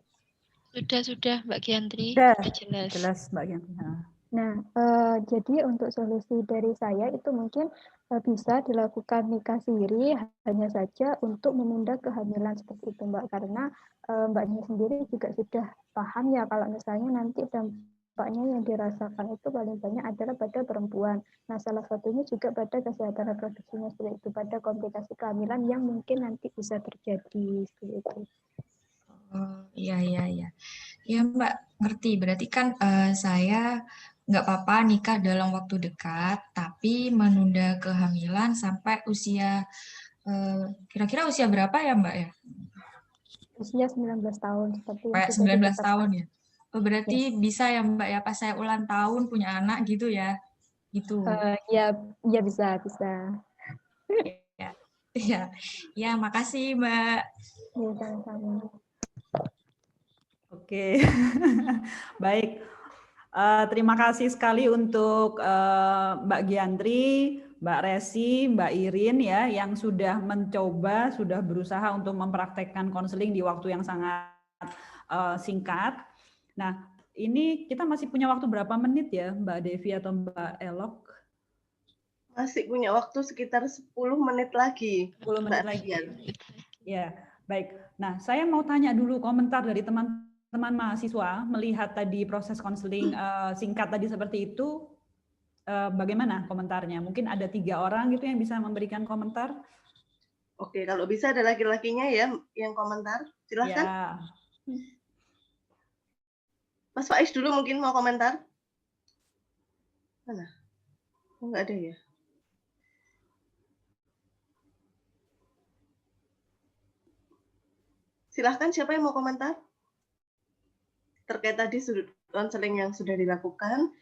Sudah Mbak Giantri.
Sudah
jelas.
Jelas Mbak Giantri.
Nah, jadi untuk solusi dari saya itu mungkin bisa dilakukan nikah siri, hanya saja untuk menunda kehamilan seperti itu Mbak, karena Mbaknya sendiri juga sudah paham ya kalau misalnya nanti dampaknya yang dirasakan itu paling banyak adalah pada perempuan. Nah, salah satunya juga pada kesehatan reproduksinya seperti itu, pada komplikasi kehamilan yang mungkin nanti bisa terjadi seperti itu.
Oh, iya. Ya Mbak, ngerti. Berarti kan saya nggak apa-apa nikah dalam waktu dekat, tapi menunda kehamilan sampai usia, kira-kira usia berapa ya Mbak ya?
Usia 19 tahun, seperti yang
Kayak
sudah
19 tahun ya? Oh, berarti
Yes.
bisa ya Mbak ya, pas saya ulang tahun punya anak gitu ya? Gitu.
Ya bisa.
Ya, makasih Mbak.
Ya, sama-sama.
Oke, baik. Terima kasih sekali untuk Mbak Giantri, Mbak Resi, Mbak Irin ya yang sudah mencoba, sudah berusaha untuk mempraktekkan konseling di waktu yang sangat singkat. Nah, ini kita masih punya waktu berapa menit ya, Mbak Devi atau Mbak Elok?
Masih punya waktu sekitar 10 menit lagi.
10 menit lagi. Ya, baik. Nah, saya mau tanya dulu komentar dari teman-teman mahasiswa melihat tadi proses konseling singkat tadi seperti itu, bagaimana komentarnya? Mungkin ada 3 orang gitu yang bisa memberikan komentar.
Oke, kalau bisa ada laki-lakinya ya yang komentar, silahkan.
Ya.
Mas Faiz dulu mungkin mau komentar. Mana? Oh, nggak ada ya. Silahkan siapa yang mau komentar? Terkait tadi sudut konseling yang sudah dilakukan,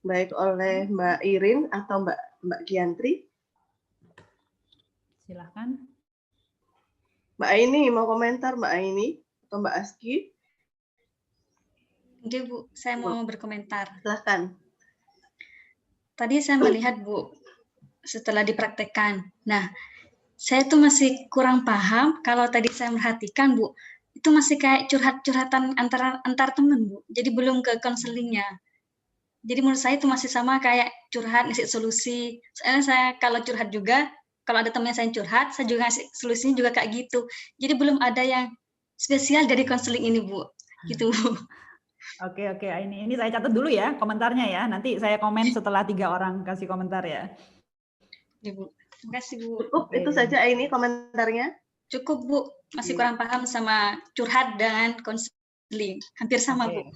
baik oleh Mbak Irin atau Mbak Giantri.
Silahkan.
Mbak Aini mau komentar, Mbak Aini atau Mbak Aski?
Oke Bu, saya mau berkomentar.
Silahkan.
Tadi saya melihat Bu, setelah dipraktekkan. Nah, saya tuh masih kurang paham kalau tadi saya merhatikan Bu, itu masih kayak curhat-curhatan antar teman Bu. Jadi belum ke konselingnya. Jadi menurut saya itu masih sama kayak curhat, ngasih solusi. Soalnya saya kalau curhat juga, kalau ada teman saya curhat, saya juga ngasih solusinya juga kayak gitu. Jadi belum ada yang spesial dari konseling ini Bu. Gitu Bu.
Oke, ini saya catat dulu ya komentarnya ya. Nanti saya komen setelah 3 orang kasih komentar ya.
Ya Bu. Terima kasih Bu.
Cukup itu saja ini komentarnya.
Cukup Bu, masih kurang paham sama curhat dan konseling. Hampir sama Bu.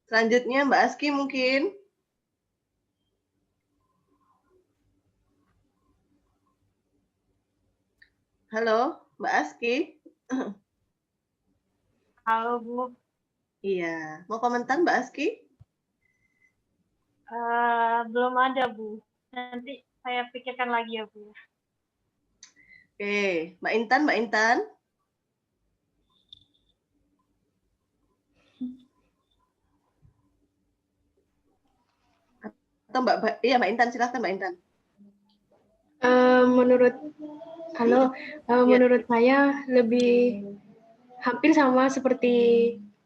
Selanjutnya Mbak Aski mungkin. Halo, Mbak Aski.
Halo Bu.
Iya, mau komentar Mbak Aski?
Belum ada Bu. Nanti saya pikirkan lagi ya Bu.
Oke, Mbak Intan. Atau Mbak Intan, silakan Mbak Intan.
Menurut saya lebih hampir sama seperti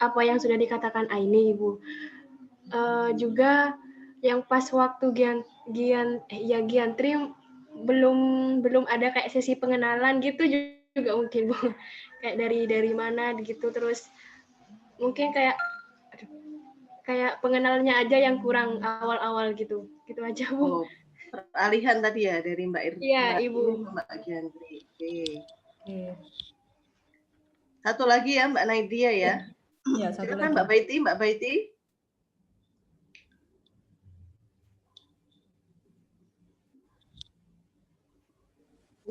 apa yang sudah dikatakan Aini, Ibu. Juga yang pas waktu Giantri belum ada kayak sesi pengenalan gitu juga mungkin Bu. Kayak dari mana gitu, terus mungkin kayak pengenalannya aja yang kurang awal-awal gitu aja Bu.
Peralihan tadi ya dari Mbak Irma.
Iya, Ibu.
Mbak Giantri. Oke. Satu lagi ya Mbak Naidia ya.
Iya, satu
silakan
lagi.
Mbak Baiti.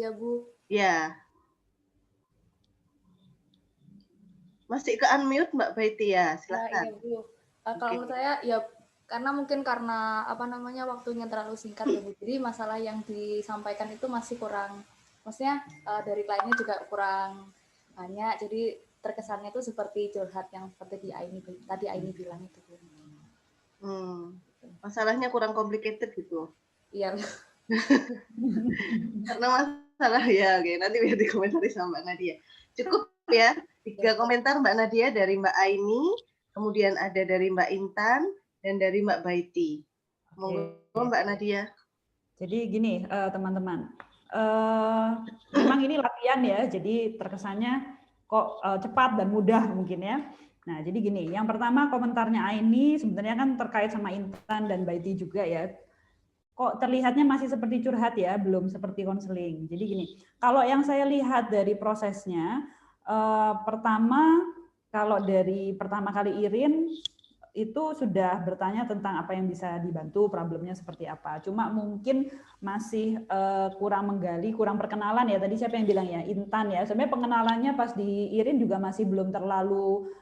Ya, Bu.
Ya. Masih ke unmute Mbak Baiti ya, silakan.
Nah, iya Bu. Kalau menurut saya ya karena mungkin karena apa namanya waktunya terlalu singkat ya Bu. Jadi masalah yang disampaikan itu masih kurang, maksudnya dari kliennya juga kurang banyak. Jadi terkesannya itu seperti curhat yang seperti tadi Aini bilang itu Bu.
Masalahnya kurang complicated gitu.
Iya.
Karena masalah ya, oke, nanti biar dikomentari sama Mbak Nadia. Cukup ya, 3 komentar Mbak Nadia dari Mbak Aini, kemudian ada dari Mbak Intan, dan dari Mbak Baiti. Monggo Mbak Nadia.
Jadi gini teman-teman, memang ini latihan ya, jadi terkesannya kok cepat dan mudah mungkin ya. Nah jadi gini, yang pertama komentarnya Aini sebenarnya kan terkait sama Intan dan Baiti juga ya. Kok terlihatnya masih seperti curhat ya, belum seperti konseling. Jadi gini, kalau yang saya lihat dari prosesnya, pertama kalau dari pertama kali Irin itu sudah bertanya tentang apa yang bisa dibantu, problemnya seperti apa. Cuma mungkin masih kurang menggali, kurang perkenalan ya. Tadi siapa yang bilang ya, Intan ya. Sebenarnya pengenalannya pas di Irin juga masih belum terlalu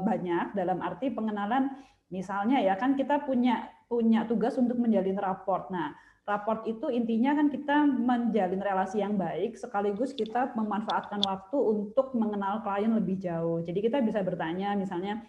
banyak. Dalam arti pengenalan, misalnya ya kan kita punya tugas untuk menjalin raport. Nah, raport itu intinya kan kita menjalin relasi yang baik, sekaligus kita memanfaatkan waktu untuk mengenal klien lebih jauh. Jadi kita bisa bertanya misalnya,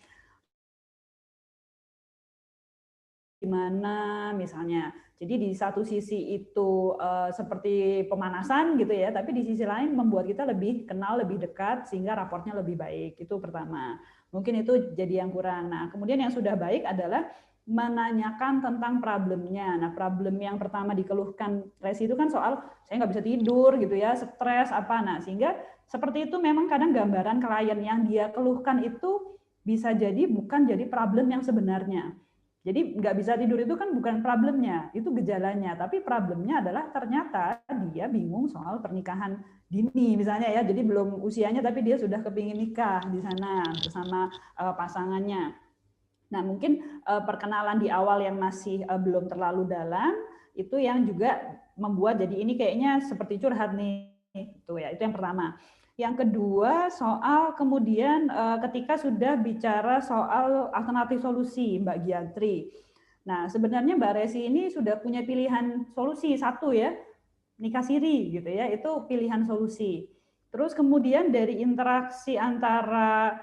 gimana misalnya. Jadi di satu sisi itu seperti pemanasan gitu ya, tapi di sisi lain membuat kita lebih kenal, lebih dekat, sehingga raportnya lebih baik. Itu pertama. Mungkin itu jadi yang kurang. Nah, kemudian yang sudah baik adalah menanyakan tentang problemnya. Nah, problem yang pertama dikeluhkan Resi itu kan soal saya nggak bisa tidur gitu ya, stres apa. Nah, sehingga seperti itu memang kadang gambaran klien yang dia keluhkan itu bisa jadi bukan jadi problem yang sebenarnya. Jadi nggak bisa tidur itu kan bukan problemnya, itu gejalanya. Tapi problemnya adalah ternyata dia bingung soal pernikahan dini misalnya ya. Jadi belum usianya tapi dia sudah kepingin nikah di sana bersama pasangannya. Nah mungkin perkenalan di awal yang masih belum terlalu dalam itu yang juga membuat jadi ini kayaknya seperti curhat nih. Itu ya, itu yang pertama. Yang kedua soal kemudian ketika sudah bicara soal alternatif solusi Mbak Giantri. Nah sebenarnya Mbak Resi ini sudah punya pilihan solusi satu ya, nikah siri gitu ya, itu pilihan solusi. Terus kemudian dari interaksi antara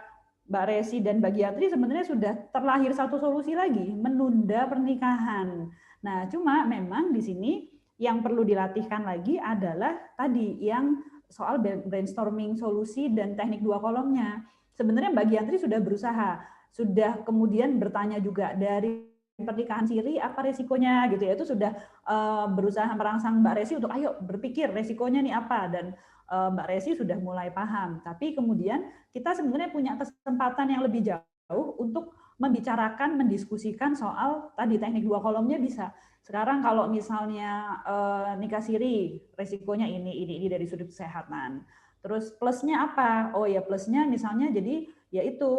Mbak Resi dan Mbak Giantri sebenarnya sudah terlahir satu solusi lagi, menunda pernikahan. Nah cuma memang di sini yang perlu dilatihkan lagi adalah tadi yang soal brainstorming solusi dan teknik 2 kolomnya. Sebenarnya Mbak Giantri sudah berusaha, sudah kemudian bertanya juga dari pernikahan siri apa resikonya gitu ya. Itu sudah berusaha merangsang Mbak Resi untuk ayo berpikir resikonya nih apa, dan Mbak Resi sudah mulai paham. Tapi kemudian kita sebenarnya punya kesempatan yang lebih jauh untuk membicarakan, mendiskusikan soal tadi teknik 2 kolomnya bisa. Sekarang kalau misalnya nikah siri, resikonya ini dari sudut kesehatan. Terus plusnya apa? Oh ya plusnya misalnya jadi yaitu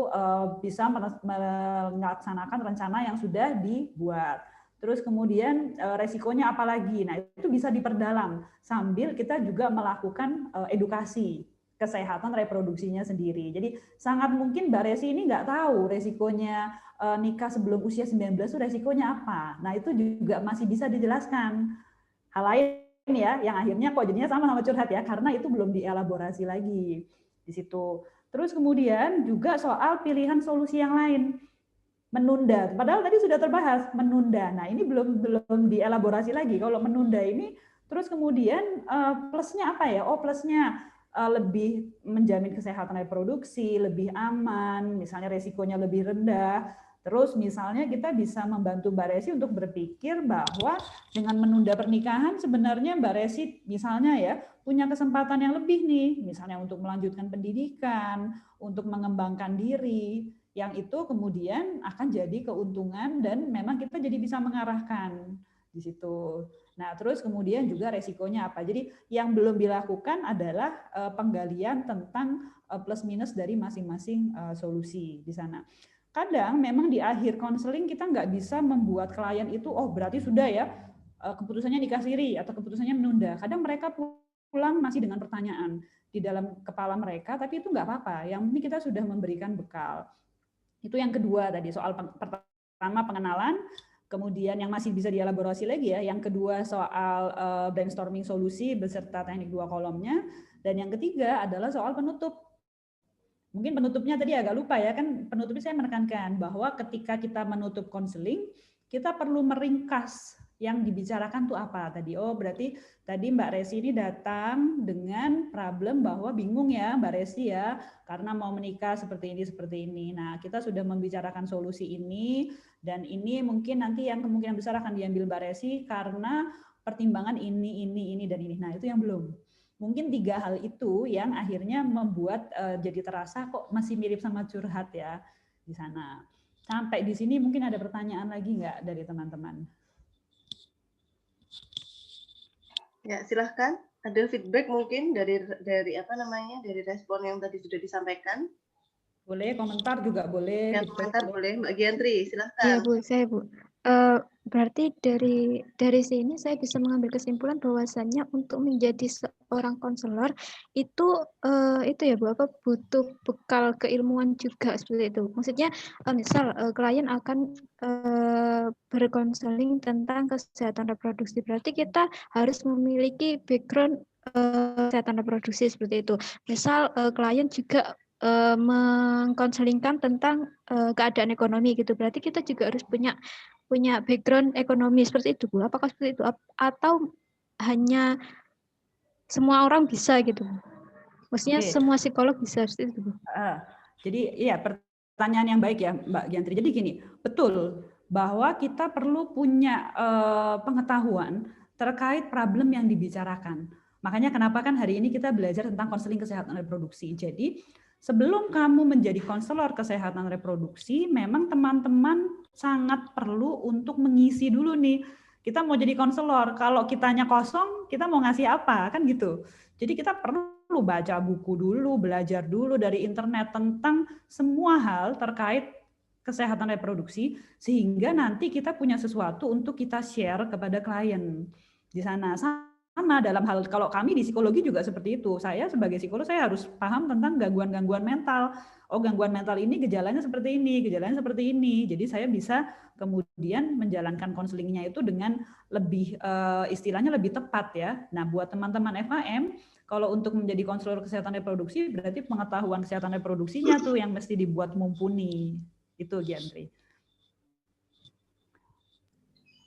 bisa melaksanakan rencana yang sudah dibuat. Terus kemudian resikonya apa lagi? Nah itu bisa diperdalam sambil kita juga melakukan edukasi kesehatan reproduksinya sendiri. Jadi sangat mungkin Mbak Resi ini nggak tahu resikonya nikah sebelum usia 19 itu resikonya apa. Nah itu juga masih bisa dijelaskan. Hal lain ya, yang akhirnya kok jadinya sama curhat ya, karena itu belum dielaborasi lagi di situ. Terus kemudian juga soal pilihan solusi yang lain. Menunda, padahal tadi sudah terbahas, menunda. Nah ini belum dielaborasi lagi. Kalau menunda ini, terus kemudian plusnya apa ya? Oh plusnya lebih menjamin kesehatan reproduksi, lebih aman, misalnya resikonya lebih rendah. Terus misalnya kita bisa membantu Mbak Resi untuk berpikir bahwa dengan menunda pernikahan sebenarnya Mbak Resi misalnya ya punya kesempatan yang lebih nih, misalnya untuk melanjutkan pendidikan, untuk mengembangkan diri, yang itu kemudian akan jadi keuntungan dan memang kita jadi bisa mengarahkan di situ. Nah, terus kemudian juga resikonya apa? Jadi yang belum dilakukan adalah penggalian tentang plus minus dari masing-masing solusi di sana. Kadang memang di akhir konseling kita nggak bisa membuat klien itu, oh berarti sudah ya keputusannya nikah siri atau keputusannya menunda. Kadang mereka pulang masih dengan pertanyaan di dalam kepala mereka, tapi itu nggak apa-apa. Yang penting kita sudah memberikan bekal. Itu yang kedua tadi, soal pertama pengenalan, kemudian yang masih bisa dielaborasi lagi ya. Yang kedua soal brainstorming solusi beserta teknik 2 kolomnya. Dan yang ketiga adalah soal penutup. Mungkin penutupnya tadi agak lupa ya, kan penutupnya saya menekankan bahwa ketika kita menutup konseling, kita perlu meringkas yang dibicarakan tuh apa tadi. Oh, berarti tadi Mbak Resi ini datang dengan problem bahwa bingung ya Mbak Resi ya, karena mau menikah seperti ini. Nah, kita sudah membicarakan solusi ini, dan ini mungkin nanti yang kemungkinan besar akan diambil Mbak Resi karena pertimbangan ini, dan ini. Nah, itu yang belum. Mungkin 3 hal itu yang akhirnya membuat jadi terasa kok masih mirip sama curhat ya di sana. Sampai di sini mungkin ada pertanyaan lagi nggak dari teman-teman?
Ya, silahkan. Ada feedback mungkin dari apa namanya, dari respon yang tadi sudah disampaikan?
Boleh, komentar juga boleh.
Ya, komentar boleh. Mbak Giantri, silahkan.
Ya Bu, saya Bu. Berarti dari sini saya bisa mengambil kesimpulan bahwasannya untuk menjadi seorang konselor itu ya Bu, apa butuh bekal keilmuan juga seperti itu. Maksudnya misal klien akan berkonseling tentang kesehatan reproduksi, berarti kita harus memiliki background kesehatan reproduksi seperti itu. Misal klien juga mengkonselingkan tentang keadaan ekonomi gitu, berarti kita juga harus punya background ekonomi seperti itu Bu. Apakah seperti itu atau hanya semua orang bisa gitu? Maksudnya semua psikolog bisa seperti itu Bu?
Jadi iya, pertanyaan yang baik ya Mbak Giantri. Jadi gini, betul bahwa kita perlu punya pengetahuan terkait problem yang dibicarakan. Makanya kenapa kan hari ini kita belajar tentang konseling kesehatan reproduksi. Jadi sebelum kamu menjadi konselor kesehatan reproduksi, memang teman-teman sangat perlu untuk mengisi dulu nih. Kita mau jadi konselor, kalau kitanya kosong, kita mau ngasih apa? Kan gitu. Jadi kita perlu baca buku dulu, belajar dulu dari internet tentang semua hal terkait kesehatan reproduksi, sehingga nanti kita punya sesuatu untuk kita share kepada klien di sana. Sama dalam hal, kalau kami di psikologi juga seperti itu. Saya sebagai psikolog, saya harus paham tentang gangguan-gangguan mental. Oh, gangguan mental ini gejalanya seperti ini, gejalanya seperti ini. Jadi saya bisa kemudian menjalankan konselingnya itu dengan lebih istilahnya lebih tepat ya. Nah, buat teman-teman FAM, kalau untuk menjadi konselor kesehatan reproduksi, berarti pengetahuan kesehatan reproduksinya tuh yang mesti dibuat mumpuni. Itu Giantri.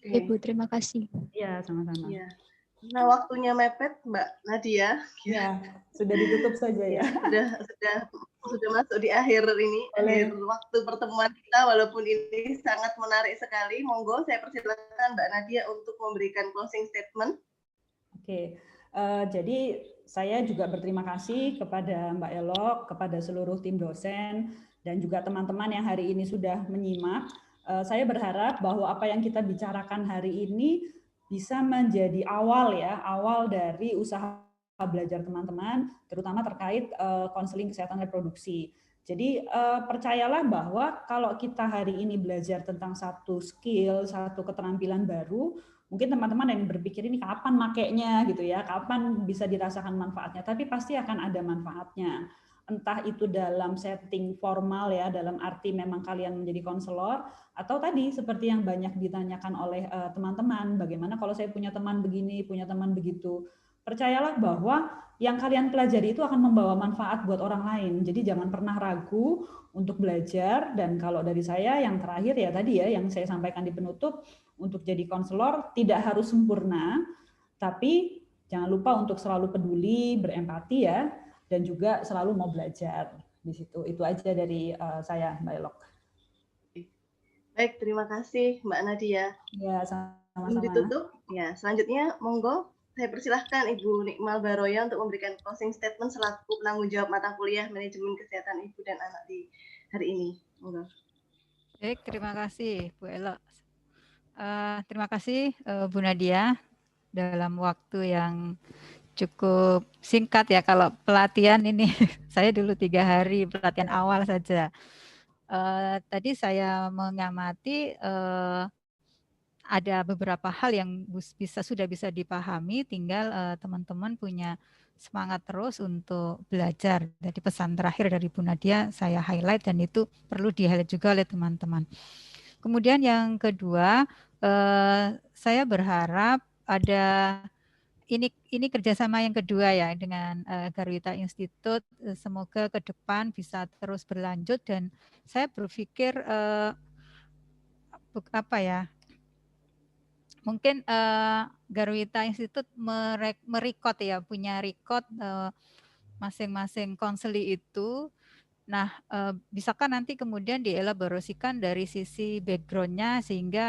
Ibu, terima kasih.
Iya, sama-sama.
Ya. Nah, waktunya mepet, Mbak Nadia.
Ya, sudah ditutup saja ya.
Sudah masuk di akhir ini, akhir waktu pertemuan kita, walaupun ini sangat menarik sekali. Monggo, saya persilakan Mbak Nadia untuk memberikan closing statement.
Oke, jadi saya juga berterima kasih kepada Mbak Elok, kepada seluruh tim dosen, dan juga teman-teman yang hari ini sudah menyimak. Saya berharap bahwa apa yang kita bicarakan hari ini bisa menjadi awal dari usaha belajar teman-teman, terutama terkait konseling kesehatan reproduksi. Jadi percayalah bahwa kalau kita hari ini belajar tentang satu skill, satu keterampilan baru, mungkin teman-teman yang berpikir ini kapan makainya gitu ya, kapan bisa dirasakan manfaatnya, tapi pasti akan ada manfaatnya. Entah itu dalam setting formal ya, dalam arti memang kalian menjadi konselor, atau tadi seperti yang banyak ditanyakan oleh teman-teman, bagaimana kalau saya punya teman begini, punya teman begitu. Percayalah bahwa yang kalian pelajari itu akan membawa manfaat buat orang lain. Jadi jangan pernah ragu untuk belajar, dan kalau dari saya yang terakhir ya tadi ya, yang saya sampaikan di penutup, untuk jadi konselor tidak harus sempurna, tapi jangan lupa untuk selalu peduli, berempati ya, dan juga selalu mau belajar di situ. Itu aja dari saya, Mbak Elok.
Baik, terima kasih Mbak Nadia.
Ya, sama-sama.
Ditutup. Ya, selanjutnya monggo saya persilahkan Ibu Nikmal Baroya untuk memberikan closing statement selaku penanggung jawab mata kuliah Manajemen Kesehatan Ibu dan Anak di hari ini. Monggo.
Baik, terima kasih Bu Elok. Terima kasih Bu Nadia, dalam waktu yang cukup singkat ya, kalau pelatihan ini saya dulu 3 hari pelatihan awal saja. Tadi saya mengamati ada beberapa hal yang sudah bisa dipahami, tinggal teman-teman punya semangat terus untuk belajar. Jadi pesan terakhir dari Bu Nadia saya highlight, dan itu perlu di-highlight juga oleh teman-teman. Kemudian yang kedua, saya berharap ada ini kerjasama yang kedua ya dengan Garwita Institute. Semoga ke depan bisa terus berlanjut, dan saya berpikir mungkin Garwita Institute merecord ya, punya record masing-masing konseli itu. Nah, bisakah nanti kemudian dielaborasikan dari sisi background-nya, sehingga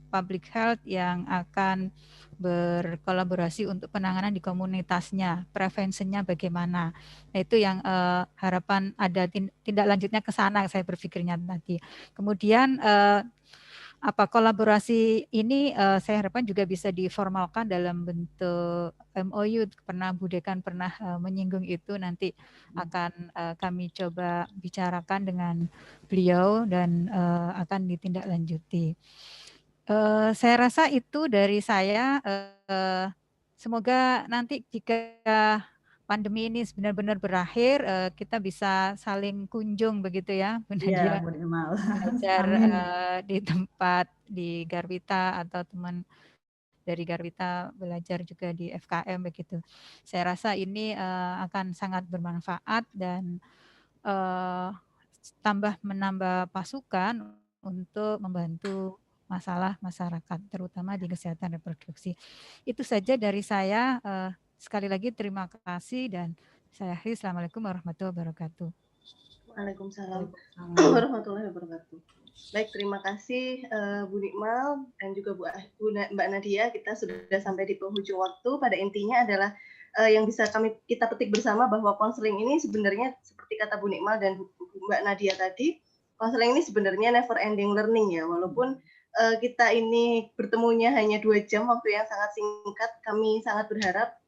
public health yang akan berkolaborasi untuk penanganan di komunitasnya, prevensinya bagaimana. Nah, itu yang harapan ada tindak lanjutnya ke sana, saya berpikirnya tadi. Kemudian kolaborasi ini saya harapkan juga bisa diformalkan dalam bentuk MOU. Bu Dekan pernah menyinggung itu, nanti akan kami coba bicarakan dengan beliau dan akan ditindaklanjuti. Saya rasa itu dari saya. Semoga nanti jika pandemi ini benar-benar berakhir, kita bisa saling kunjung begitu ya, Bu Nadia, belajar di tempat di Garwita, atau teman dari Garwita belajar juga di FKM begitu. Saya rasa ini akan sangat bermanfaat, dan menambah pasukan untuk membantu masalah masyarakat, terutama di kesehatan reproduksi. Itu saja dari saya. Sekali lagi terima kasih, dan saya akhiri. Assalamualaikum warahmatullahi wabarakatuh.
Waalaikumsalam warahmatullahi wabarakatuh. Baik, terima kasih Bu Nikmal dan juga Mbak Nadia. Kita sudah sampai di penghujung waktu. Pada intinya adalah yang bisa kita petik bersama, bahwa konseling ini sebenarnya seperti kata Bu Nikmal dan Mbak Nadia tadi, konseling ini sebenarnya never ending learning ya. Walaupun kita ini bertemunya hanya 2 jam, waktu yang sangat singkat, kami sangat berharap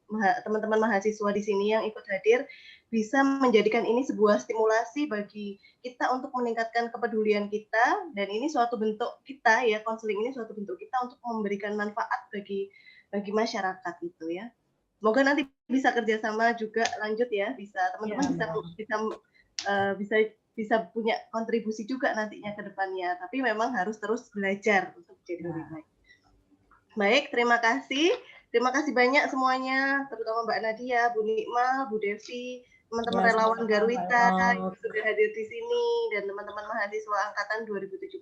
teman-teman mahasiswa di sini yang ikut hadir bisa menjadikan ini sebuah stimulasi bagi kita untuk meningkatkan kepedulian kita, dan ini suatu bentuk kita ya, konseling ini suatu bentuk kita untuk memberikan manfaat bagi masyarakat itu ya. Semoga nanti bisa kerjasama juga lanjut ya, bisa teman-teman bisa punya kontribusi juga nantinya ke depannya, tapi memang harus terus belajar untuk jadi lebih baik. Baik, terima kasih. Terima kasih banyak semuanya, terutama Mbak Nadia, Bu Nikmal, Bu Devi, teman-teman relawan Garwita yang sudah hadir di sini, dan teman-teman mahasiswa angkatan 2017.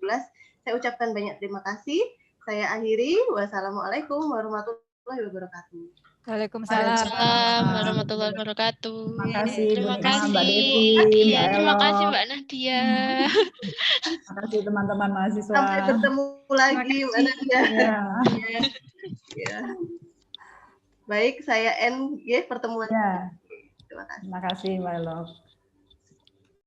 Saya ucapkan banyak terima kasih. Saya akhiri. Wassalamualaikum warahmatullahi wabarakatuh.
Waalaikumsalam
warahmatullahi wabarakatuh.
Terima kasih
Mbak
Devi,
Iya, terima kasih Mbak Nadia.
Terima kasih teman-teman mahasiswa.
Sampai bertemu lagi Mbak Nadia. Ya. Baik, saya end pertemuan.
Ya. Terima kasih Mbak Love.